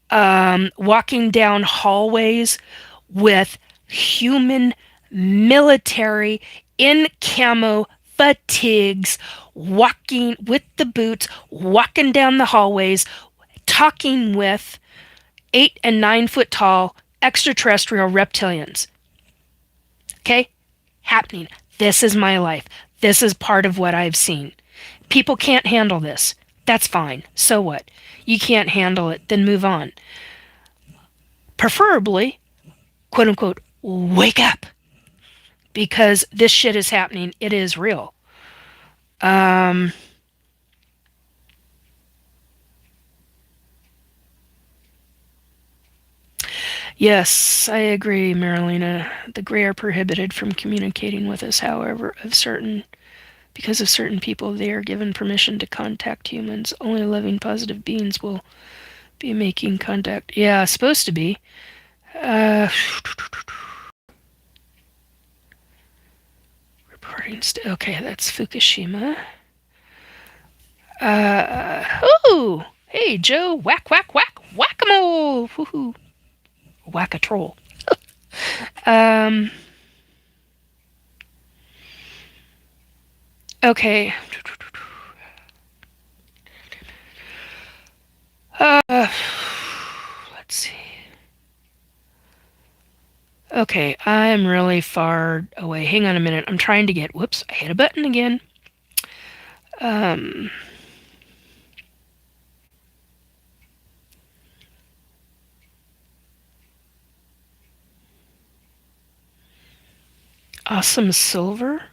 walking down hallways with human military in camo fatigues, walking with the boots, walking down the hallways, talking with 8 and 9 foot tall extraterrestrial reptilians. Okay? Happening. This is my life. This is part of what I've seen. People can't handle this. That's fine. So what? You can't handle it, then move on. Preferably, quote unquote, wake up. Because this shit is happening. It is real. Yes, I agree, Marilena. The gray are prohibited from communicating with us, however, because of certain people, they are given permission to contact humans. Only living positive beings will be making contact. Yeah, supposed to be. Reporting. Okay, that's Fukushima. Oh, hey, Joe. Whack, whack, whack. Whack-a-mole. Woohoo. Whack-a-troll. Okay. Let's see. Okay, I'm really far away. Hang on a minute. I'm trying to get... Whoops, I hit a button again. Awesome silver.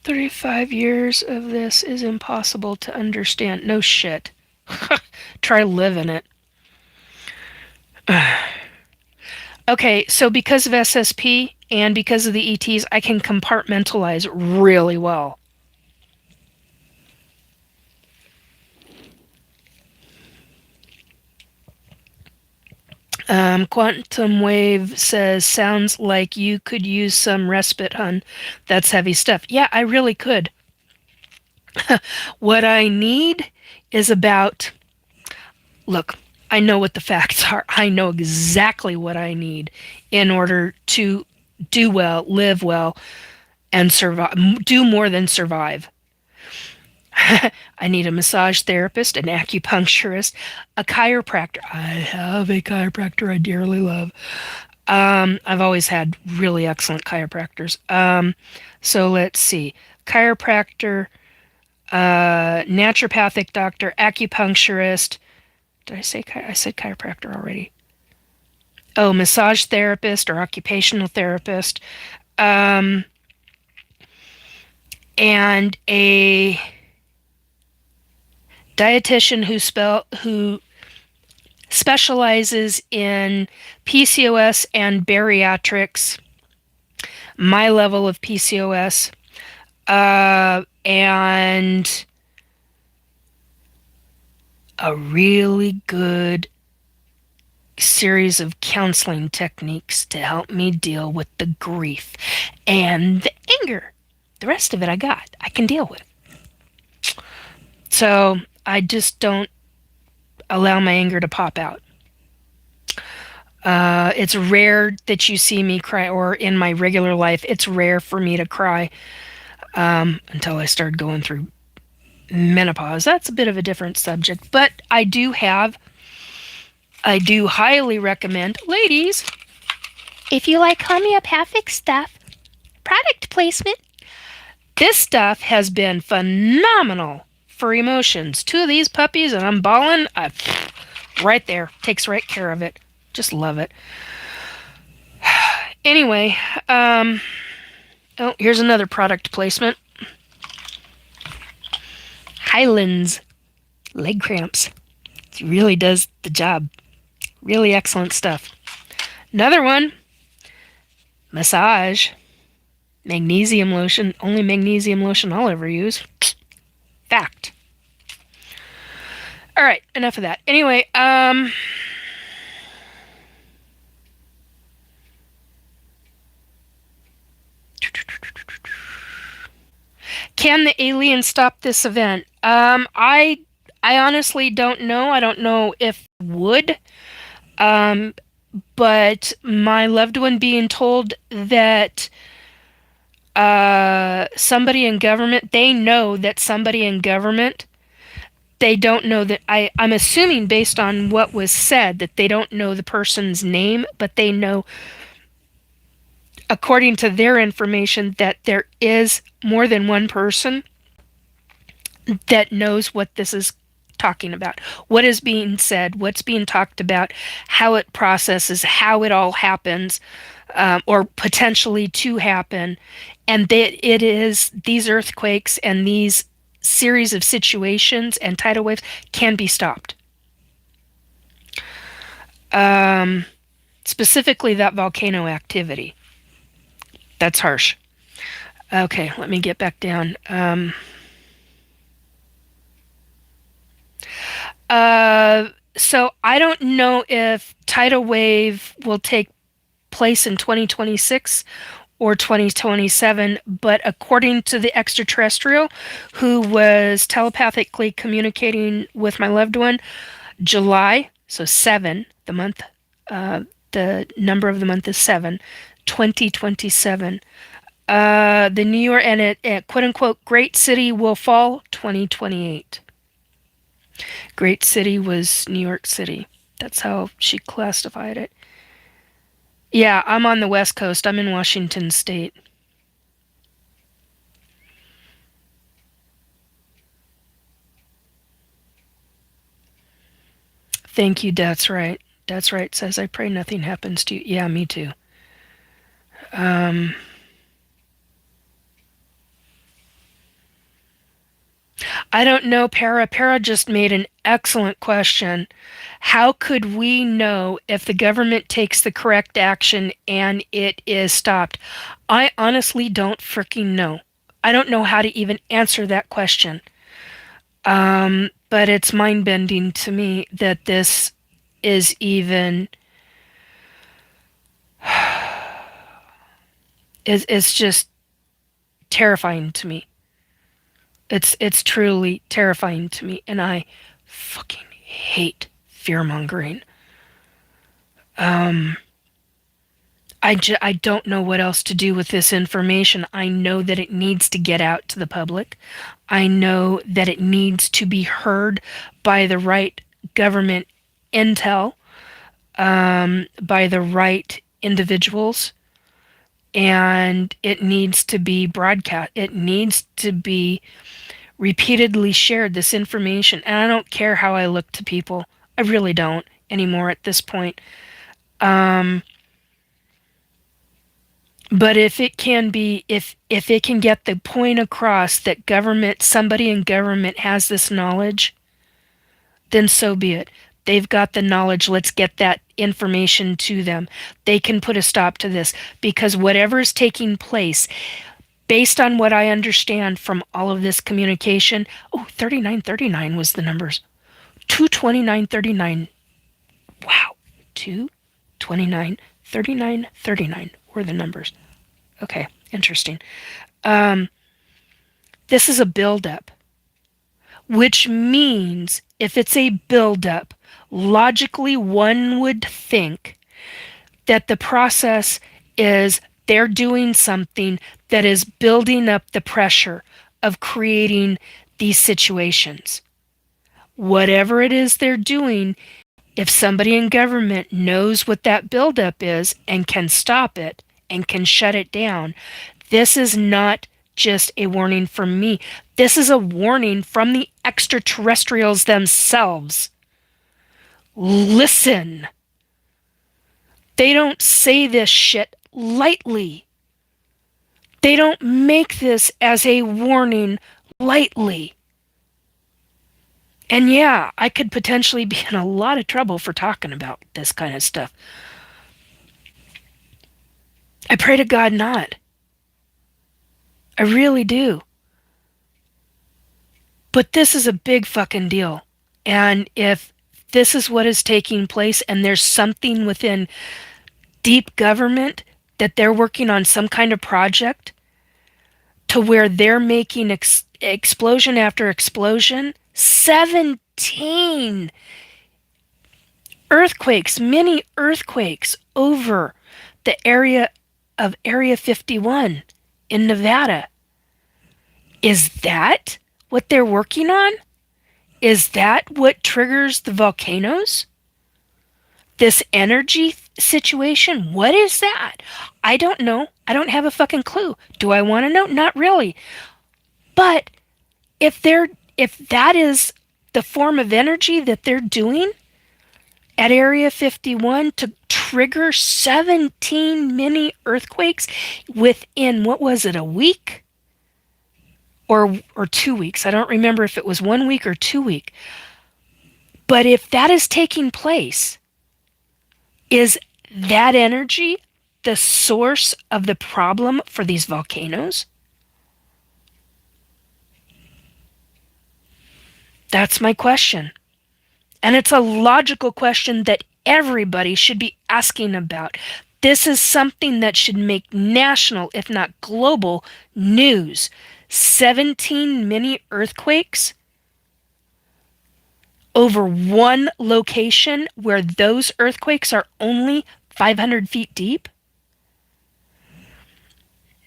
35 years of this is impossible to understand. No shit. Try living it. Okay, so because of SSP and because of the ETs, I can compartmentalize really well. Quantum Wave says, sounds like you could use some respite, hun. That's heavy stuff. Yeah, I really could. What I need is about... Look, I know what the facts are. I know exactly what I need in order to do well, live well, and survive. Do more than survive. I need a massage therapist, an acupuncturist, a chiropractor. I have a chiropractor I dearly love. I've always had really excellent chiropractors. So let's see. Chiropractor, naturopathic doctor, acupuncturist. Did I say I said chiropractor already? Oh, massage therapist or occupational therapist. And a dietitian who specializes in PCOS and bariatrics, my level of PCOS, and a really good series of counseling techniques to help me deal with the grief and the anger. The rest of it I can deal with. So I just don't allow my anger to pop out. It's rare that you see me cry, or in my regular life, it's rare for me to cry until I start going through menopause. That's a bit of a different subject, but I do have I do highly recommend, ladies, if you like homeopathic stuff, product placement. This stuff has been phenomenal for emotions. 2 of these puppies, and I'm bawling. Right there. Takes right care of it. Just love it. Anyway, oh, here's another product placement. Highlands leg cramps. It really does the job. Really excellent stuff. Another one, massage. Magnesium lotion. Only magnesium lotion I'll ever use. Fact. All right, enough of that. Anyway, can the aliens stop this event? I honestly don't know. I don't know if it would. But my loved one being told that somebody in government, they know that somebody in government, they don't know that, I'm assuming based on what was said, that they don't know the person's name, but they know, according to their information, that there is more than one person that knows what this is talking about, what is being said, what's being talked about, how it processes, how it all happens, or potentially to happen, and that it is these earthquakes and these series of situations and tidal waves can be stopped. Specifically that volcano activity. That's harsh. Okay, let me get back down. So I don't know if tidal wave will take place in 2026 or 2027, but according to the extraterrestrial who was telepathically communicating with my loved one, July, so 7, the month, the number of the month is 7, 2027. The New York, and it quote unquote, great city will fall 2028. Great city was New York City. That's how she classified it. Yeah, I'm on the West Coast. I'm in Washington State. Thank you, that's right. That's right, says I pray nothing happens to you. Yeah, me too. I don't know, Para. Para just made an excellent question. How could we know if the government takes the correct action and it is stopped? I honestly don't freaking know. I don't know how to even answer that question. But it's mind-bending to me that this is even... It's just terrifying to me. It's truly terrifying to me, and I fucking hate fear-mongering. I don't know what else to do with this information. I know that it needs to get out to the public. I know that it needs to be heard by the right government intel, by the right individuals, and it needs to be broadcast. It needs to be repeatedly shared, this information. And I don't care how I look to people. I really don't anymore at this point. But if it can be, if it can get the point across that government, somebody in government has this knowledge, then so be it. They've got the knowledge. Let's get that information to them. They can put a stop to this, because whatever is taking place, based on what I understand from all of this communication, 3939 was the numbers. 22939. Wow. 2293939 were the numbers. Okay, interesting. This is a buildup, which means if it's a buildup, logically one would think that the process is they're doing something that is building up the pressure of creating these situations. Whatever it is they're doing If somebody in government knows what that buildup is and can stop it and can shut it down, this is not just a warning from me. This is a warning from the extraterrestrials themselves. Listen. They don't say this shit lightly. They don't make this as a warning lightly. And yeah, I could potentially be in a lot of trouble for talking about this kind of stuff. I pray to God not. I really do. But this is a big fucking deal. And if this is what is taking place and there's something within deep government that they're working on some kind of project to where they're making explosion after explosion, 17 earthquakes, mini earthquakes over the area of Area 51 in Nevada. Is that what they're working on? Is that what triggers the volcanoes? This energy situation? What is that? I don't know. I don't have a fucking clue. Do I want to know? Not really. But if that is the form of energy that they're doing at Area 51 to trigger 17 mini earthquakes within, what was it, a week? Or 2 weeks. I don't remember if it was 1 week or 2 weeks. But if that is taking place, is that energy the source of the problem for these volcanoes? That's my question. And it's a logical question that everybody should be asking about. This is something that should make national, if not global, news. 17 mini earthquakes over one location where those earthquakes are only 500 feet deep?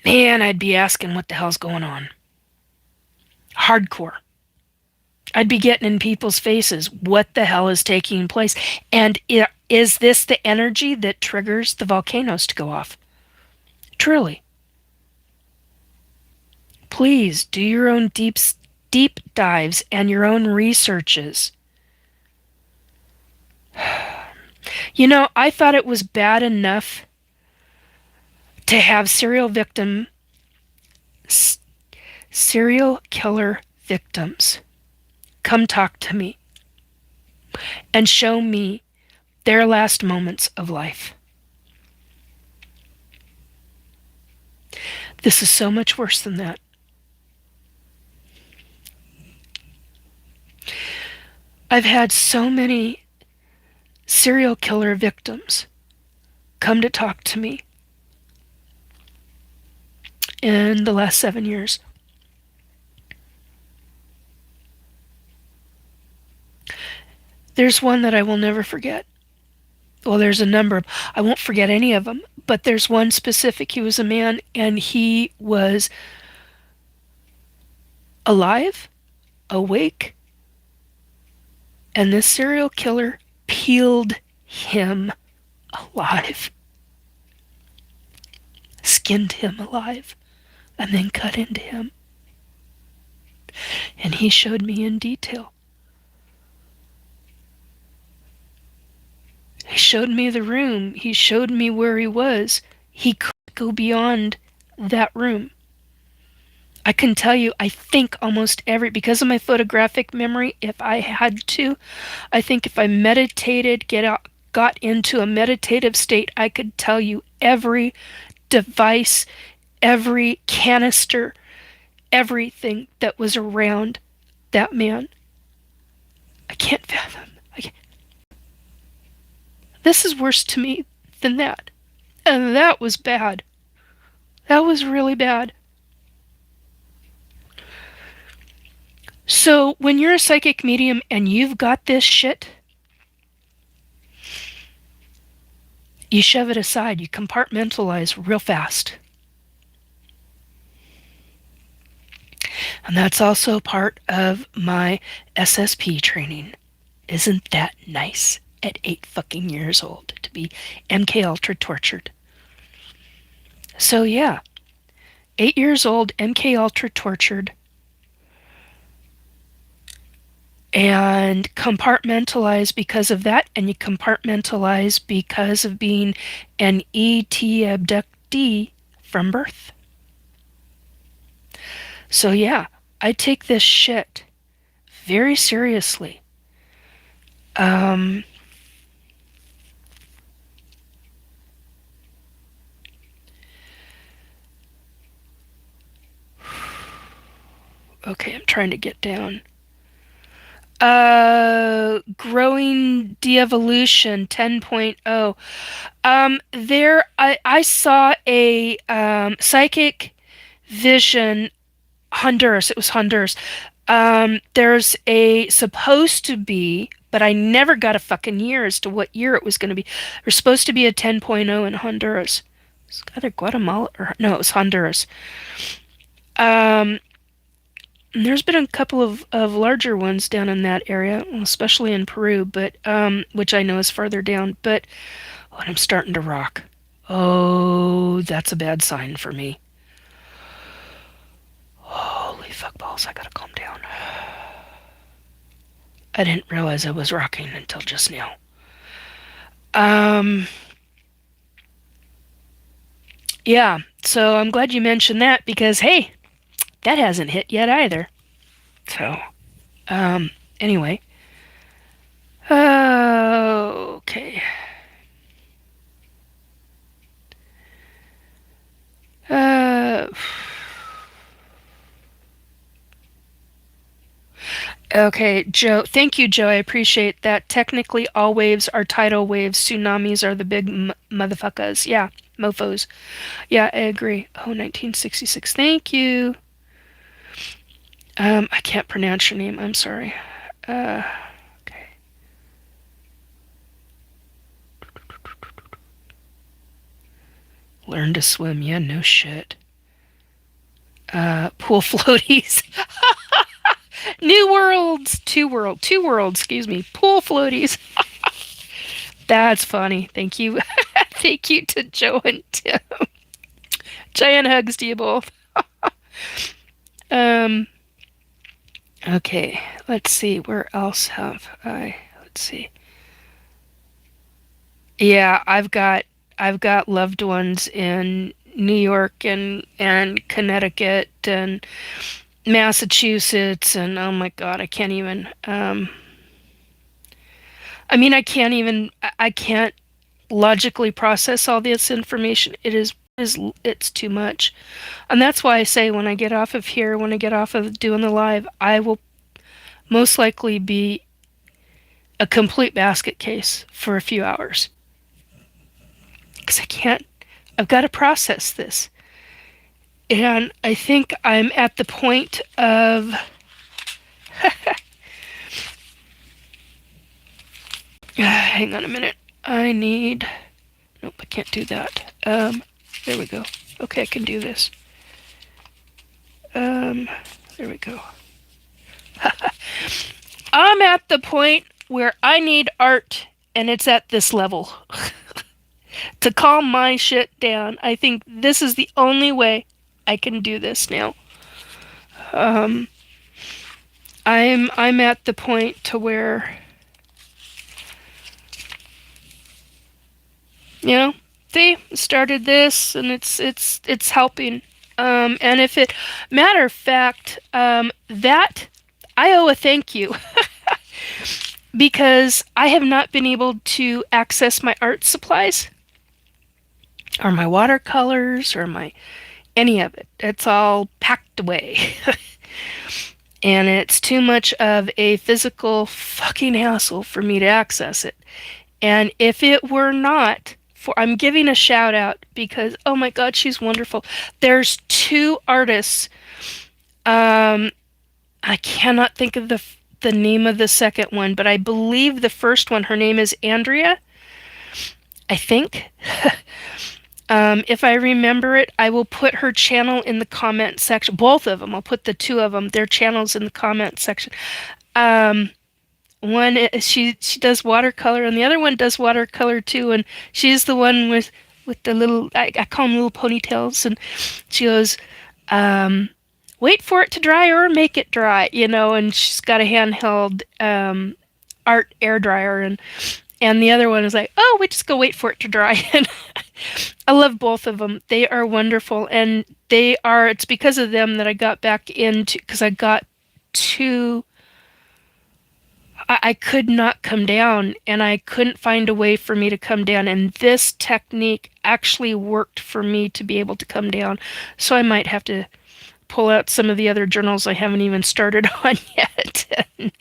Man, I'd be asking what the hell's going on. Hardcore. I'd be getting in people's faces, what the hell is taking place? And is this the energy that triggers the volcanoes to go off? Truly. Please do your own deep dives and your own researches. You know, I thought it was bad enough to have serial killer victims come talk to me and show me their last moments of life. This is so much worse than that. I've had so many serial killer victims come to talk to me in the last 7 years. There's one that I will never forget. Well, there's a number. I won't forget any of them, but there's one specific. He was a man, and he was alive, awake, and this serial killer peeled him alive, skinned him alive, and then cut into him. And he showed me in detail. He showed me the room. He showed me where he was. He couldn't go beyond that room. I can tell you, I think almost because of my photographic memory, if I had to, I think if I meditated, got into a meditative state, I could tell you every device, every canister, everything that was around that man. I can't fathom. This is worse to me than that. And that was bad. That was really bad. So when you're a psychic medium and you've got this shit, you shove it aside. You compartmentalize real fast. And that's also part of my SSP training. Isn't that nice? at 8 fucking years old to be MK Ultra tortured. So yeah, 8 years old, MK Ultra tortured, and compartmentalize because of that, and you compartmentalize because of being an ET abductee from birth. So yeah, I take this shit very seriously. Um, okay, I'm trying to get down. Growing de-evolution 10.0. There, I saw a psychic vision. Honduras. It was Honduras. There's a supposed to be, but I never got a fucking year as to what year it was going to be. There's supposed to be a 10.0 in Honduras. It's either Guatemala or no, it was Honduras. Um, there's been a couple of larger ones down in that area, especially in Peru, but which I know is farther down. But oh, and I'm starting to rock. Oh, that's a bad sign for me. Holy fuck balls, I gotta calm down. I didn't realize I was rocking until just now. Um, yeah, so I'm glad you mentioned that because, hey, that hasn't hit yet either. So, um, anyway. Okay. Uh, okay, Joe. Thank you, Joe. I appreciate that. Technically, all waves are tidal waves. Tsunamis are the big motherfuckers. Yeah, mofos. Yeah, I agree. Oh, 1966. Thank you. I can't pronounce your name. I'm sorry. Okay. Learn to swim. Yeah, no shit. Pool floaties. New worlds. Two worlds, excuse me. Pool floaties. That's funny. Thank you. Thank you to Joe and Tim. Giant hugs to you both. Um, okay, let's see. Where else have I? Let's see. Yeah, I've got loved ones in New York and Connecticut and Massachusetts and oh my God, I can't even I mean I can't logically process all this information. It's too much. And that's why I say when I get off of here, when I get off of doing the live, I will most likely be a complete basket case for a few hours. Because I've got to process this. And I think I'm at the point of. Hang on a minute. I need. Nope, I can't do that. There we go. Okay, I can do this. There we go. I'm at the point where I need art, and it's at this level. To calm my shit down. I think this is the only way I can do this now. Um, I'm at the point to where they started this and it's helping. And if it matter of fact, that I owe a thank you because I have not been able to access my art supplies or my watercolors or my any of it. It's all packed away. And it's too much of a physical fucking hassle for me to access it. And if it were not for, I'm giving a shout out because, oh my God, she's wonderful. There's two artists. I cannot think of the name of the second one, but I believe the first one, her name is Andrea, I think. If I remember it, I will put her channel in the comment section. Both of them. I'll put the two of them, their channels in the comment section. One she does watercolor, and the other one does watercolor too. And she's the one with the little I call them little ponytails, and she goes, um, "Wait for it to dry or make it dry," And she's got a handheld art air dryer, and the other one is like, "Oh, we just go wait for it to dry." And I love both of them. They are wonderful, and they are. It's because of them that I got back into because I got too I could not come down and I couldn't find a way for me to come down. And this technique actually worked for me to be able to come down. So I might have to pull out some of the other journals I haven't even started on yet and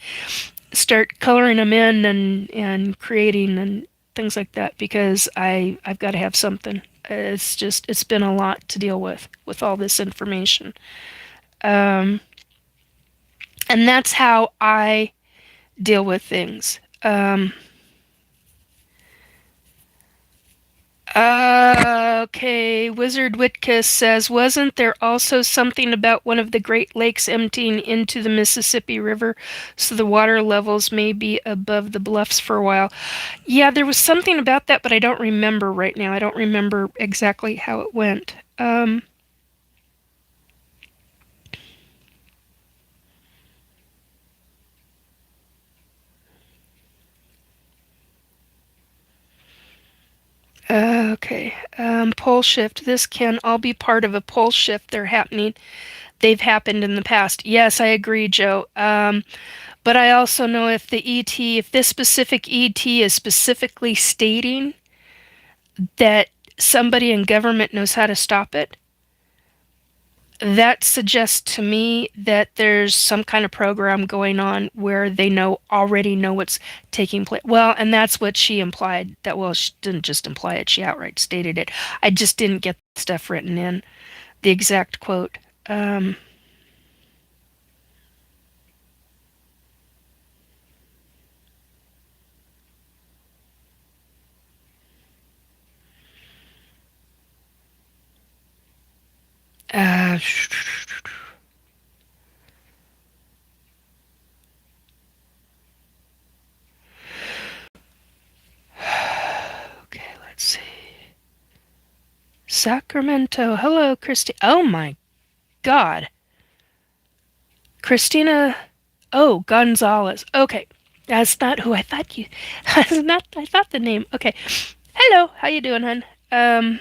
start coloring them in and creating and things like that because I've got to have something. It's been a lot to deal with all this information. Um, and that's how I deal with things. Okay, Wizard Witkiss says, wasn't there also something about one of the Great Lakes emptying into the Mississippi River so the water levels may be above the bluffs for a while? Yeah, there was something about that, but I don't remember right now. I don't remember exactly how it went. Okay, pole shift. This can all be part of a pole shift. They've happened in the past. Yes, I agree, Joe. But I also know if this specific ET is specifically stating that somebody in government knows how to stop it, that suggests to me that there's some kind of program going on where they already know what's taking place. Well, and that's what she implied. She didn't just imply it; she outright stated it. I just didn't get the stuff written in the exact quote. Um, uh, okay, let's see. Sacramento. Hello, Christy. Oh my God. Christina. Oh, Gonzalez. Okay. That's not who I thought you. That's not. I thought the name. Okay. Hello. How you doing, hon? Um.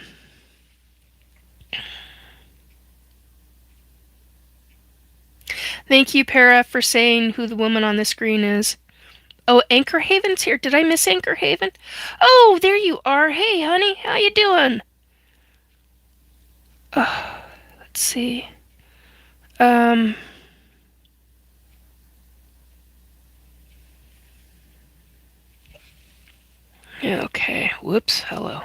Thank you, Para, for saying who the woman on the screen is. Oh, Anchor Haven's here. Did I miss Anchor Haven? Oh, there you are. Hey, honey. How you doing? Oh, let's see. Um. Okay. Whoops. Hello.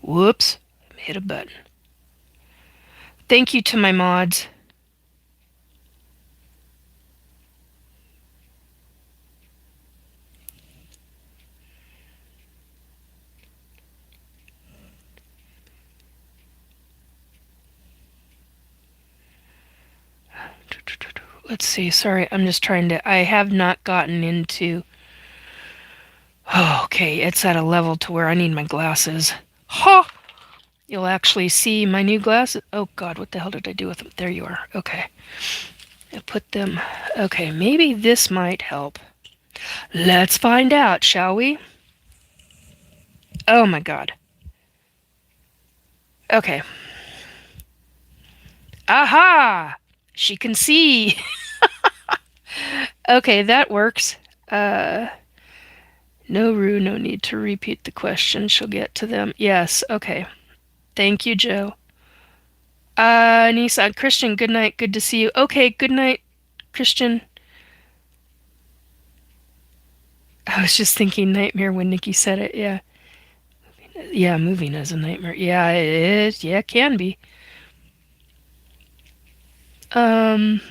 Whoops. Hit a button. Thank you to my mods. Let's see. Sorry, I'm just trying to. I have not gotten into. Oh, okay, it's at a level to where I need my glasses. Ha! You'll actually see my new glasses. Oh God, what the hell did I do with them? There you are. Okay. I put them. Okay, maybe this might help. Let's find out, shall we? Oh my God. Okay. Aha! She can see. Okay, that works. Uh, no, Rue, no need to repeat the question. She'll get to them. Yes, okay. Thank you, Joe. Nissan, Christian, good night. Good to see you. Okay, good night, Christian. I was just thinking nightmare when Nikki said it. Yeah. Yeah, moving as a nightmare. Yeah, it is. Yeah, it can be. Um.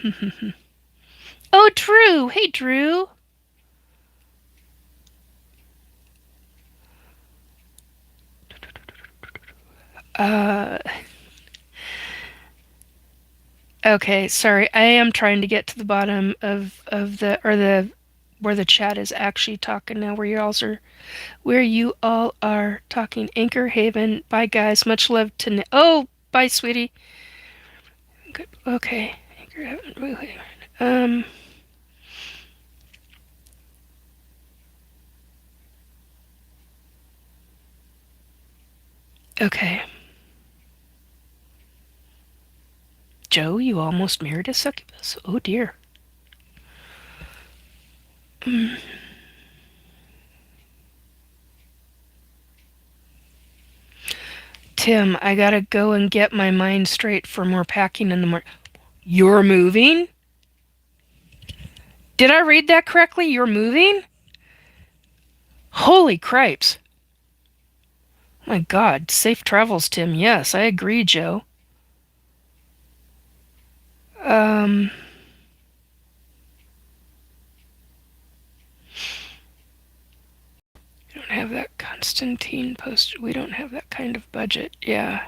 Oh, Drew. Hey, Drew. Uh. Okay, sorry. I am trying to get to the bottom of the where the chat is actually talking now, where you all are talking. Anchor Haven. Bye guys. Much love to Oh, bye sweetie. Good. Okay. Anchor Haven. Wait. Um okay. Joe, you almost married a succubus. Oh dear. Tim, I gotta go and get my mind straight for more packing in the morning. You're moving? Did I read that correctly? You're moving? Holy cripes. My God, safe travels, Tim. Yes, I agree, Joe. Um, we don't have that Constantine posted. We don't have that kind of budget. Yeah.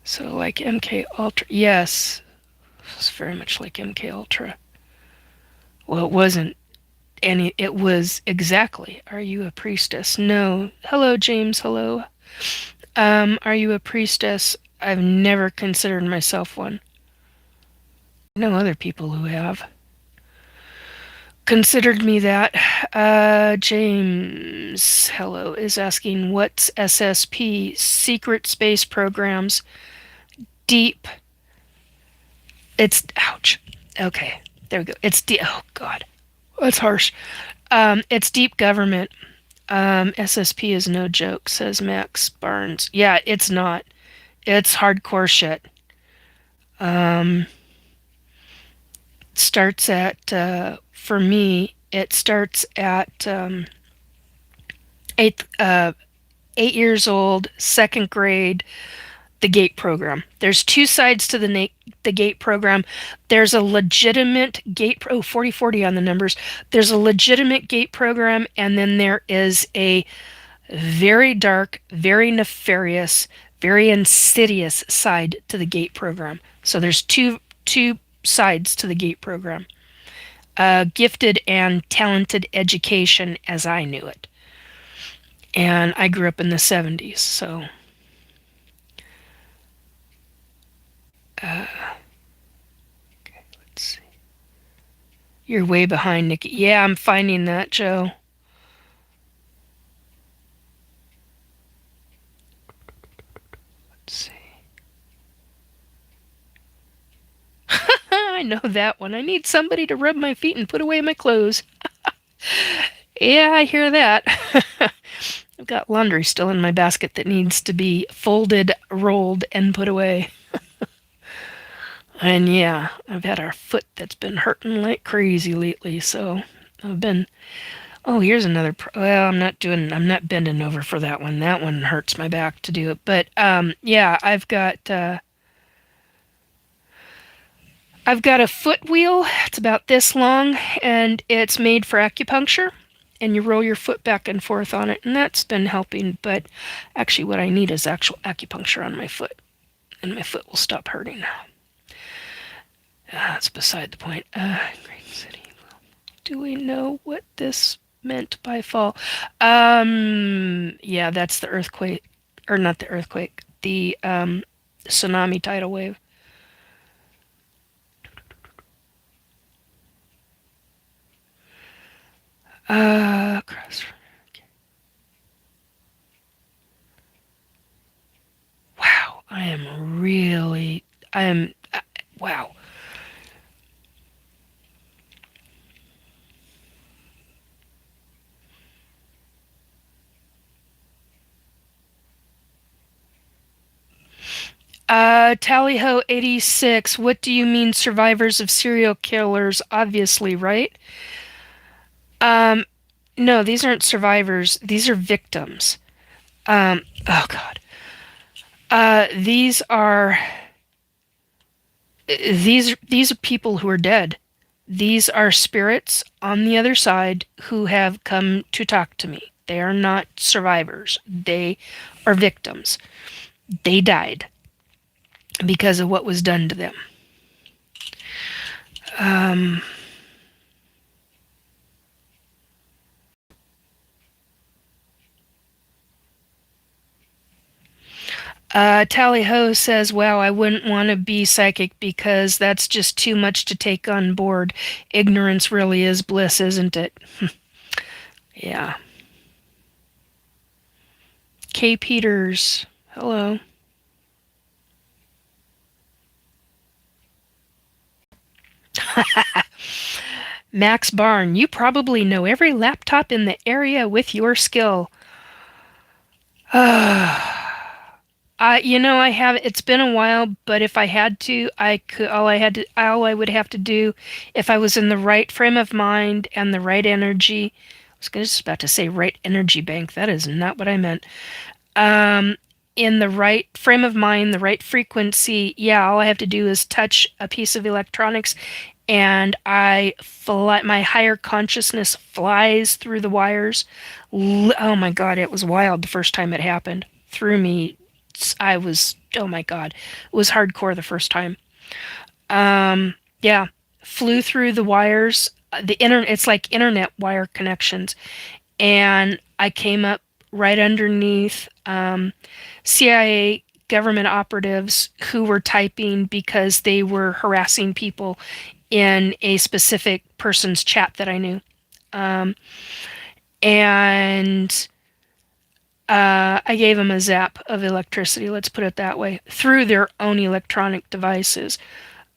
So like MK Ultra. Yes, it's very much like MK Ultra. Well, it wasn't any. It was exactly. Are you a priestess? No. Hello, James. Hello. Are you a priestess? I've never considered myself one. I know other people who have considered me that. James, hello, is asking what's SSP? Secret Space Programs. Deep. It's ouch. Okay, there we go. It's deep. Oh God, that's harsh. It's deep government. SSP is no joke, says Max Barnes. Yeah, it's not. It's hardcore shit. Um, starts at for me. It starts at 8 years old, second grade, the GATE program. There's two sides to the GATE program. There's a legitimate GATE, 40/40 on the numbers. There's a legitimate GATE program, and then there is a very dark, very nefarious, very insidious side to the GATE program. So there's two sides to the GATE program. Gifted and talented education as I knew it. And I grew up in the 70s, so let's see. You're way behind, Nikki. Yeah, I'm finding that, Joe. Let's see. I know that one. I need somebody to rub my feet and put away my clothes. Yeah, I hear that. I've got laundry still in my basket that needs to be folded, rolled, and put away. And yeah, I've had a foot that's been hurting like crazy lately, so I've been. Oh, here's another. Well, I'm not bending over for that one. That one hurts my back to do it. But yeah, I've got a foot wheel. It's about this long, and it's made for acupuncture. And you roll your foot back and forth on it, and that's been helping. But actually, what I need is actual acupuncture on my foot, and my foot will stop hurting. That's beside the point. Great City. Do we know what this meant by fall? Yeah, that's the earthquake, or not the earthquake, the tsunami tidal wave. Cross. Wow, wow. Tallyho 86. What do you mean survivors of serial killers? Obviously, right? Um, no, these aren't survivors. These are victims. Oh God. These are people who are dead. These are spirits on the other side who have come to talk to me. They are not survivors. They are victims. They died. because of what was done to them. Tally Ho says, wow, I wouldn't want to be psychic because that's just too much to take on board. Ignorance really is bliss, isn't it? Yeah. K. Peters, hello. Max Barn, you probably know every laptop in the area with your skill. I have. It's been a while, but if I had to, I could. All I would have to do, if I was in the right frame of mind and the right energy. I was just about to say right energy bank. That is not what I meant. Um, in the right frame of mind, the right frequency. Yeah, all I have to do is touch a piece of electronics, and my higher consciousness flies through the wires. Oh my God, it was wild the first time it happened. Through me, oh my God, it was hardcore the first time. Yeah, flew through the wires. It's like internet wire connections, and I came up right underneath CIA government operatives who were typing because they were harassing people in a specific person's chat that I knew. And I gave them a zap of electricity, let's put it that way, through their own electronic devices.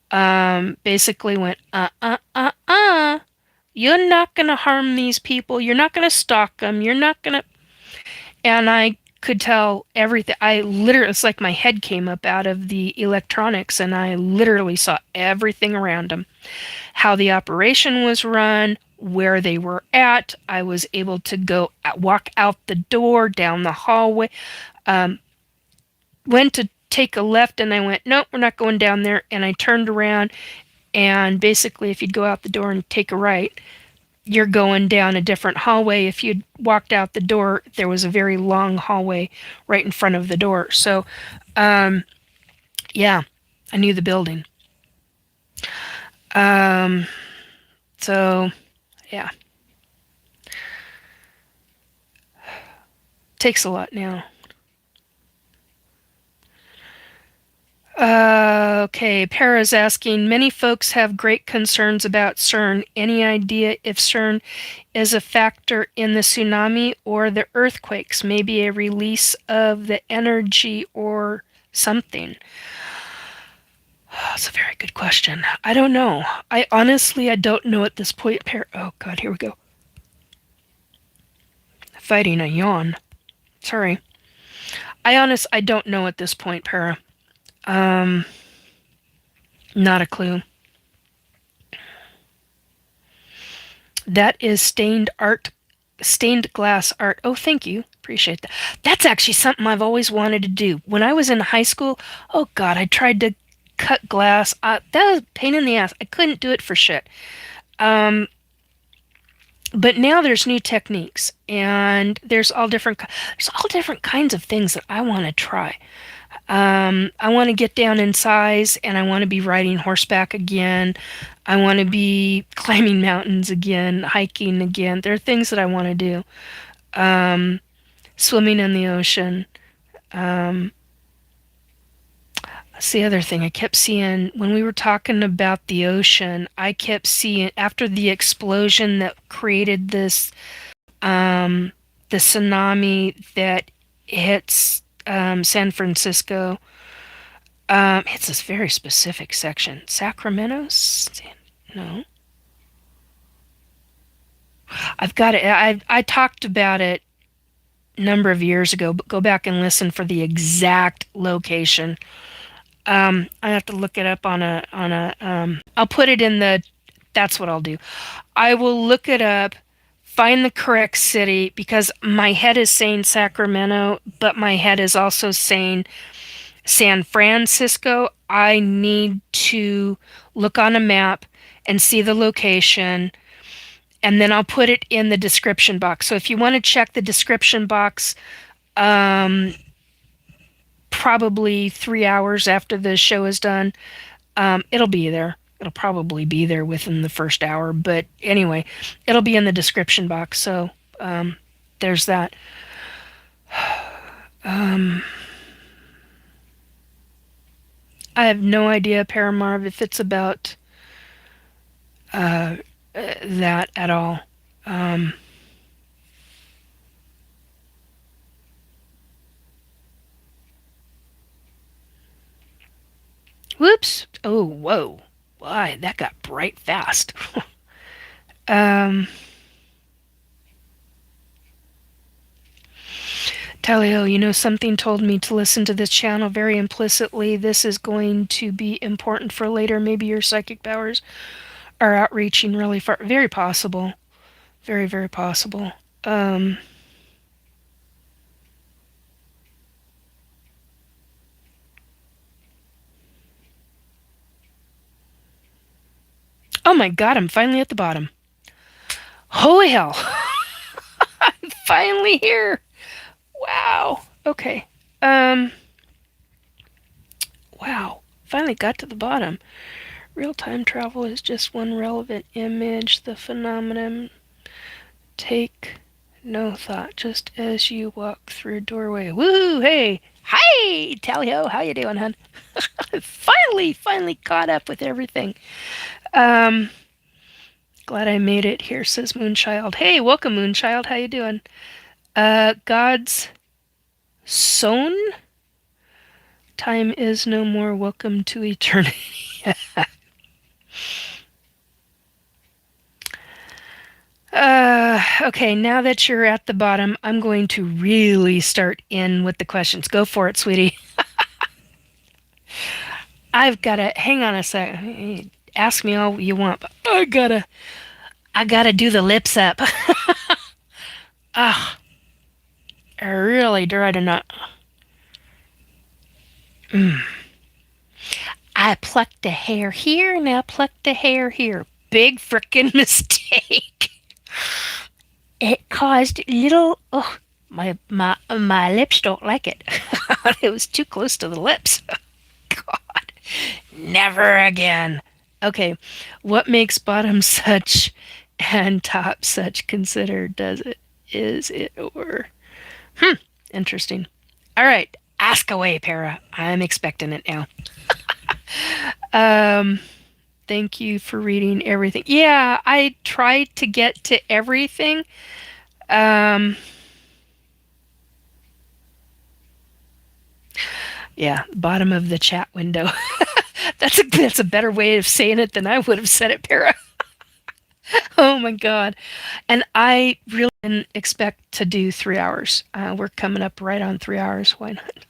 Basically went, you're not going to harm these people. You're not going to stalk them. You're not going to. And I could tell everything. It's like my head came up out of the electronics and I literally saw everything around them. How the operation was run, where they were at. I was able to walk out the door, down the hallway. Went to take a left and I went, nope, we're not going down there. And I turned around and basically if you'd go out the door and take a right, you're going down a different hallway. If you'd walked out the door, there was a very long hallway right in front of the door. So, yeah, I knew the building. So, yeah. Takes a lot now. Okay, Para's asking, many folks have great concerns about CERN. Any idea if CERN is a factor in the tsunami or the earthquakes? Maybe a release of the energy or something? That's a very good question. I don't know. I don't know at this point. Oh God, here we go. Fighting a yawn. Sorry. I don't know at this point, Para. Not a clue. That is stained glass art. Oh, thank you. Appreciate that. That's actually something I've always wanted to do. When I was in high school, oh God, I tried to cut glass. That was a pain in the ass. I couldn't do it for shit. But now there's new techniques, and there's all different kinds of things that I want to try. I want to get down in size, and I want to be riding horseback again. I want to be climbing mountains again, hiking again. There are things that I want to do. Swimming in the ocean. That's the other thing I kept seeing when we were talking about the ocean. I kept seeing after the explosion that created the tsunami that hits San Francisco. It's this very specific section. Sacramento? No. I've got it. I talked about it a number of years ago, but go back and listen for the exact location. I have to look it up I'll put it in that's what I'll do. I will look it up, find the correct city, because my head is saying Sacramento, but my head is also saying San Francisco. I need to look on a map and see the location, and then I'll put it in the description box. So if you want to check the description box, probably 3 hours after the show is done. It'll be there. It'll probably be there within the first hour. But anyway, it'll be in the description box. So there's that. I have no idea, Paramarv, if it's about that at all. Whoops. Oh, whoa. Why, that got bright fast. Talio, you know, something told me to listen to this channel very implicitly. This is going to be important for later. Maybe your psychic powers are outreaching really far. Very possible. Very, very possible. Oh my god, I'm finally at the bottom. Holy hell. I'm finally here. Wow. Okay. Wow. Finally got to the bottom. Real-time travel is just one relevant image. The phenomenon take no thought just as you walk through a doorway. Woo! Hey! Hi! Talio, how you doing, hun? finally caught up with everything. Glad I made it here, says Moonchild. Hey, welcome, Moonchild. How you doing? God's Sown? Time is no more. Welcome to eternity. Okay, now that you're at the bottom, I'm going to really start in with the questions. Go for it, sweetie. I've got to hang on a sec. Ask me all you want, but I gotta do the lips up. Ah, I really tried to not. I plucked a hair here, now plucked a hair here. Big frickin' mistake. It caused little. Oh, my lips don't like it. It was too close to the lips. God, never again. Okay, what makes bottom such and top such considered? Does it? Is it or? Interesting. All right, ask away, Para. I'm expecting it now. Thank you for reading everything. Yeah, I tried to get to everything. Yeah, bottom of the chat window. That's a better way of saying it than I would have said it, Para. Oh my god. And I really didn't expect to do 3 hours. We're coming up right on 3 hours. Why not?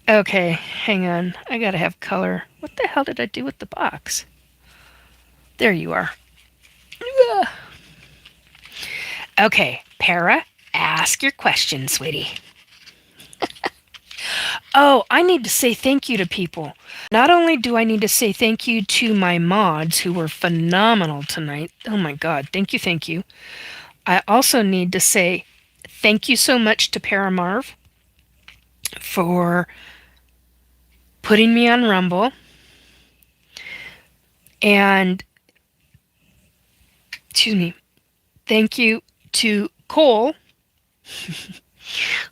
Okay, hang on. I gotta have color. What the hell did I do with the box? There you are. Okay, Para, ask your question, sweetie. Oh, I need to say thank you to people. Not only do I need to say thank you to my mods who were phenomenal tonight. Oh my god, thank you, thank you. I also need to say thank you so much to Paramarv for putting me on Rumble. And, excuse me, thank you to Cole,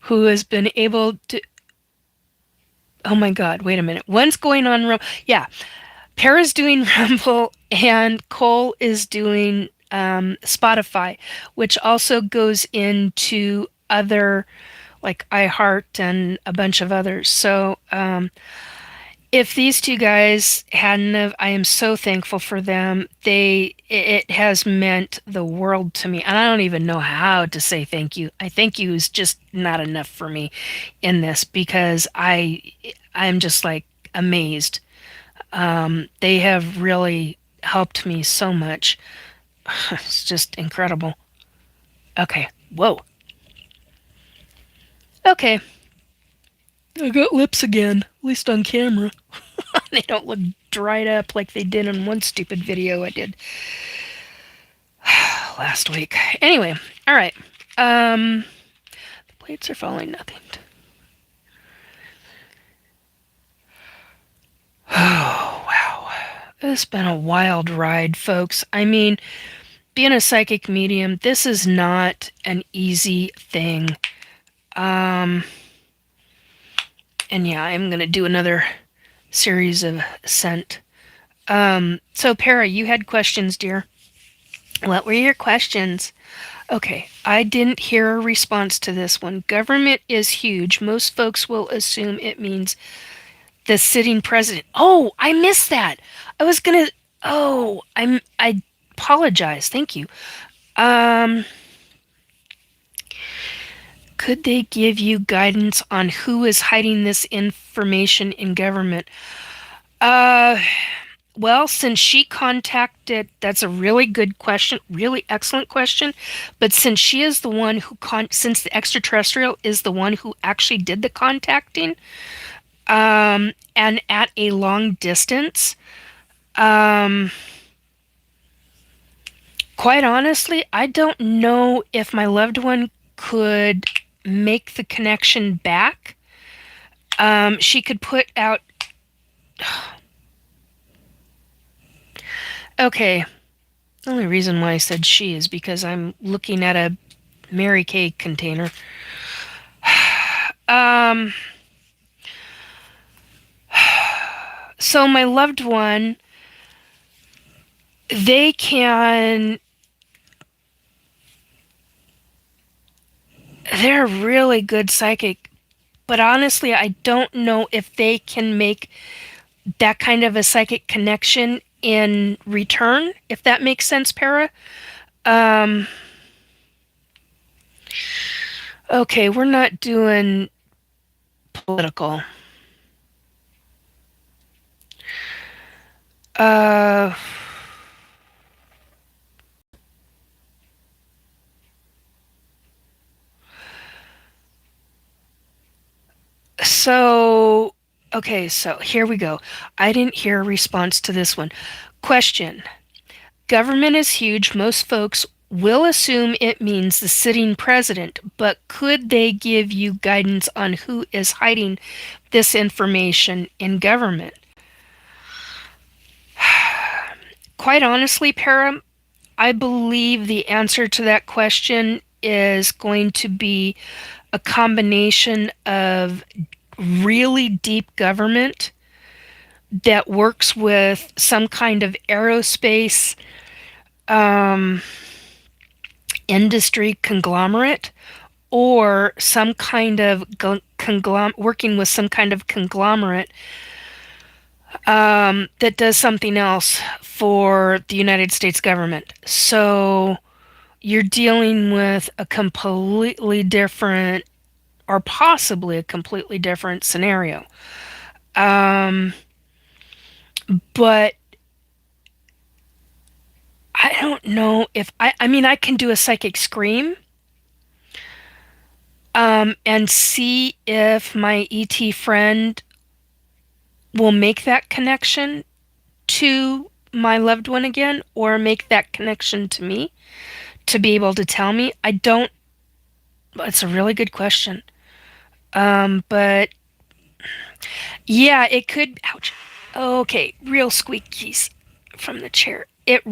who has been able to. Oh my god, wait a minute. One's going on Rumble. Yeah, Para's doing Rumble, and Cole is doing Spotify, which also goes into other, like iHeart and a bunch of others. So, if these two guys hadn't have, I am so thankful for them. It has meant the world to me, and I don't even know how to say thank you. I thank you is just not enough for me in this because I'm just like amazed. They have really helped me so much. It's just incredible. Okay, whoa. Okay, I got lips again, at least on camera. They don't look dried up like they did in one stupid video I did last week. Anyway, all right. The Plates are falling, nothing. Oh, wow. It's been a wild ride, folks. I mean, being a psychic medium, this is not an easy thing. And yeah, I'm going to do another series of scent. So Para, you had questions, dear. What were your questions? Okay, I didn't hear a response to this one. Government is huge. Most folks will assume it means the sitting president. Oh, I missed that. I was gonna. Oh, I apologize. Thank you. Um, could they give you guidance on who is hiding this information in government? Uh, well, since she contacted, that's a really good question, really excellent question. But since she is the one who since the extraterrestrial is the one who actually did the contacting, and at a long distance, um, quite honestly, I don't know if my loved one could make the connection back. She could put out. Okay, the only reason why I said she is because I'm looking at a Mary Kay container. Um, so my loved one, they can. They're really good psychic, but honestly, I don't know if they can make that kind of a psychic connection in return, if that makes sense, Para. Um, okay, we're not doing political. Uh, so, okay, so here we go. I didn't hear a response to this one. Question. Government is huge. Most folks will assume it means the sitting president, but could they give you guidance on who is hiding this information in government? Quite honestly, Para, I believe the answer to that question is going to be a combination of really deep government that works with some kind of aerospace industry conglomerate or some kind of working with some kind of conglomerate that does something else for the United States government. So you're dealing with a completely different, or possibly a completely different scenario. But I don't know if I mean, I can do a psychic scream, and see if my ET friend will make that connection to my loved one again, or make that connection to me to be able to tell me. I don't. It's a really good question. But yeah, it could. Ouch. Okay, real squeakies from the chair. It's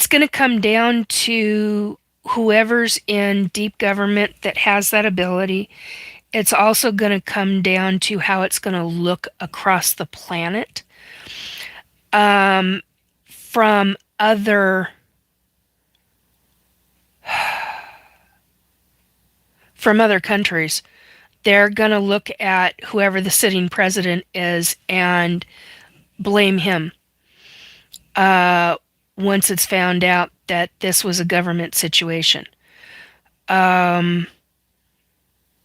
going to come down to whoever's in deep government that has that ability. It's also going to come down to how it's going to look across the planet, from other countries. They're going to look at whoever the sitting president is and blame him, once it's found out that this was a government situation.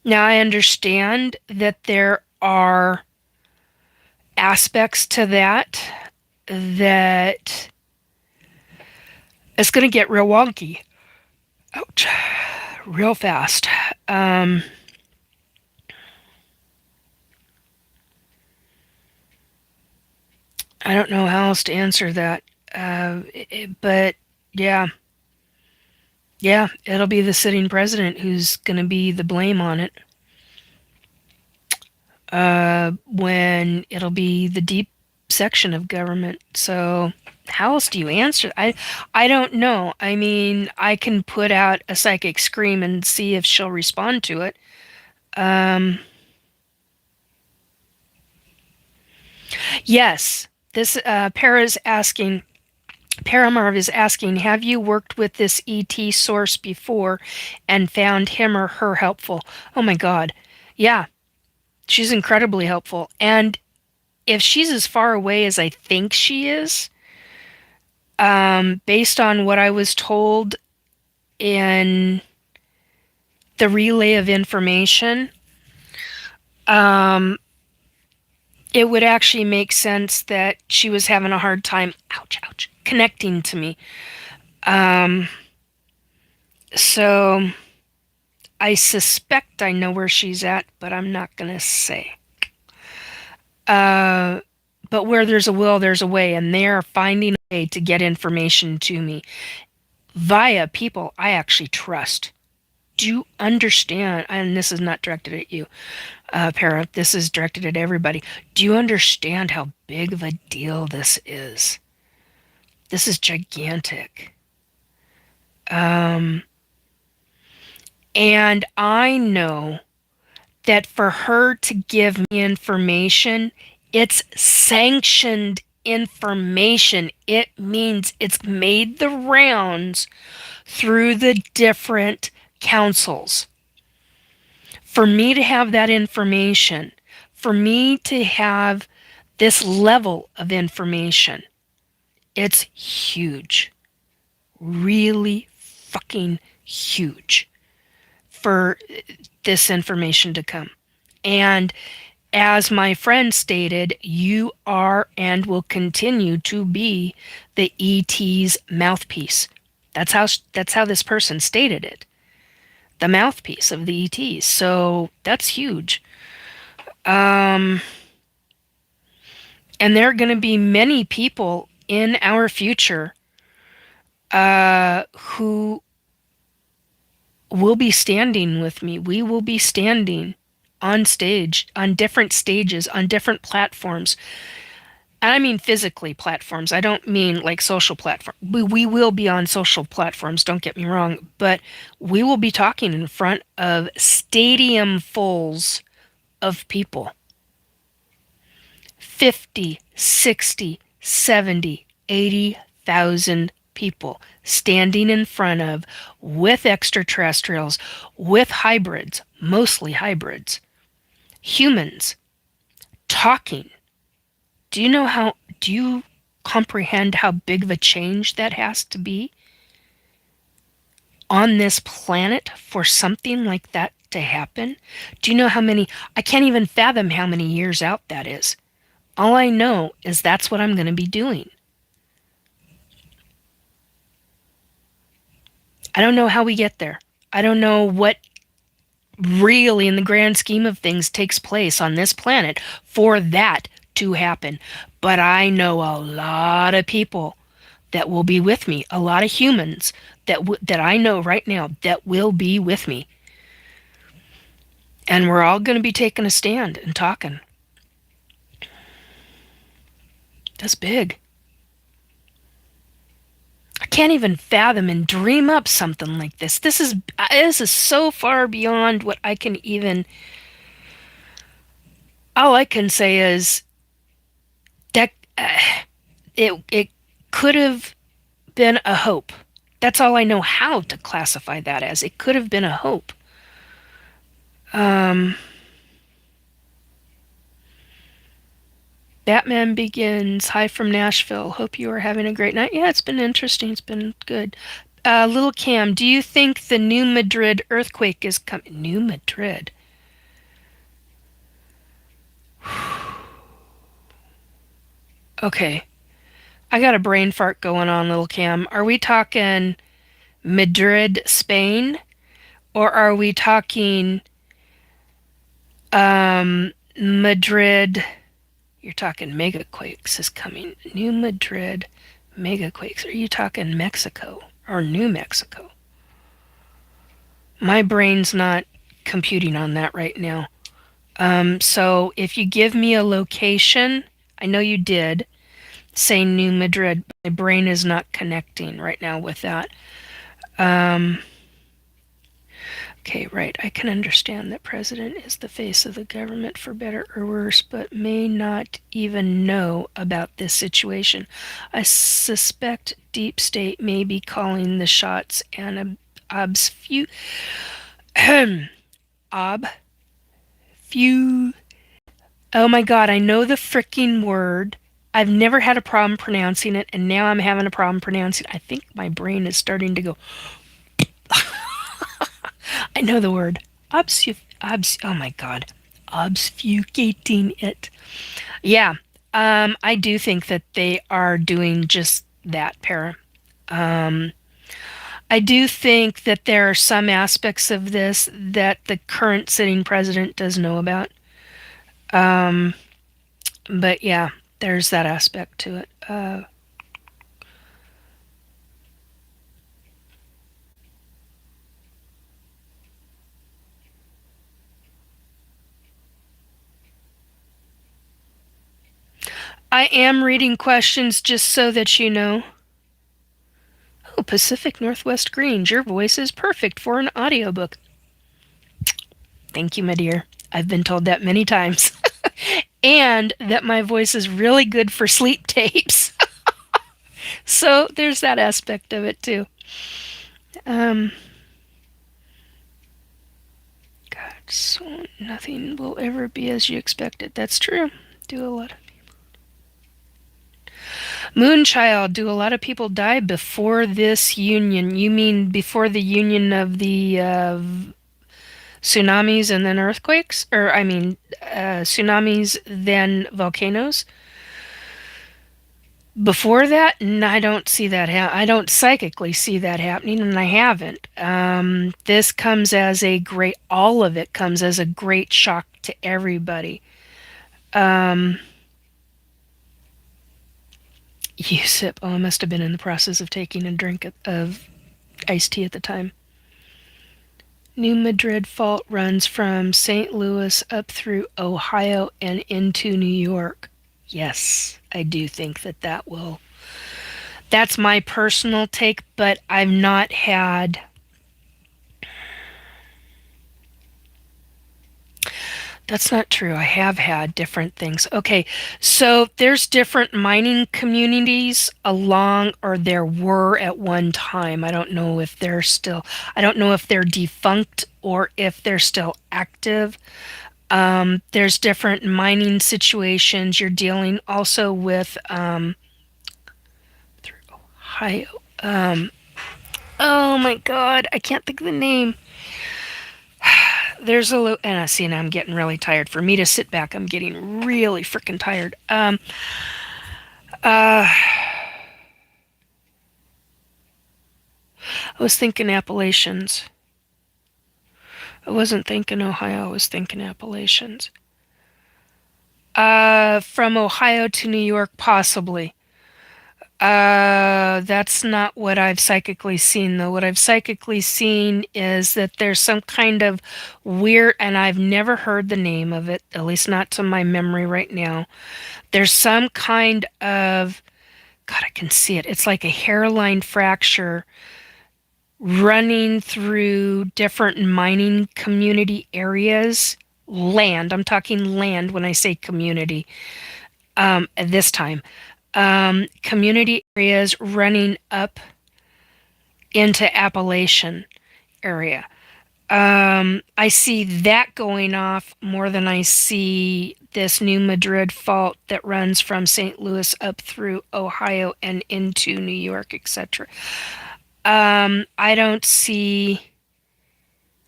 Now, I understand that there are aspects to that it's going to get real wonky. Ouch. Real fast. I don't know how else to answer that. But yeah. Yeah, it'll be the sitting president who's going to be the blame on it. When it'll be the deep section of government. So how else do you answer? I don't know. I mean, I can put out a psychic scream and see if she'll respond to it. Um, yes, this Paramarv is asking, have you worked with this ET source before and found him or her helpful? Oh my God. Yeah, she's incredibly helpful. And if she's as far away as I think she is, based on what I was told in the relay of information, um, it would actually make sense that she was having a hard time, ouch, ouch, connecting to me. Um, so I suspect I know where she's at, but I'm not going to say. But where there's a will, there's a way, and they're finding a way to get information to me via people I actually trust. Do you understand? And this is not directed at you, Para. This is directed at everybody. Do you understand how big of a deal this is? This is gigantic. And I know that for her to give me information, it's sanctioned information. It means it's made the rounds through the different councils. For me to have that information, for me to have this level of information, it's huge. Really fucking huge for this information to come. And as my friend stated, you are and will continue to be the ET's mouthpiece. That's how this person stated it. The mouthpiece of the ETs. So that's huge. And there are going to be many people in our future who will be standing with me. We will be standing on stage, on different stages, on different platforms. And I mean physically platforms. I don't mean like social platforms. We will be on social platforms, don't get me wrong, but we will be talking in front of stadium fulls of people. 50, 60, 70, 80,000 people standing in front of, with extraterrestrials, with hybrids, mostly hybrids, humans, talking. Do you comprehend how big of a change that has to be on this planet for something like that to happen? Do you know how many, I can't even fathom how many years out that is. All I know is that's what I'm going to be doing. I don't know how we get there. I don't know what really, in the grand scheme of things, takes place on this planet for that to happen. But I know a lot of people that will be with me, a lot of humans that I know right now that will be with me. And we're all going to be taking a stand and talking. That's big. I can't even fathom and dream up something like this. This is so far beyond what I can even. All I can say is that it could have been a hope. That's all I know how to classify that as. It could have been a hope. Batman Begins. Hi from Nashville. Hope you are having a great night. Yeah, it's been interesting. It's been good. Little Cam, do you think the New Madrid earthquake is coming? New Madrid. Okay. I got a brain fart going on, Little Cam. Are we talking Madrid, Spain? Or are we talking Madrid? You're talking megaquakes is coming. New Madrid megaquakes. Are you talking Mexico or New Mexico? My brain's not computing on that right now. So if you give me a location, I know you did say New Madrid. My brain is not connecting right now with that. Um, okay, right. I can understand that president is the face of the government for better or worse, but may not even know about this situation. I suspect deep state may be calling the shots and obfuscate. Ob few. Oh my god, I know the freaking word. I've never had a problem pronouncing it, and now I'm having a problem pronouncing it. I think my brain is starting to go. I know the word. Oh my god. Obfuscating it. Yeah. I do think that they are doing just that, Para. Um, I do think that there are some aspects of this that the current sitting president does know about. Um, but yeah, there's that aspect to it. I am reading questions just so that you know. Oh, Pacific Northwest Greens, your voice is perfect for an audiobook. Thank you, my dear. I've been told that many times. And that my voice is really good for sleep tapes. So there's that aspect of it too. Um, God, so nothing will ever be as you expected. That's true. Do a lot of Moonchild. Do a lot of people die before this union? You mean before the union of the tsunamis and then earthquakes? Or I mean, tsunamis then volcanoes? Before that, I don't see that. I don't psychically see that happening, and I haven't. This comes as a great. All of it comes as a great shock to everybody. Um, you sip. Oh, I must have been in the process of taking a drink of iced tea at the time. New Madrid Fault runs from St. Louis up through Ohio and into New York. Yes, I do think that that will. That's my personal take, but I've not had. That's not true. I have had different things. Okay, so there's different mining communities along, or there were at one time. I don't know if they're still, I don't know if they're defunct or if they're still active. There's different mining situations. You're dealing also with through Ohio. Oh my God, I can't think of the name. There's a little, and I see now I'm getting really tired. For me to sit back, I'm getting really freaking tired. Uh, I was thinking Appalachians. I wasn't thinking Ohio. I was thinking Appalachians. From Ohio to New York, possibly. That's not what I've psychically seen, though. What I've psychically seen is that there's some kind of weird, and I've never heard the name of it, at least not to my memory right now. There's some kind of, God, I can see it. It's like a hairline fracture running through different mining community areas. Land, I'm talking land when I say community, at this time. Community areas running up into Appalachian area. I see that going off more than I see this New Madrid fault that runs from St. Louis up through Ohio and into New York, etc. I don't see,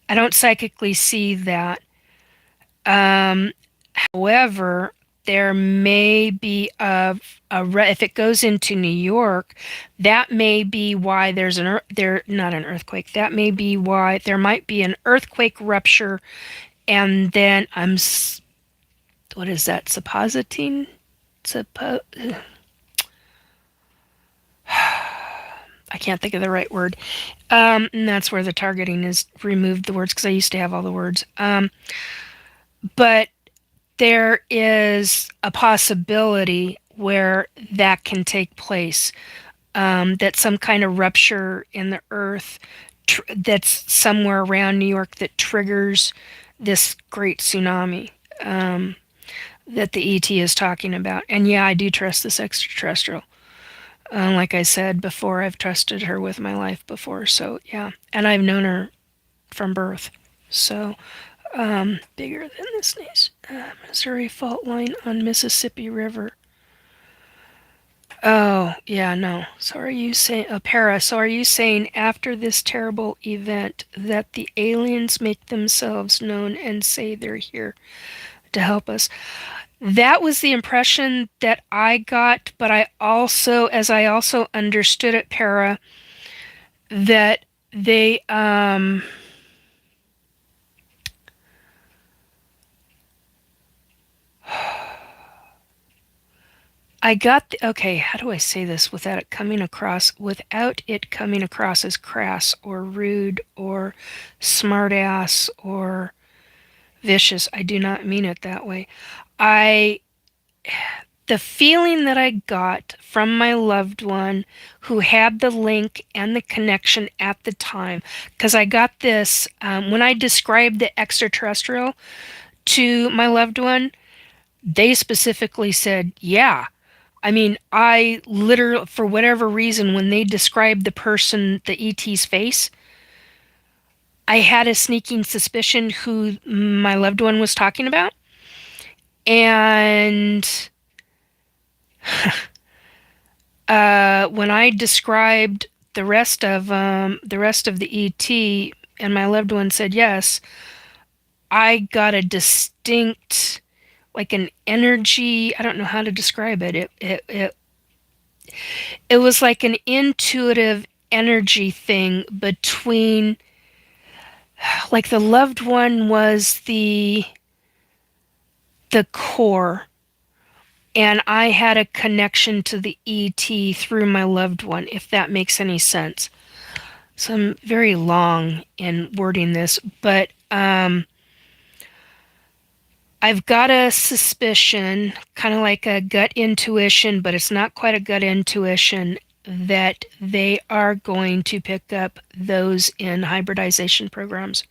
I don't psychically see that. Um, However, there may be if it goes into New York, that may be why there's there not an earthquake. That may be why there might be an earthquake rupture, and then what is that? Suppositing? Suppo- I can't think of the right word. And that's where the targeting is removed the words because I used to have all the words. But there is a possibility where that can take place. That some kind of rupture in the earth that's somewhere around New York that triggers this great tsunami that the ET is talking about. And yeah, I do trust this extraterrestrial. Like I said before, I've trusted her with my life before. So yeah, and I've known her from birth. So bigger than this Missouri fault line on Mississippi River. Oh, yeah, no. So are you saying, Para, so are you saying after this terrible event that the aliens make themselves known and say they're here to help us? That was the impression that I got, but as I also understood it, Para, that they, okay, how do I say this without it coming across as crass or rude or smartass or vicious. I do not mean it that way. I the feeling that I got from my loved one who had the link and the connection at the time, because I got this when I described the extraterrestrial to my loved one, they specifically said, yeah. I mean, I literally, for whatever reason, when they described the person, the ET's face, I had a sneaking suspicion who my loved one was talking about. And when I described the rest of the ET, and my loved one said yes, I got a distinct, like an energy. I don't know how to describe it. It was like an intuitive energy thing between, like the loved one was the core, and I had a connection to the ET through my loved one, if that makes any sense. So I'm very long in wording this, but I've got a suspicion, kind of like a gut intuition, but it's not quite a gut intuition, that they are going to pick up those in hybridization programs.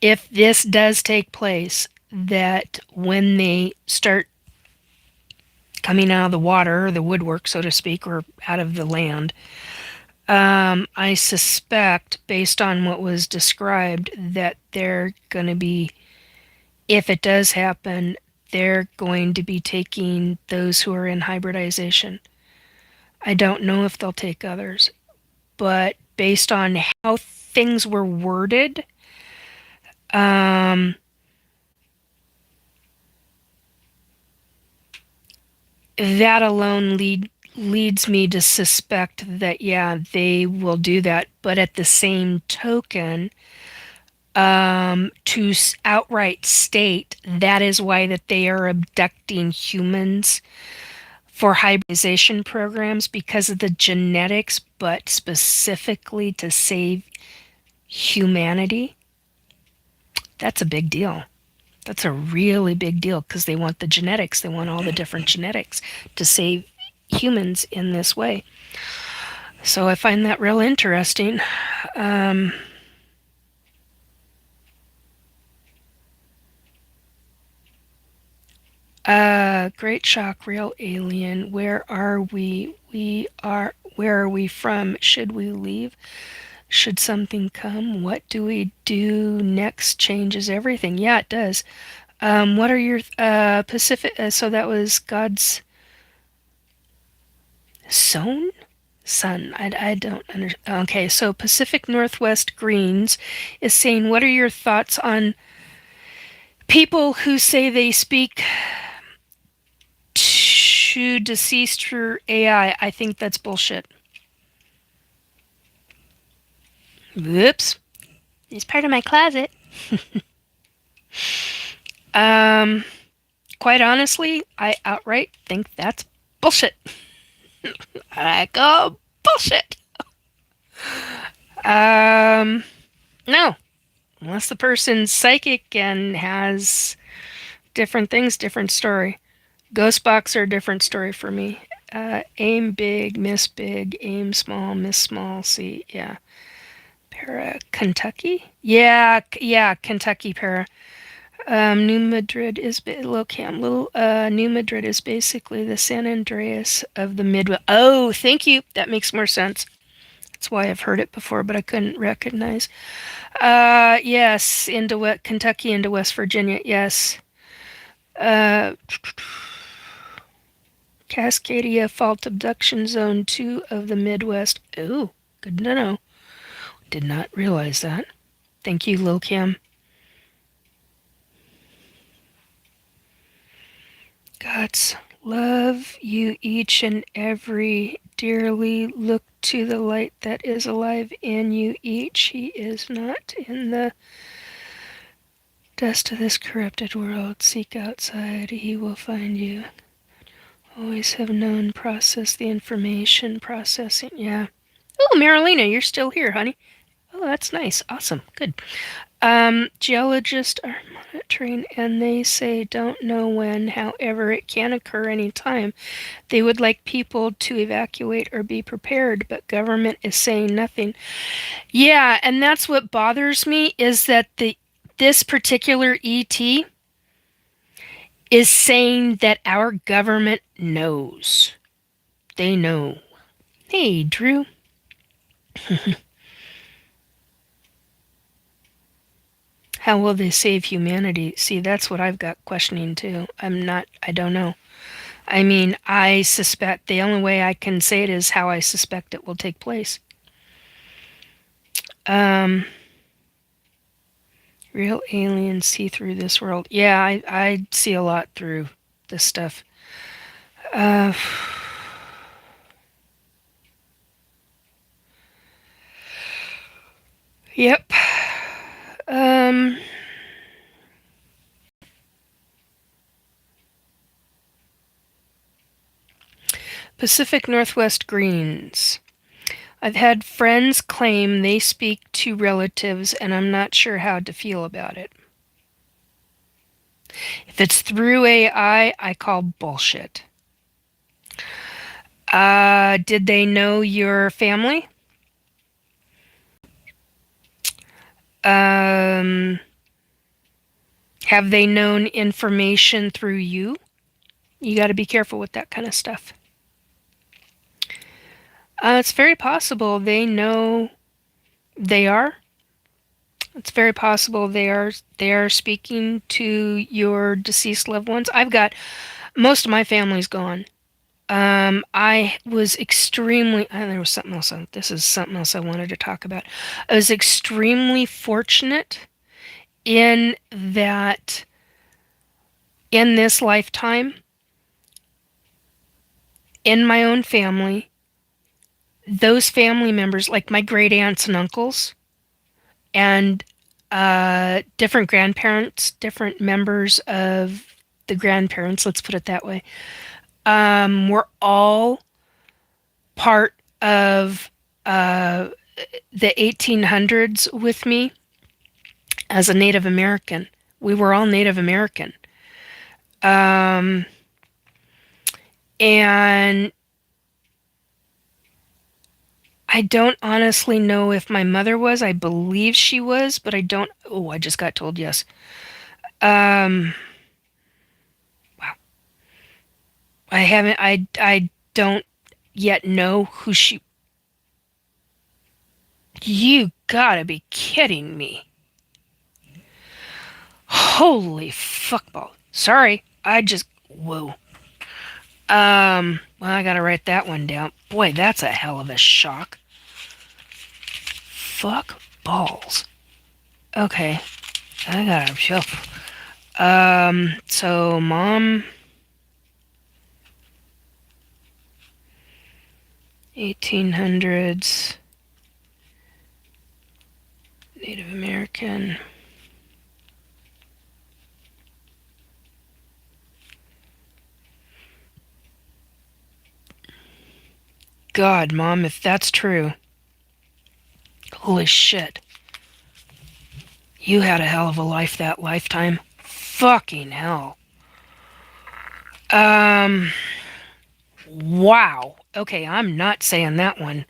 If this does take place, that when they start coming out of the water, or the woodwork, so to speak, or out of the land, I suspect, based on what was described, that they're going to be, if it does happen, they're going to be taking those who are in hybridization. I don't know if they'll take others, but based on how things were worded, that alone leads me to suspect that, yeah, they will do that. But at the same token, to outright state that is why that they are abducting humans for hybridization programs, because of the genetics, but specifically to save humanity, that's a big deal. That's a really big deal, because they want the genetics. They want all the different genetics to save humans in this way. So I find that real interesting. Great shock, real alien. Where are we? Where are we from? Should we leave? Should something come? What do we do next? Changes everything. Yeah, it does. What are your Pacific? So that was God's son. Sun. I don't understand. Okay, so Pacific Northwest Greens is saying, what are your thoughts on people who say they speak to deceased through AI? I think that's bullshit. Whoops. It's part of my closet. Quite honestly, I outright think that's bullshit. Like, oh, bullshit. Um, no. Unless the person's psychic and has different things, different story. Ghost box are a different story for me. Aim big, aim small, miss small. See, yeah. Para, Kentucky? Yeah, yeah, Kentucky para. New Madrid is Locam. New Madrid is basically the San Andreas of the Midwest. Oh, thank you. That makes more sense. That's why I've heard it before, but I couldn't recognize. Yes, Kentucky into West Virginia. Yes. Uh, Cascadia Fault Abduction Zone 2 of the Midwest. Ooh, good to know. Did not realize that. Thank you, Lil Kim. Gods love you each and every dearly. Look to the light that is alive in you each. He is not in the dust of this corrupted world. Seek outside, he will find you. Always have known, process the information, processing. Yeah. Oh, Marilena, you're still here, honey. Oh, that's nice. Awesome. Good. Geologists are monitoring and they say don't know when, however, it can occur anytime. They would like people to evacuate or be prepared, but government is saying nothing. Yeah, and that's what bothers me is that this particular ET is saying that our government knows. They know. Hey, Drew. How will they save humanity? See, that's what I've got questioning too. I don't know. I mean, I suspect the only way I can say it is how I suspect it will take place. Um, real aliens see through this world. Yeah, I see a lot through this stuff. Uh, yep. Um, Pacific Northwest Greens. I've had friends claim they speak to relatives, and I'm not sure how to feel about it. If it's through AI, I call bullshit. Did they know your family? Um, have they known information through you? You got to be careful with that kind of stuff. It's very possible they know they are. It's very possible they are speaking to your deceased loved ones. I've got most of my family's gone. I was extremely. There was something else. This is something else I wanted to talk about. I was extremely fortunate in that in this lifetime, in my own family, those family members, like my great aunts and uncles, and different grandparents, different members of the grandparents, let's put it that way, were all part of the 1800s with me as a Native American. We were all Native American. And I don't honestly know if my mother was. I believe she was, but I don't. Oh, I just got told yes. Wow. I haven't. I don't yet know who she. You gotta be kidding me. Holy fuckball. Sorry. I just. Whoa. Well, I gotta write that one down. Boy, that's a hell of a shock. Fuck balls. Okay. I gotta. So mom. 1800s. Native American. God, Mom, if that's true, holy shit. You had a hell of a life that lifetime. Fucking hell. Wow. Okay, I'm not saying that one.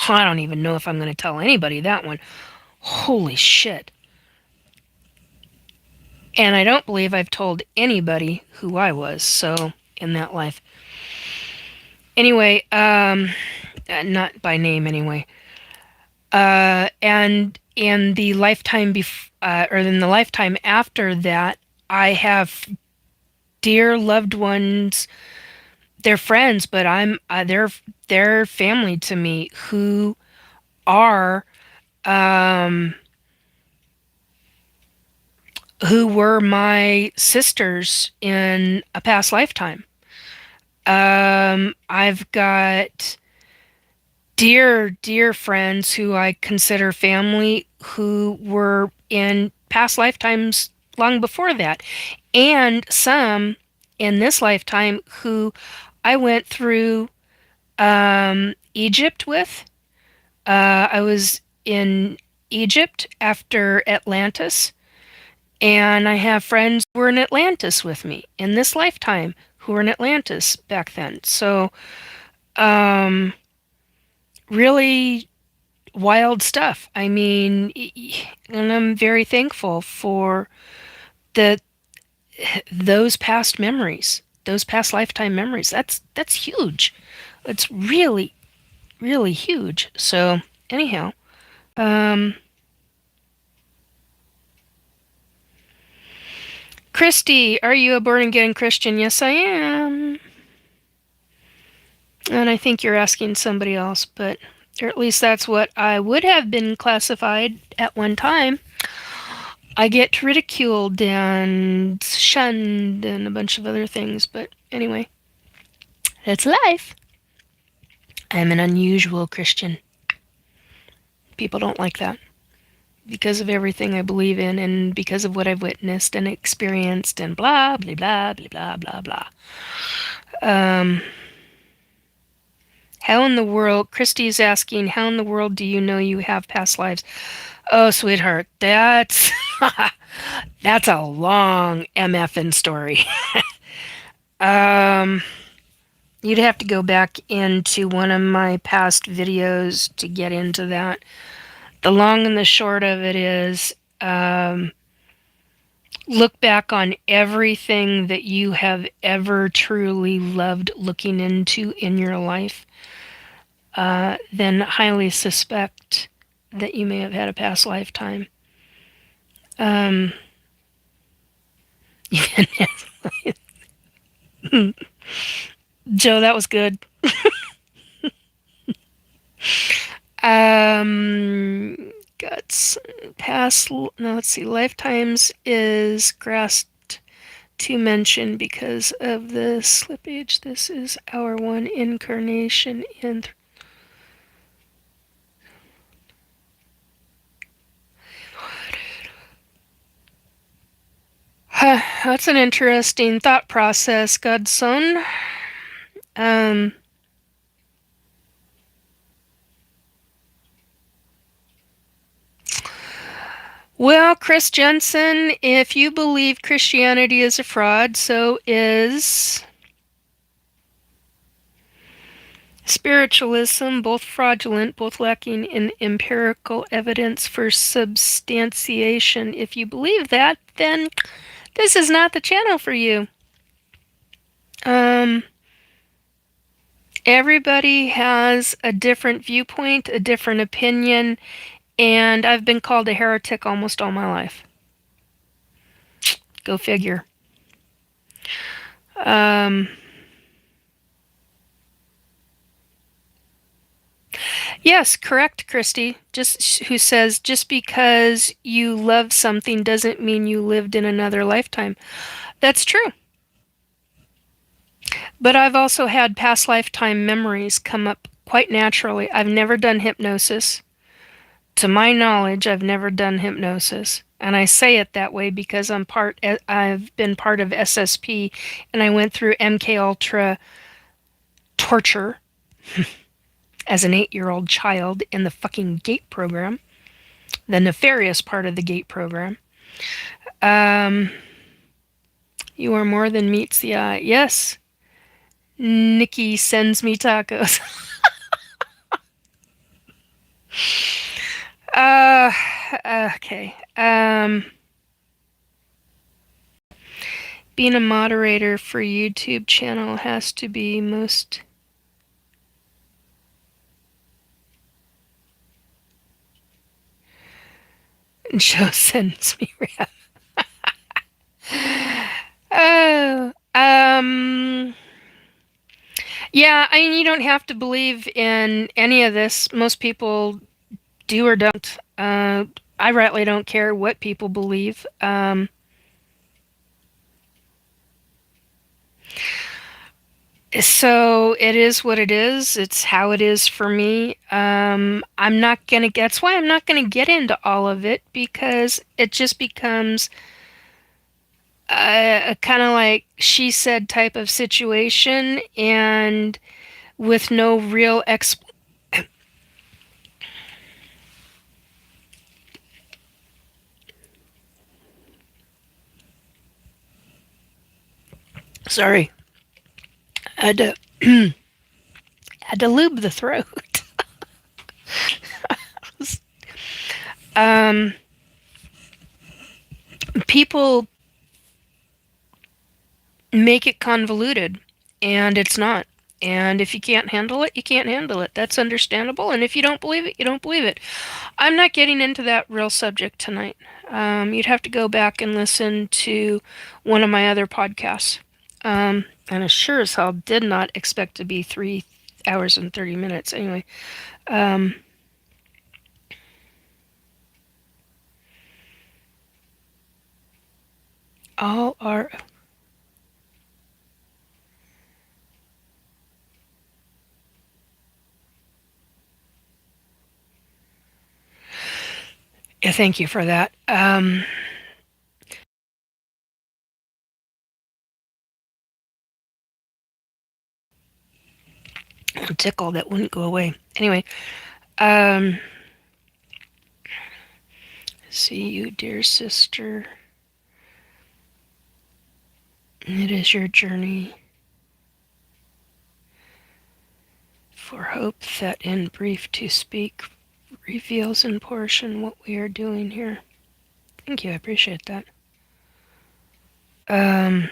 I don't even know if I'm going to tell anybody that one. Holy shit. And I don't believe I've told anybody who I was, so, in that life. Anyway, not by name anyway. And in the lifetime or in the lifetime after that, I have dear loved ones. They're friends, but they're family to me who are who were my sisters in a past lifetime. I've got dear friends who I consider family who were in past lifetimes long before that, and some in this lifetime who I went through Egypt with. I was in Egypt after Atlantis, and I have friends who were in Atlantis with me in this lifetime who were in Atlantis back then. So, really wild stuff. I mean, and I'm very thankful for the those past memories, those past lifetime memories. That's huge. It's really huge. So anyhow, Christy, are you a born again Christian? Yes, I am. And I think you're asking somebody else, but or at least that's what I would have been classified at one time. I get ridiculed and shunned and a bunch of other things, but anyway, it's life. I'm an unusual Christian. People don't like that because of everything I believe in and because of what I've witnessed and experienced and blah, blah, blah, blah, blah, blah, blah. How in the world, Christy's asking, how in the world do you know you have past lives? Oh, sweetheart, that's that's a long MFN story. You'd have to go back into one of my past videos to get into that. The long and the short of it is, look back on everything that you have ever truly loved looking into in your life. Then highly suspect that you may have had a past lifetime. Joe, that was good. Guts past. No, let's see. Lifetimes is grasped to mention because of the slippage. This is our one incarnation in. That's an interesting thought process, Godson. Well, Chris Jensen, if you believe Christianity is a fraud, so is spiritualism, both fraudulent, both lacking in empirical evidence for substantiation. If you believe that, then this is not the channel for you. Everybody has a different viewpoint, a different opinion, and I've been called a heretic almost all my life. Go figure. Yes, correct, Christy. Who says just because you love something doesn't mean you lived in another lifetime. That's true. But I've also had past lifetime memories come up quite naturally. I've never done hypnosis. To my knowledge, I've never done hypnosis. And I say it that way because I've been part of SSP and I went through MK Ultra torture. as an 8-year-old child in the fucking GATE program, the nefarious part of the GATE program. Um, you are more than meets the eye. Yes, Nikki sends me tacos. uh, okay. Being a moderator for YouTube channel has to be most. Joe sends me rap. Oh, yeah, I mean, you don't have to believe in any of this. Most people do or don't. I rightly don't care what people believe. So it is what it is. It's how it is for me. I'm not gonna. That's why I'm not gonna get into all of it because it just becomes a kind of like she said type of situation, and with no real Sorry, I had to had to lube the throat. um, People make it convoluted, and it's not. And if you can't handle it, you can't handle it. That's understandable. And if you don't believe it, you don't believe it. I'm not getting into that real subject tonight. You'd have to go back and listen to one of my other podcasts. And I sure as hell did not expect to be 3 hours and 30 minutes. Anyway, um, all are. Yeah, thank you for that. A tickle that wouldn't go away. Anyway, um, see you, dear sister. It is your journey for hope that in brief to speak reveals in portion what we are doing here. Thank you, I appreciate that. Um,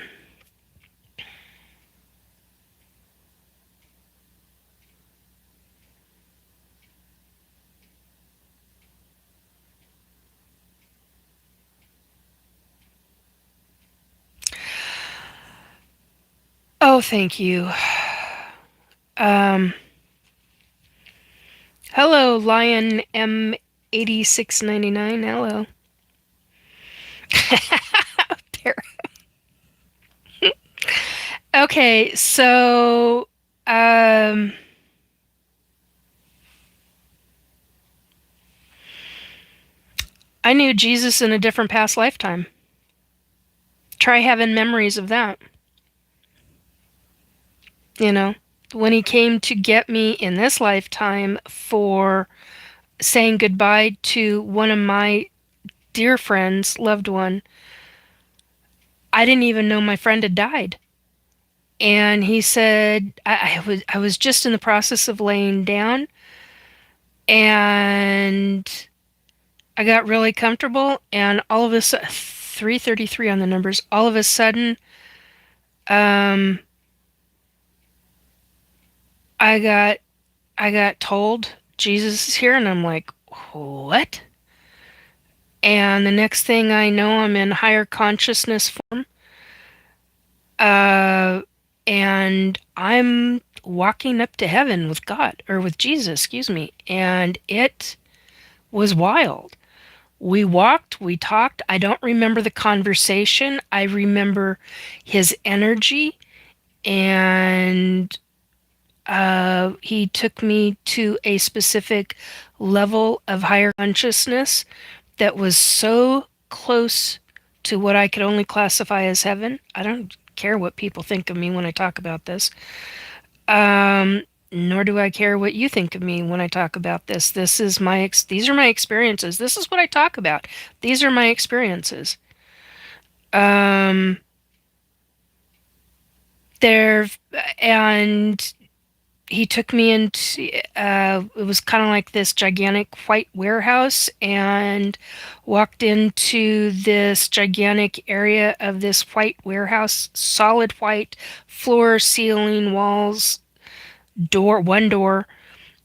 oh, thank you. Um, Hello, Lion M8699. Hello. There. Okay, so um, I knew Jesus in a different past lifetime. Try having memories of that. You know, when he came to get me in this lifetime for saying goodbye to one of my dear friends, loved one, I didn't even know my friend had died. And he said, I was just in the process of laying down, and I got really comfortable, and all of a sudden, 333 on the numbers, all of a sudden, um, I got, I got told Jesus is here, and I'm like, what? And the next thing I know, I'm in higher consciousness form, uh, and I'm walking up to heaven with God, or with Jesus, excuse me, and it was wild. We walked, we talked. I don't remember the conversation. I remember his energy, and he took me to a specific level of higher consciousness that was so close to what I could only classify as heaven. I don't care what people think of me when I talk about this. Um, nor do I care what you think of me when I talk about this. These are my experiences. This is what I talk about. These are my experiences. Um, there, and he took me into, it was kind of like this gigantic white warehouse, and walked into this gigantic area of this white warehouse, solid white floor, ceiling, walls, one door.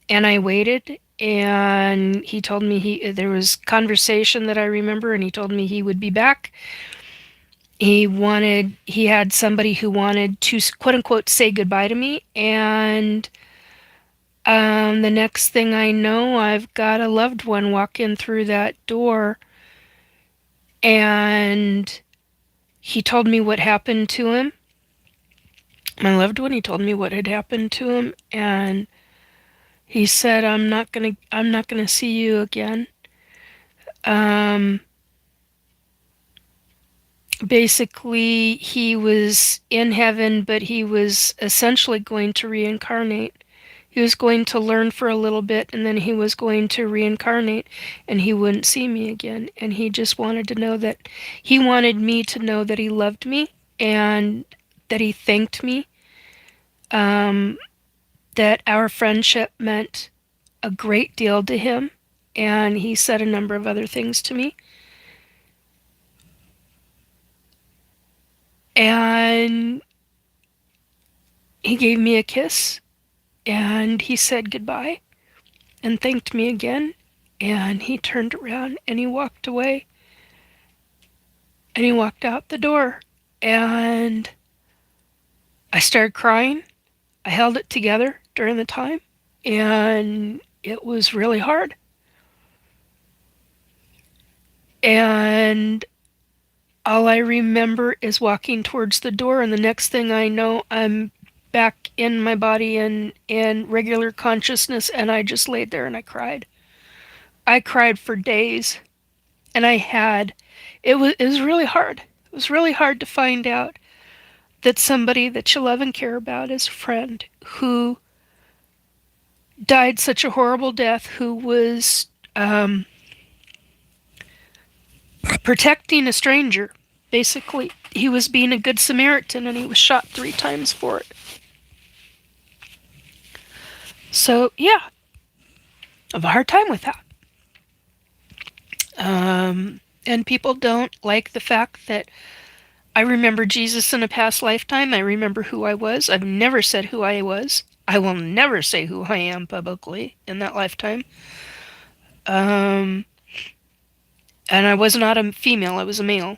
And I waited, and he told me there was conversation that I remember, and he told me he would be back. He had somebody who wanted to quote unquote say goodbye to me, and the next thing I know, I've got a loved one walk in through that door, and he told me what happened to him. My loved one, he told me what had happened to him, and he said, I'm not gonna see you again. Um, Basically, he was in heaven, but he was essentially going to reincarnate. He was going to learn for a little bit, and then he was going to reincarnate, and he wouldn't see me again. And he just wanted to know that he wanted me to know that he loved me, and that he thanked me, um, that our friendship meant a great deal to him. And he said a number of other things to me. And he gave me a kiss, and he said goodbye and thanked me again. And he turned around and he walked away, and he walked out the door. And I started crying. I held it together during the time, and it was really hard. And all I remember is walking towards the door, and the next thing I know, I'm back in my body and in regular consciousness, and I just laid there and I cried. I cried for days, and it was really hard. It was really hard to find out that somebody that you love and care about is a friend who died such a horrible death, who was protecting a stranger. Basically, he was being a good Samaritan, and he was shot 3 times for it. So, yeah, I have a hard time with that. And people don't like the fact that I remember Jesus in a past lifetime. I remember who I was. I've never said who I was. I will never say who I am publicly in that lifetime. Um, and I was not a female, I was a male.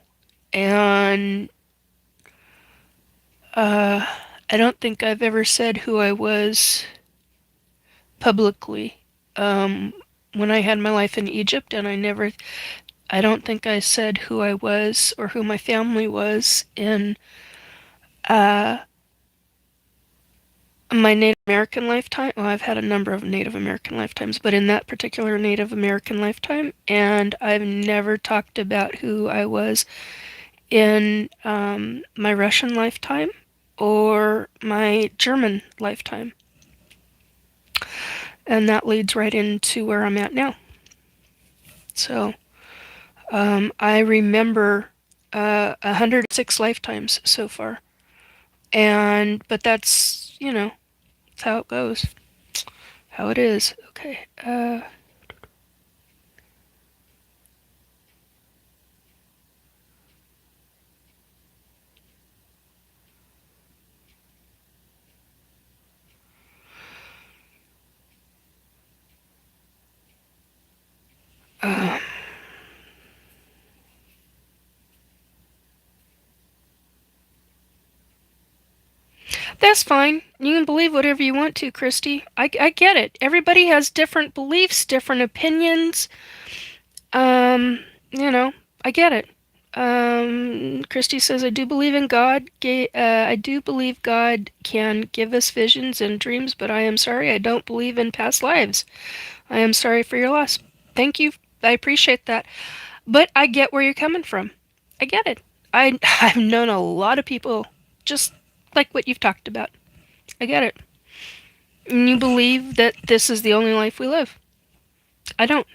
And I don't think I've ever said who I was publicly. When I had my life in Egypt, and I don't think I said who I was or who my family was in uh, my Native American lifetime. Well, I've had a number of Native American lifetimes, but in that particular Native American lifetime, and I've never talked about who I was in my Russian lifetime or my German lifetime. And that leads right into where I'm at now. So, I remember 106 lifetimes so far. But that's, that's how it goes. How it is. Okay. Uh, that's fine. You can believe whatever you want to, Christy. I get it. Everybody has different beliefs, different opinions. Um, I get it. Christy says, I do believe in God. I do believe God can give us visions and dreams, but I am sorry, I don't believe in past lives. I am sorry for your loss. Thank you. I appreciate that. But I get where you're coming from. I get it. I've known a lot of people just like what you've talked about. I get it. And you believe that this is the only life we live. I don't.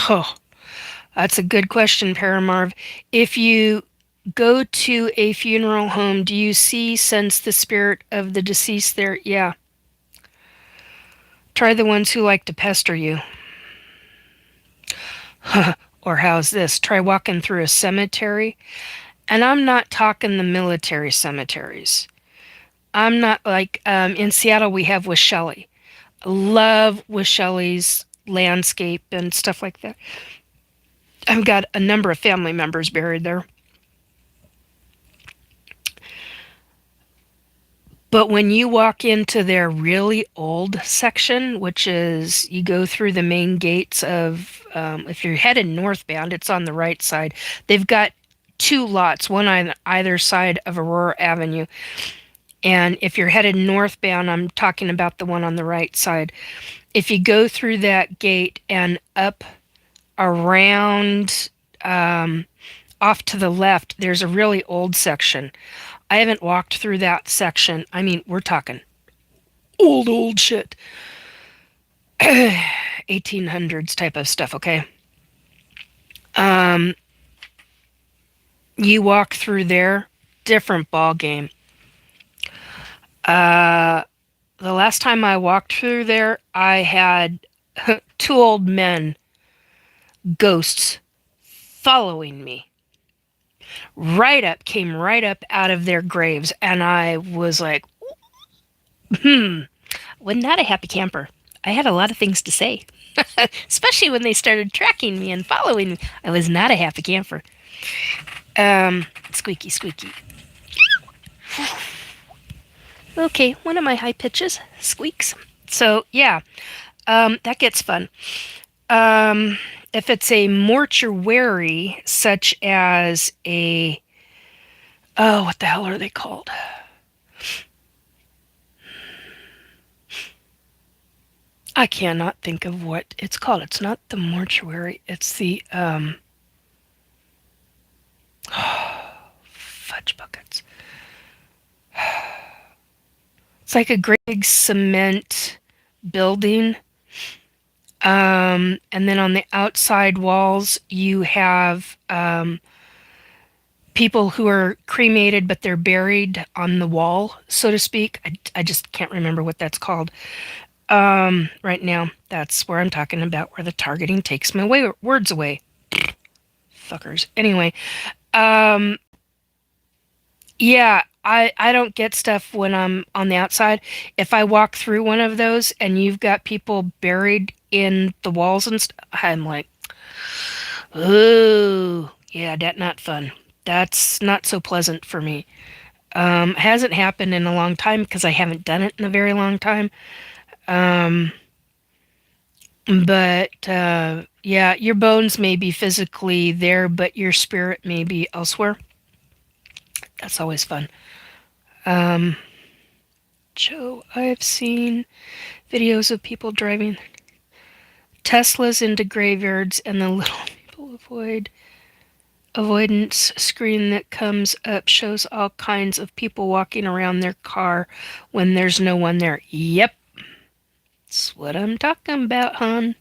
Oh, that's a good question, Paramarv. If you go to a funeral home, do you sense the spirit of the deceased there? Yeah. Try the ones who like to pester you. Or how's this? Try walking through a cemetery. And I'm not talking the military cemeteries. I'm not like in Seattle, we have Shelley. Love Shelley's landscape and stuff like that. I've got a number of family members buried there. But when you walk into their really old section, which is you go through the main gates of, if you're headed northbound, it's on the right side. They've got two lots, one on either side of Aurora Avenue. And if you're headed northbound, I'm talking about the one on the right side. If you go through that gate and up around off to the left, there's a really old section. I haven't walked through that section. I mean, we're talking old shit. 1800s type of stuff, okay? You walk through there, different ball game. The last time I walked through there, I had two old men, ghosts, following me. Came right up out of their graves, and I was like, wasn't that a happy camper? I had a lot of things to say, especially when they started tracking me and following me. I was not a happy camper. Squeaky, squeaky. Okay, one of my high pitches squeaks. So yeah, that gets fun. If it's a mortuary, such as a, oh, what the hell are they called? I cannot think of what it's called. It's not the mortuary. It's the fudge buckets. It's like a great big cement building. And then on the outside walls, you have people who are cremated, but they're buried on the wall, so to speak. I just can't remember what that's called. Right now, that's where I'm talking about, where the targeting takes my words away. Fuckers. Anyway, yeah, I don't get stuff when I'm on the outside. If I walk through one of those and you've got people buried in the walls and stuff, I'm like, ooh, yeah, that not fun. That's not so pleasant for me. Hasn't happened in a long time because I haven't done it in a very long time. But yeah, your bones may be physically there, but your spirit may be elsewhere. That's always fun. Joe, I've seen videos of people driving Teslas into graveyards, and the little people avoidance screen that comes up shows all kinds of people walking around their car when there's no one there. Yep. That's what I'm talking about, hon.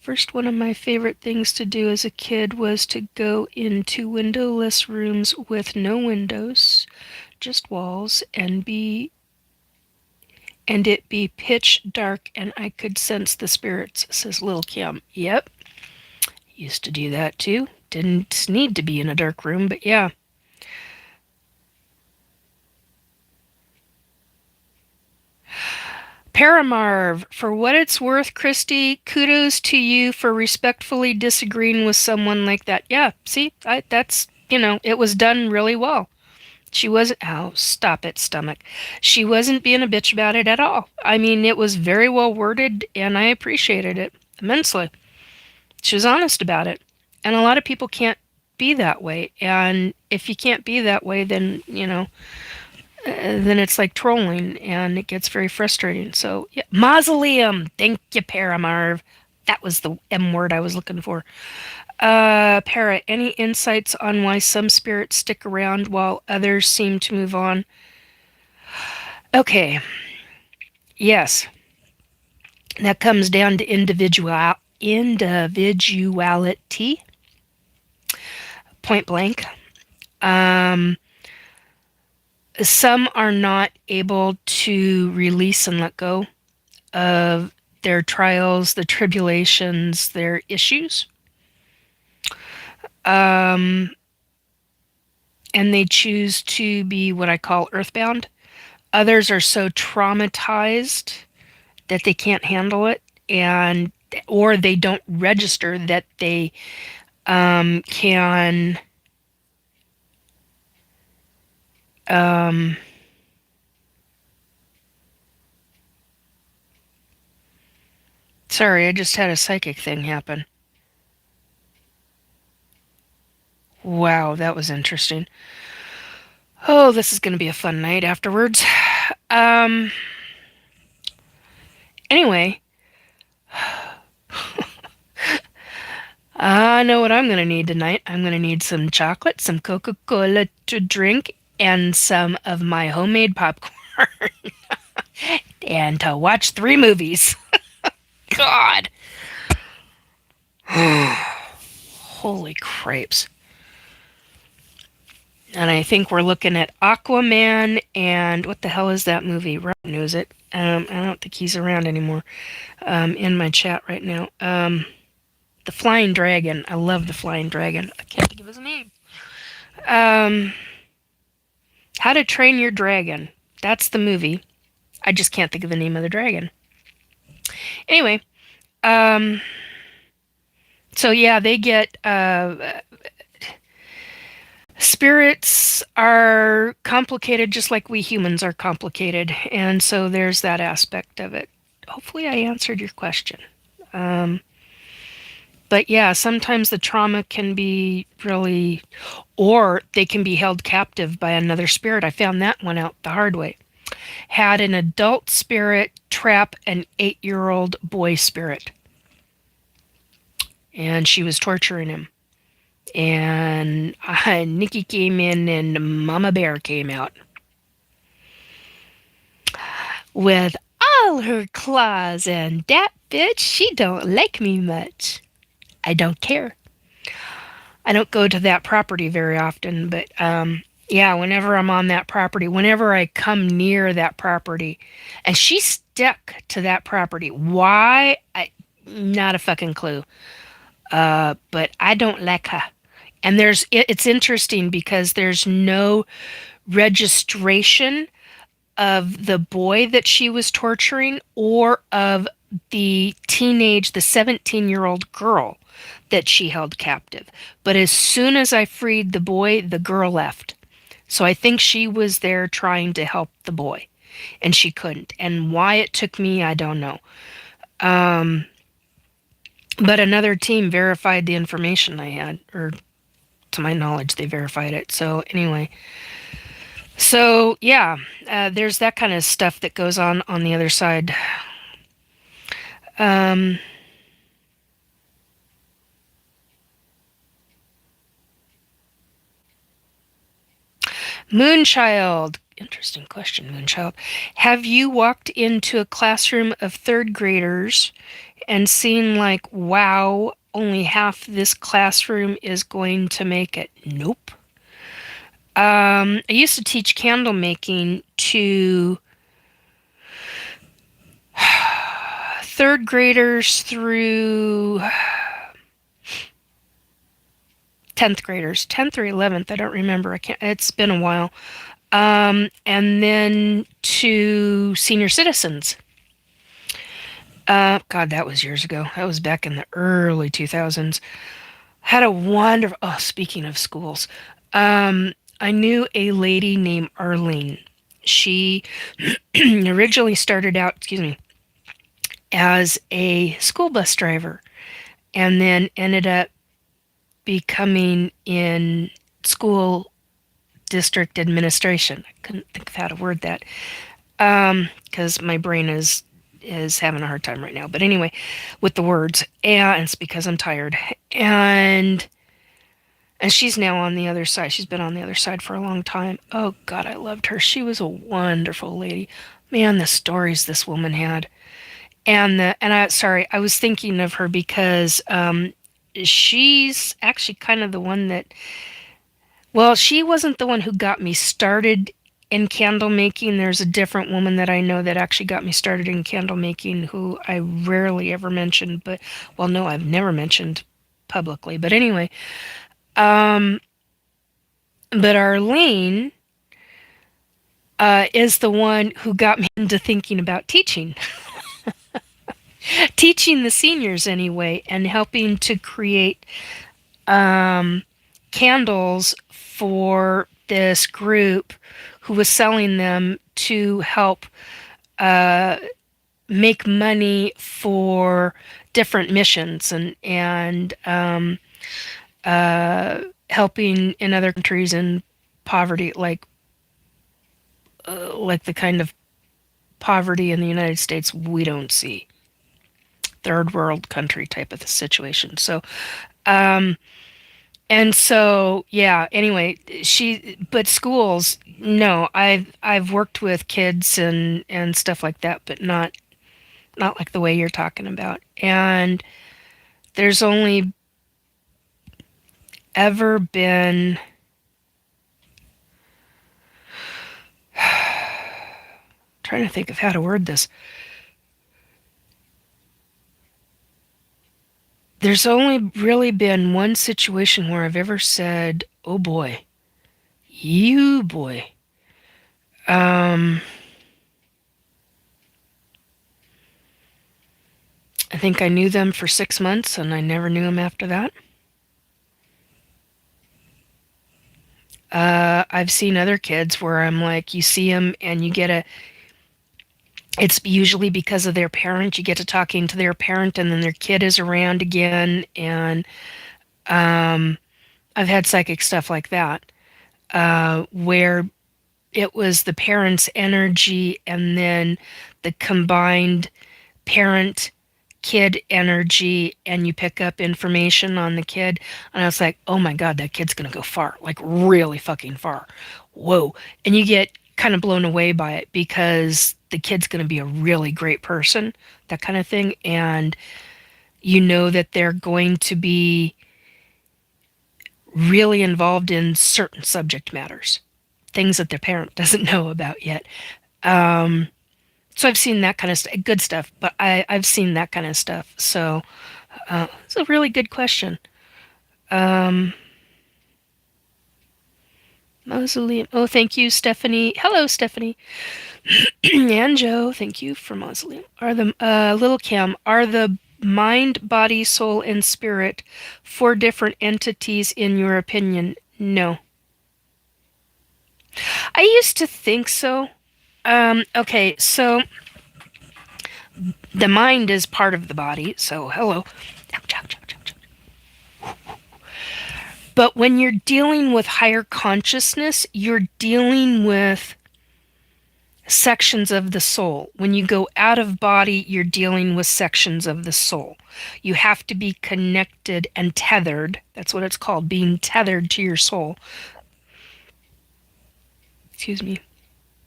First, one of my favorite things to do as a kid was to go into windowless rooms with no windows, just walls, and it be pitch dark and I could sense the spirits, says Lil Kim. Yep. Used to do that too. Didn't need to be in a dark room, but yeah. Paramarv, for what it's worth, Christy, kudos to you for respectfully disagreeing with someone like that. Yeah, see, that's, it was done really well. She wasn't, oh, stop it, stomach. She wasn't being a bitch about it at all. I mean, it was very well worded, and I appreciated it immensely. She was honest about it. And a lot of people can't be that way. And if you can't be that way, then, then it's like trolling, and it gets very frustrating. So, yeah. Mausoleum. Thank you, Paramarv. That was the M word I was looking for. Para, any insights on why some spirits stick around while others seem to move on? Okay, yes. That comes down to individuality, point blank. Um, some are not able to release and let go of their trials, the tribulations, their issues. And they choose to be what I call earthbound. Others are so traumatized that they can't handle it, and or they don't register that they can sorry, I just had a psychic thing happen. Wow, that was interesting. Oh, this is going to be a fun night afterwards. Um, anyway, I know what I'm going to need tonight. I'm going to need some chocolate, some Coca-Cola to drink, and some of my homemade popcorn, and to watch 3 movies. God. Holy crapes. And I think we're looking at Aquaman and what the hell is that movie? Rob knows it. I don't think he's around anymore in my chat right now. The Flying Dragon. I love the Flying Dragon. I can't think of his name. How to Train Your Dragon. That's the movie. I just can't think of the name of the dragon. Anyway, so yeah, they get spirits are complicated just like we humans are complicated, and so there's that aspect of it. Hopefully I answered your question. But yeah, sometimes the trauma can be really, or they can be held captive by another spirit. I found that one out the hard way. Had an adult spirit trap an 8-year-old boy spirit, and she was torturing him. And Nikki came in and Mama Bear came out with all her claws, and that bitch, she don't like me much. I don't care. I don't go to that property very often, but yeah, whenever I'm on that property, whenever I come near that property, and she stuck to that property. Why? Not a fucking clue. But I don't like her. And it's interesting because there's no registration of the boy that she was torturing or of the 17-year-old girl that she held captive. But as soon as I freed the boy, the girl left. So I think she was there trying to help the boy, and she couldn't. And why it took me, I don't know. But another team verified the information I had, or to my knowledge, they verified it. So anyway, so yeah, there's that kind of stuff that goes on the other side. Moonchild. Interesting question, Moonchild. Have you walked into a classroom of 3rd graders and seen like, wow, only half this classroom is going to make it? Nope. I used to teach candle making to 3rd graders through 10th graders, 10th or 11th, I don't remember. It's been a while. And then to senior citizens. God, that was years ago. That was back in the early 2000s. Had a wonderful, oh, speaking of schools, I knew a lady named Arlene. She originally started out, as a school bus driver, and then ended up becoming in school district administration. I couldn't think of how to word that because my brain is having a hard time right now. But anyway, with the words, and it's because I'm tired. And she's now on the other side. She's been on the other side for a long time. Oh God, I loved her. She was a wonderful lady. Man, the stories this woman had. I was thinking of her because she's actually kind of the one that, well, she wasn't the one who got me started in candle making. There's a different woman that I know that actually got me started in candle making who I rarely ever mentioned, but, well, no, I've never mentioned publicly. But anyway, um, but Arlene is the one who got me into thinking about teaching, teaching the seniors anyway, and helping to create um, candles for this group who was selling them to help uh, make money for different missions and helping in other countries in poverty, like the kind of poverty in the United States we don't see, third world country type of situation. Um, yeah, anyway, but schools, no, I've worked with kids and stuff like that, but not like the way you're talking about. And there's only ever been, trying to think of how to word this. There's only really been one situation where I've ever said, "Oh boy, you boy." Um, I think I knew them for 6 months and I never knew them after that. I've seen other kids where I'm like, you see them and you get it's usually because of their parent. You get to talking to their parent and then their kid is around again. And um, I've had psychic stuff like that, where it was the parent's energy and then the combined parent kid energy, and you pick up information on the kid. And I was like, oh my God, that kid's going to go far, like really fucking far. Whoa. And you get kind of blown away by it because the kid's going to be a really great person, that kind of thing. And you know that they're going to be really involved in certain subject matters, things that their parent doesn't know about yet. Um, so I've seen that kind of good stuff, but I've seen that kind of stuff. So it's a really good question. Um, Mausoleum. Oh, thank you, Stephanie. Hello, Stephanie. And Joe, thank you for Mausoleum. Are the Little Cam, are the mind, body, soul, and spirit four different entities in your opinion? No. I used to think so. Okay, so the mind is part of the body, so hello. Ouch, ouch, ouch, ouch. But when you're dealing with higher consciousness, you're dealing with sections of the soul. When you go out of body, you're dealing with sections of the soul. You have to be connected and tethered. That's what it's called, being tethered to your soul. Excuse me.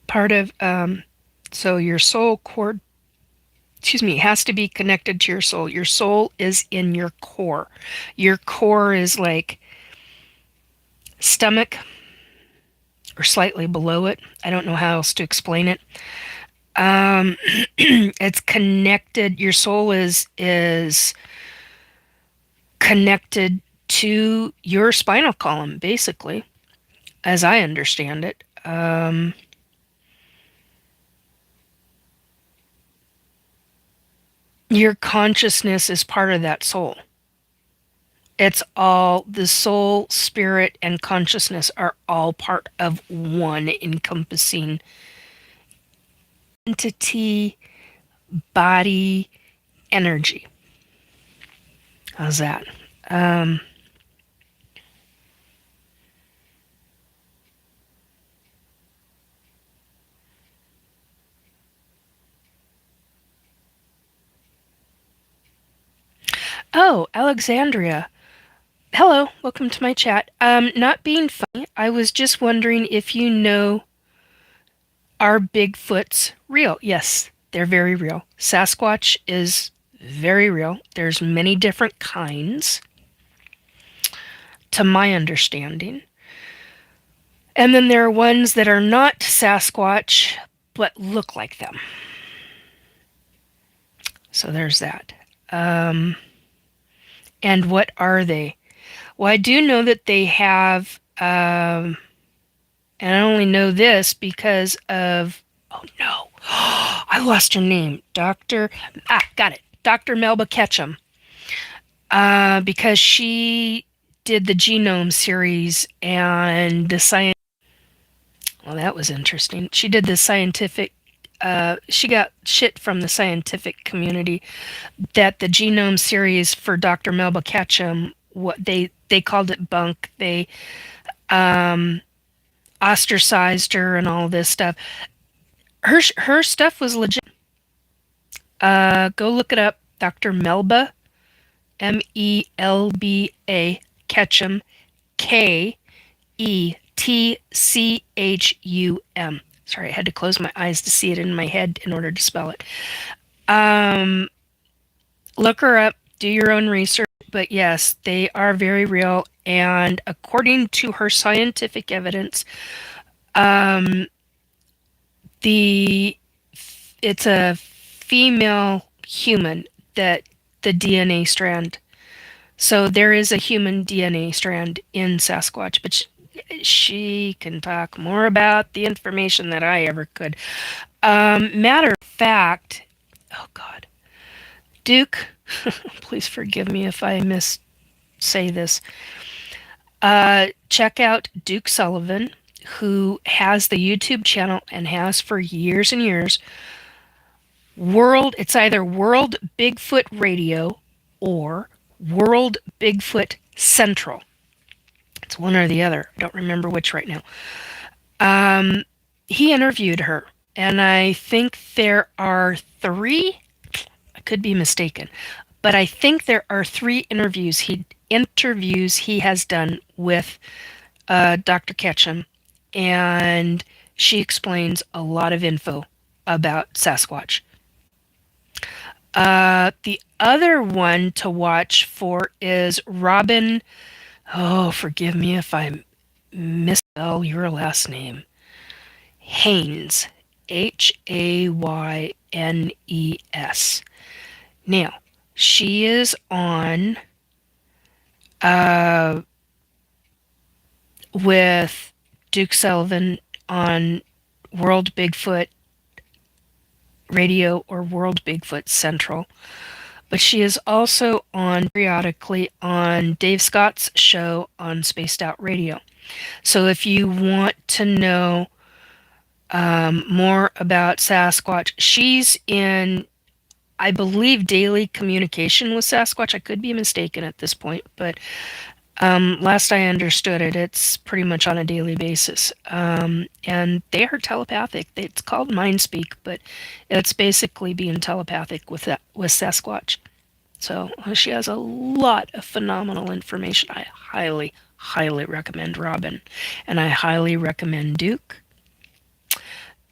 Part of, so your soul cord, has to be connected to your soul. Your soul is in your core. Your core is like stomach or slightly below it. I don't know how else to explain it. It's connected. Your soul is connected to your spinal column, basically, as I understand it. Your consciousness is part of that soul. It's all the soul, spirit, and consciousness are all part of one encompassing entity, body, energy. How's that? Um, oh, Alexandria. Hello, welcome to my chat. Not being funny, I was just wondering if you know, are Bigfoots real? Yes, they're very real. Sasquatch is very real. There's many different kinds, to my understanding. And then there are ones that are not Sasquatch, but look like them. So there's that. And what are they? Well, I do know that they have, and I only know this because of, oh no, I lost her name. Got it. Dr. Melba Ketchum. Because she did the genome series and the science. Well, that was interesting. She did the scientific. She got shit from the scientific community that the genome series for Dr. Melba Ketchum, what they called it bunk. They ostracized her and all this stuff. Her stuff was legit. Go look it up, Dr. Melba, Melba Ketchum, Ketchum. Sorry, I had to close my eyes to see it in my head in order to spell it. Look her up, do your own research, but yes, they are very real. And according to her scientific evidence, it's a female human that the DNA strand. So there is a human DNA strand in Sasquatch, but she can talk more about the information that I ever could. Matter of fact, oh God, Duke, please forgive me if I say this. Check out Duke Sullivan, who has the YouTube channel and has for years and years. It's either World Bigfoot Radio or World Bigfoot Central. It's one or the other. I don't remember which right now. He interviewed her, and I think there are 3. I could be mistaken, but I think there are 3 interviews he has done with Dr. Ketchum, and she explains a lot of info about Sasquatch. The other one to watch for is Robin. Oh, forgive me if I misspell your last name. Haynes. Haynes. Now, she is on with Duke Sullivan on World Bigfoot Radio or World Bigfoot Central. But she is also on periodically on Dave Scott's show on Spaced Out Radio. So if you want to know more about Sasquatch, she's in, I believe, daily communication with Sasquatch. I could be mistaken at this point, but last I understood it, it's pretty much on a daily basis. And they are telepathic. It's called mind speak, but it's basically being telepathic with Sasquatch. So she has a lot of phenomenal information. I highly, highly recommend Robin, and I highly recommend Duke.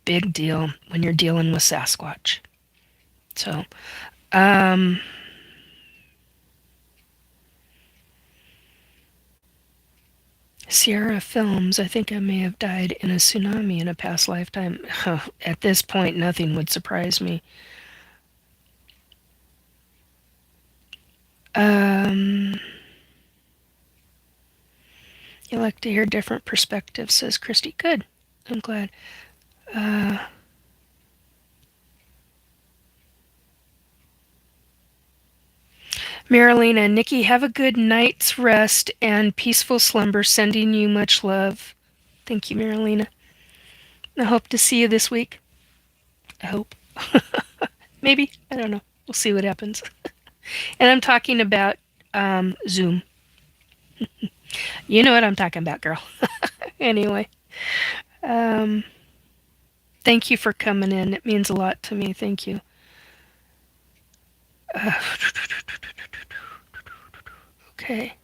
Big deal when you're dealing with Sasquatch. So, Sierra Films, I think I may have died in a tsunami in a past lifetime. At this point, nothing would surprise me. You like to hear different perspectives, says Christy. Good. I'm glad. Marilena, Nikki, have a good night's rest and peaceful slumber. Sending you much love. Thank you, Marilena. I hope to see you this week. I hope. Maybe. I don't know. We'll see what happens. And I'm talking about Zoom. You know what I'm talking about, girl. Anyway. Thank you for coming in. It means a lot to me. Thank you. Okay.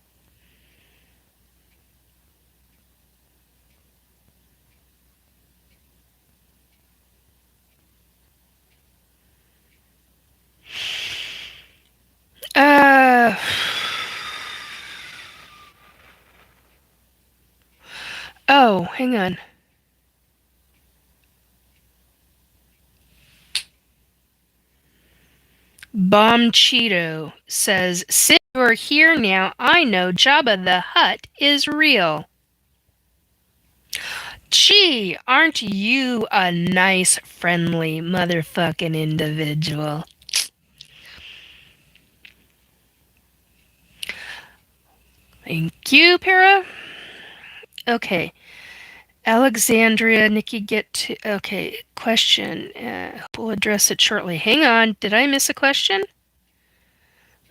Oh, hang on. Bomb Cheeto says, since you're here now, I know Jabba the Hutt is real. Gee, aren't you a nice, friendly motherfucking individual? Thank you, Para. Okay. Alexandria, Nikki, get to. Okay, question. We'll address it shortly. Hang on. Did I miss a question?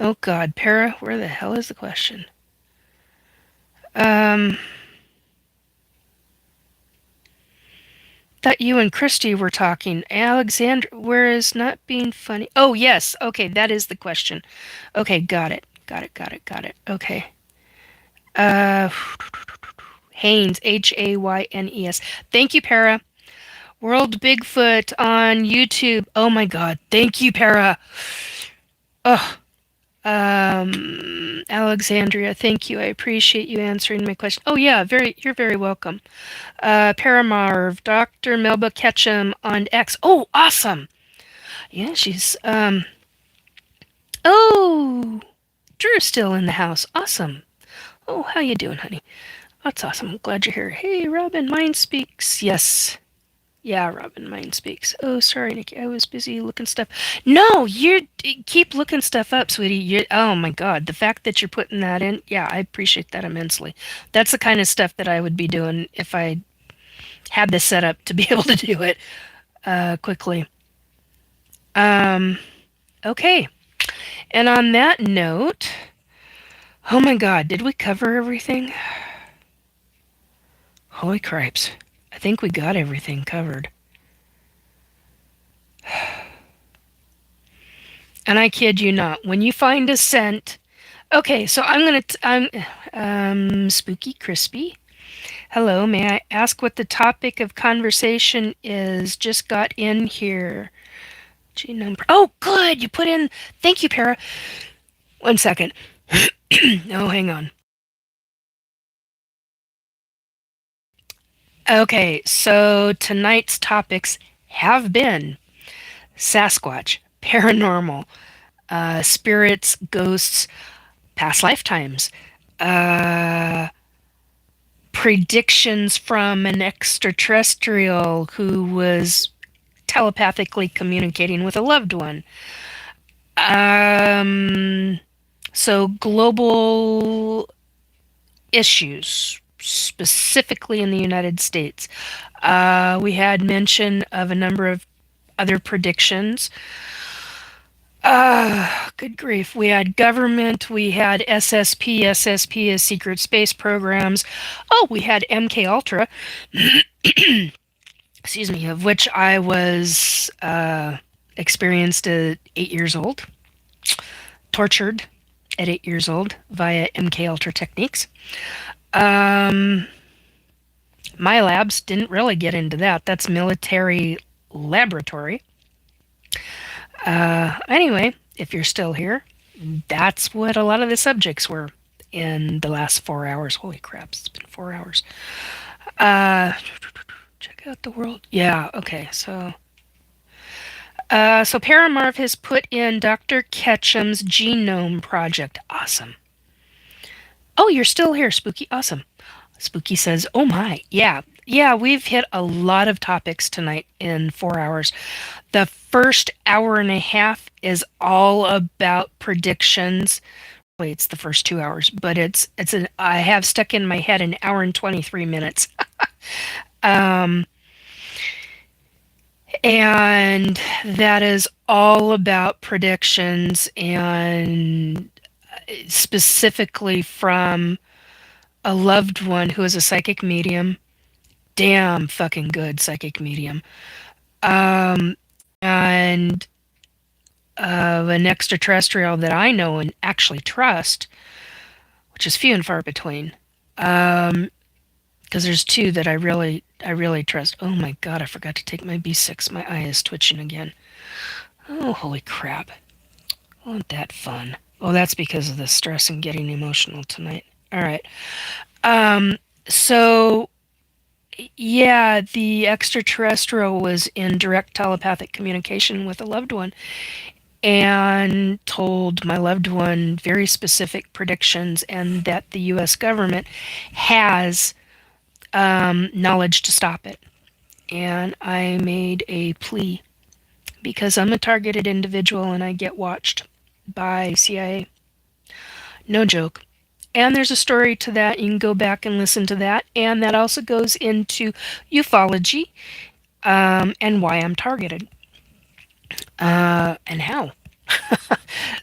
Oh, God. Para, where the hell is the question? Thought you and Christy were talking. Alexandra, where is not being funny? Oh, yes. Okay, that is the question. Okay, got it. Got it. Okay. Uh, Haynes, Haynes. Thank you, Para. World Bigfoot on YouTube. Oh my God. Thank you, Para. Oh, Alexandria, thank you. I appreciate you answering my question. Oh yeah, you're very welcome. Paramarv, Dr. Melba Ketchum on X. Oh, awesome. Yeah, she's oh, Drew's still in the house. Awesome. Oh, how you doing, honey? That's awesome. I'm glad you're here. Hey, Robin, Mind Speaks. Yes. Yeah, Robin, Mind Speaks. Oh, sorry, Nikki. I was busy looking stuff. No, you keep looking stuff up, sweetie. Oh my God, the fact that you're putting that in, yeah, I appreciate that immensely. That's the kind of stuff that I would be doing if I had this set up to be able to do it quickly. Okay. And on that note, oh my God, did we cover everything? Holy cripes. I think we got everything covered. And I kid you not, when you find a scent. Okay, so I'm Spooky Crispy. Hello, may I ask what the topic of conversation is? Just got in here. Genome. Oh, good. You put in. Thank you, Para. 1 second. Oh, hang on. Okay, so tonight's topics have been Sasquatch, paranormal, spirits, ghosts, past lifetimes, predictions from an extraterrestrial who was telepathically communicating with a loved one. So global issues, specifically in the United States. We had mention of a number of other predictions. Good grief. We had government, we had SSP. SSP is secret space programs. Oh, we had MK Ultra. Excuse me, of which I was experienced at 8 years old, tortured at 8 years old via MK Ultra techniques. My labs didn't really get into that. That's military laboratory. Anyway, if you're still here, that's what a lot of the subjects were in the last 4 hours. Holy crap, it's been 4 hours. Check out the world. Yeah, okay, so Paramarv has put in Dr. Ketchum's Genome Project. Awesome. Oh, you're still here, Spooky. Awesome. Spooky says, oh my. Yeah, we've hit a lot of topics tonight in 4 hours. The first hour and a half is all about predictions. Wait, it's the first 2 hours, but I have stuck in my head an hour and 23 minutes. And that is all about predictions and specifically from a loved one who is a psychic medium. Damn fucking good psychic medium. And an extraterrestrial that I know and actually trust, which is few and far between. Because there's two that I really trust. Oh my God, I forgot to take my B6. My eye is twitching again. Oh, holy crap. Wasn't that fun? Oh, that's because of the stress and getting emotional tonight. All right. So Yeah, the extraterrestrial was in direct telepathic communication with a loved one and told my loved one very specific predictions, and that the US government has knowledge to stop it. And I made a plea because I'm a targeted individual and I get watched by CIA. No joke. And there's a story to that. You can go back and listen to that. And that also goes into ufology, and why I'm targeted, and how.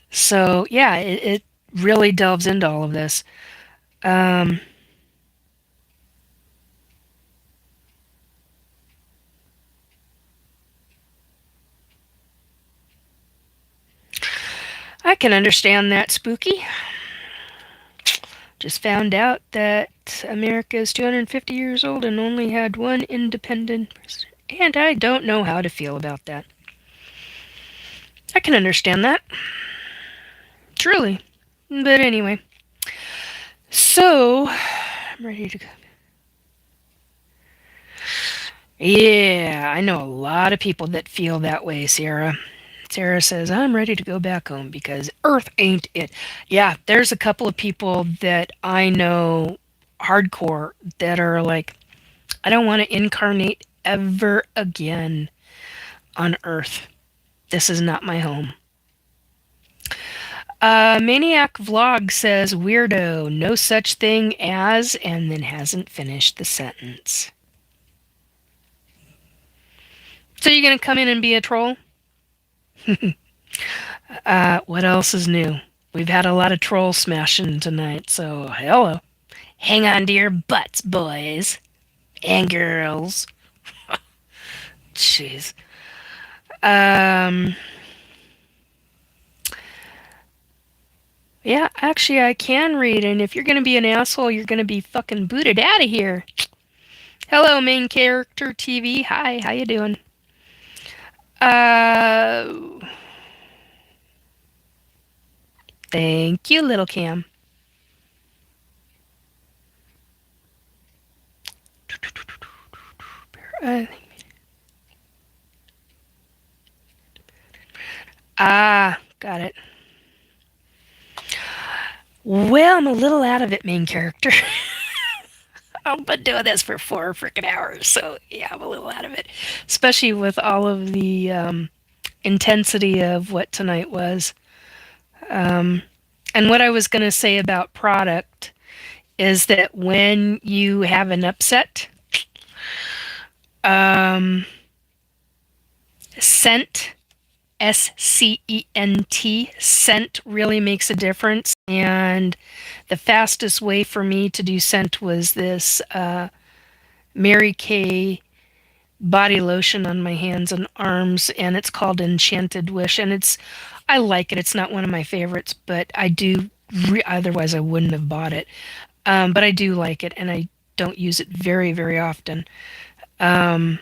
So, yeah, it really delves into all of this. Um, I can understand that, Spooky. Just found out that America is 250 years old and only had one independent president. And I don't know how to feel about that. I can understand that. Truly. But anyway. So, I'm ready to go. Yeah, I know a lot of people that feel that way, Sarah. Sarah says, I'm ready to go back home because Earth ain't it. Yeah, there's a couple of people that I know hardcore that are like, I don't want to incarnate ever again on Earth. This is not my home. Maniac Vlog says, weirdo, no such thing as, and then hasn't finished the sentence. So you're going to come in and be a troll? What else is new? We've had a lot of troll smashing tonight, so hello. Hang on to your butts, boys and girls. Jeez. Um, yeah, actually, I can read, and if you're gonna be an asshole, you're gonna be fucking booted out of here. Hello, main character TV. Hi, how you doing? Uh, thank you, little Cam. Uh, got it. Well, I'm a little out of it, main character. I've been doing this for 4 freaking hours, so yeah, I'm a little out of it. Especially with all of the intensity of what tonight was. Um, and what I was going to say about product is that when you have an upset, um, scent, SCENT, scent really makes a difference. And the fastest way for me to do scent was this Mary Kay body lotion on my hands and arms, and it's called Enchanted Wish, and I like it. It's not one of my favorites, but I do. Otherwise, I wouldn't have bought it. But I do like it, and I don't use it very, very often. Um,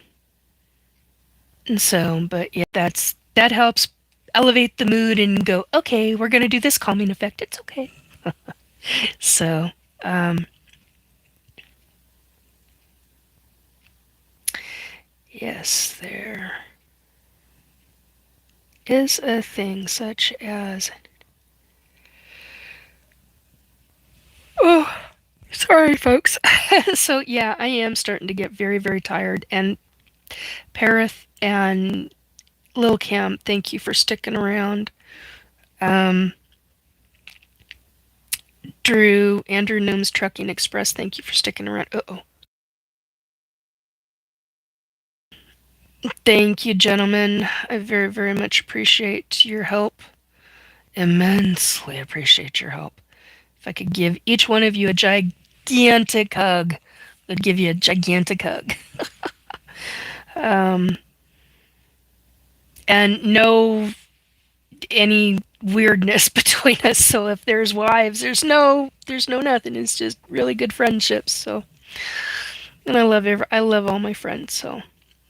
and so, but yeah, that helps elevate the mood and go. Okay, we're gonna do this calming effect. It's okay. So, um, yes, there is a thing such as. Oh, sorry, folks. So yeah, I am starting to get very, very tired. And Parith and Lil Cam, thank you for sticking around. Um, Drew, Andrew Gnome's Trucking Express, thank you for sticking around. Uh-oh. Thank you, gentlemen. I very, very much appreciate your help. Immensely appreciate your help. If I could give each one of you a gigantic hug, I'd give you a gigantic hug. Um, and no any weirdness between us. So if there's wives, there's no nothing. It's just really good friendships. So, and I love all my friends. So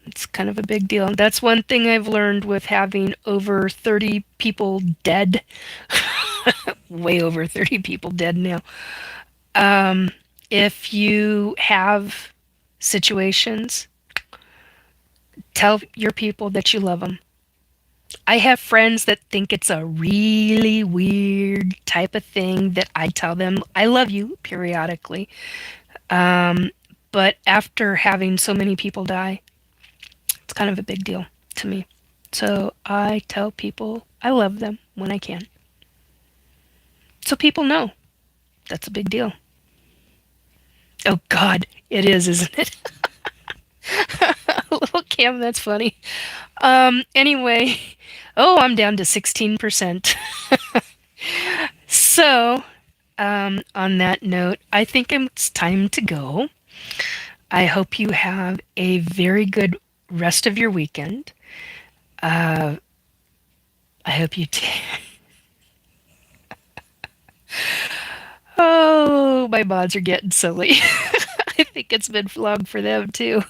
it's kind of a big deal. And that's one thing I've learned with having over 30 people dead. Way over 30 people dead now. Um, if you have situations, tell your people that you love them. I have friends that think it's a really weird type of thing that I tell them I love you periodically. Um, but after having so many people die, it's kind of a big deal to me. So I tell people I love them when I can. So people know that's a big deal. Oh God, it is, isn't it? Little Cam, that's funny. Anyway, oh, I'm down to 16%. So, on that note, I think it's time to go. I hope you have a very good rest of your weekend. Uh, I hope you. Oh, my mods are getting silly. I think it's been long for them too.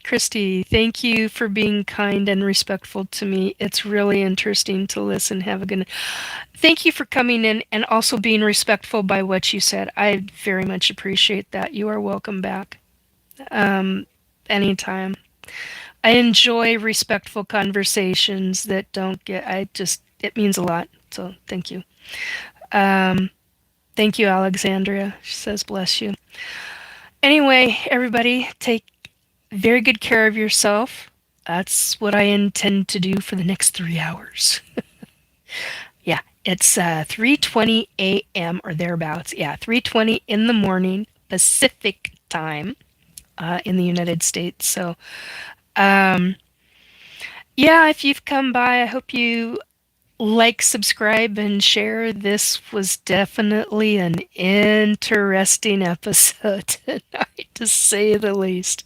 Christy, thank you for being kind and respectful to me. It's really interesting to listen. Have a good. Thank you for coming in and also being respectful by what you said. I very much appreciate that. You are welcome back. Um, anytime. I enjoy respectful conversations that don't get. It means a lot. So thank you. Um, thank you, Alexandria. She says, bless you. Anyway, everybody, take very good care of yourself. That's what I intend to do for the next 3 hours. Yeah, it's 3:20 a.m. or thereabouts. Yeah, 3:20 in the morning Pacific time in the United States. So, um, yeah, if you've come by, I hope you like, subscribe, and share. This was definitely an interesting episode tonight, to say the least.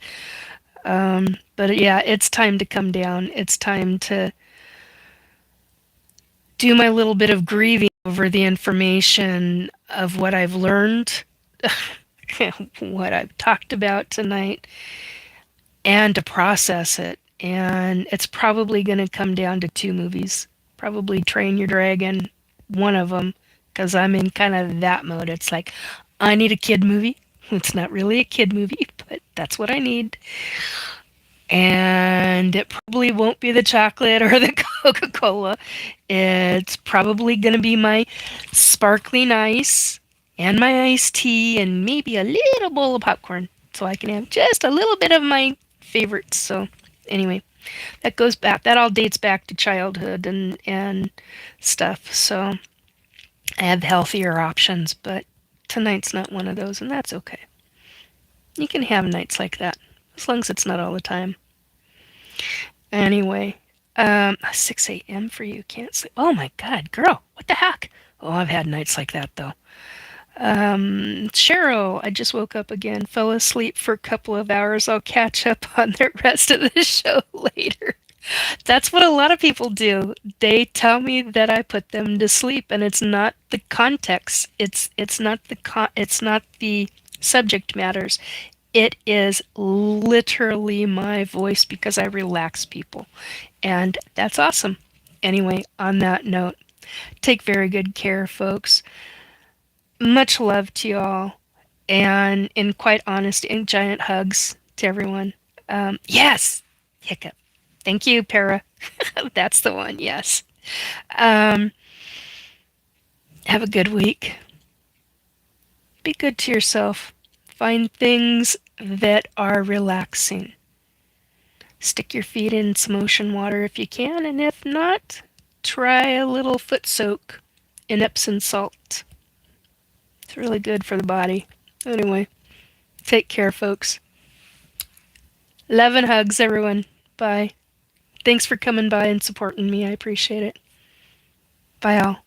But yeah, it's time to come down. It's time to do my little bit of grieving over the information of what I've learned, what I've talked about tonight, and to process it. And it's probably going to come down to two movies. Probably Train Your Dragon, one of them, because I'm in kind of that mode. It's like, I need a kid movie. It's not really a kid movie, but that's what I need. And it probably won't be the chocolate or the Coca-Cola. It's probably going to be my sparkling ice and my iced tea and maybe a little bowl of popcorn so I can have just a little bit of my favorites. So anyway, that all dates back to childhood and stuff. So I have healthier options, but tonight's not one of those, and that's okay. You can have nights like that as long as it's not all the time. Anyway, 6 a.m. for you. Can't sleep. Oh my God, girl, what the heck? Oh, I've had nights like that though. Cheryl, I just woke up again. Fell asleep for a couple of hours. I'll catch up on the rest of the show later. That's what a lot of people do. They tell me that I put them to sleep, and it's not the context. It's not the subject matters. It is literally my voice because I relax people. And that's awesome. Anyway, on that note, take very good care, folks. Much love to y'all. And in quite honesty, and giant hugs to everyone. Yes! Hiccup. Thank you, Para. That's the one, yes. Um, have a good week. Be good to yourself. Find things that are relaxing. Stick your feet in some ocean water if you can, and if not, try a little foot soak in Epsom salt. It's really good for the body. Anyway, take care, folks. Love and hugs, everyone. Bye. Thanks for coming by and supporting me. I appreciate it. Bye, all.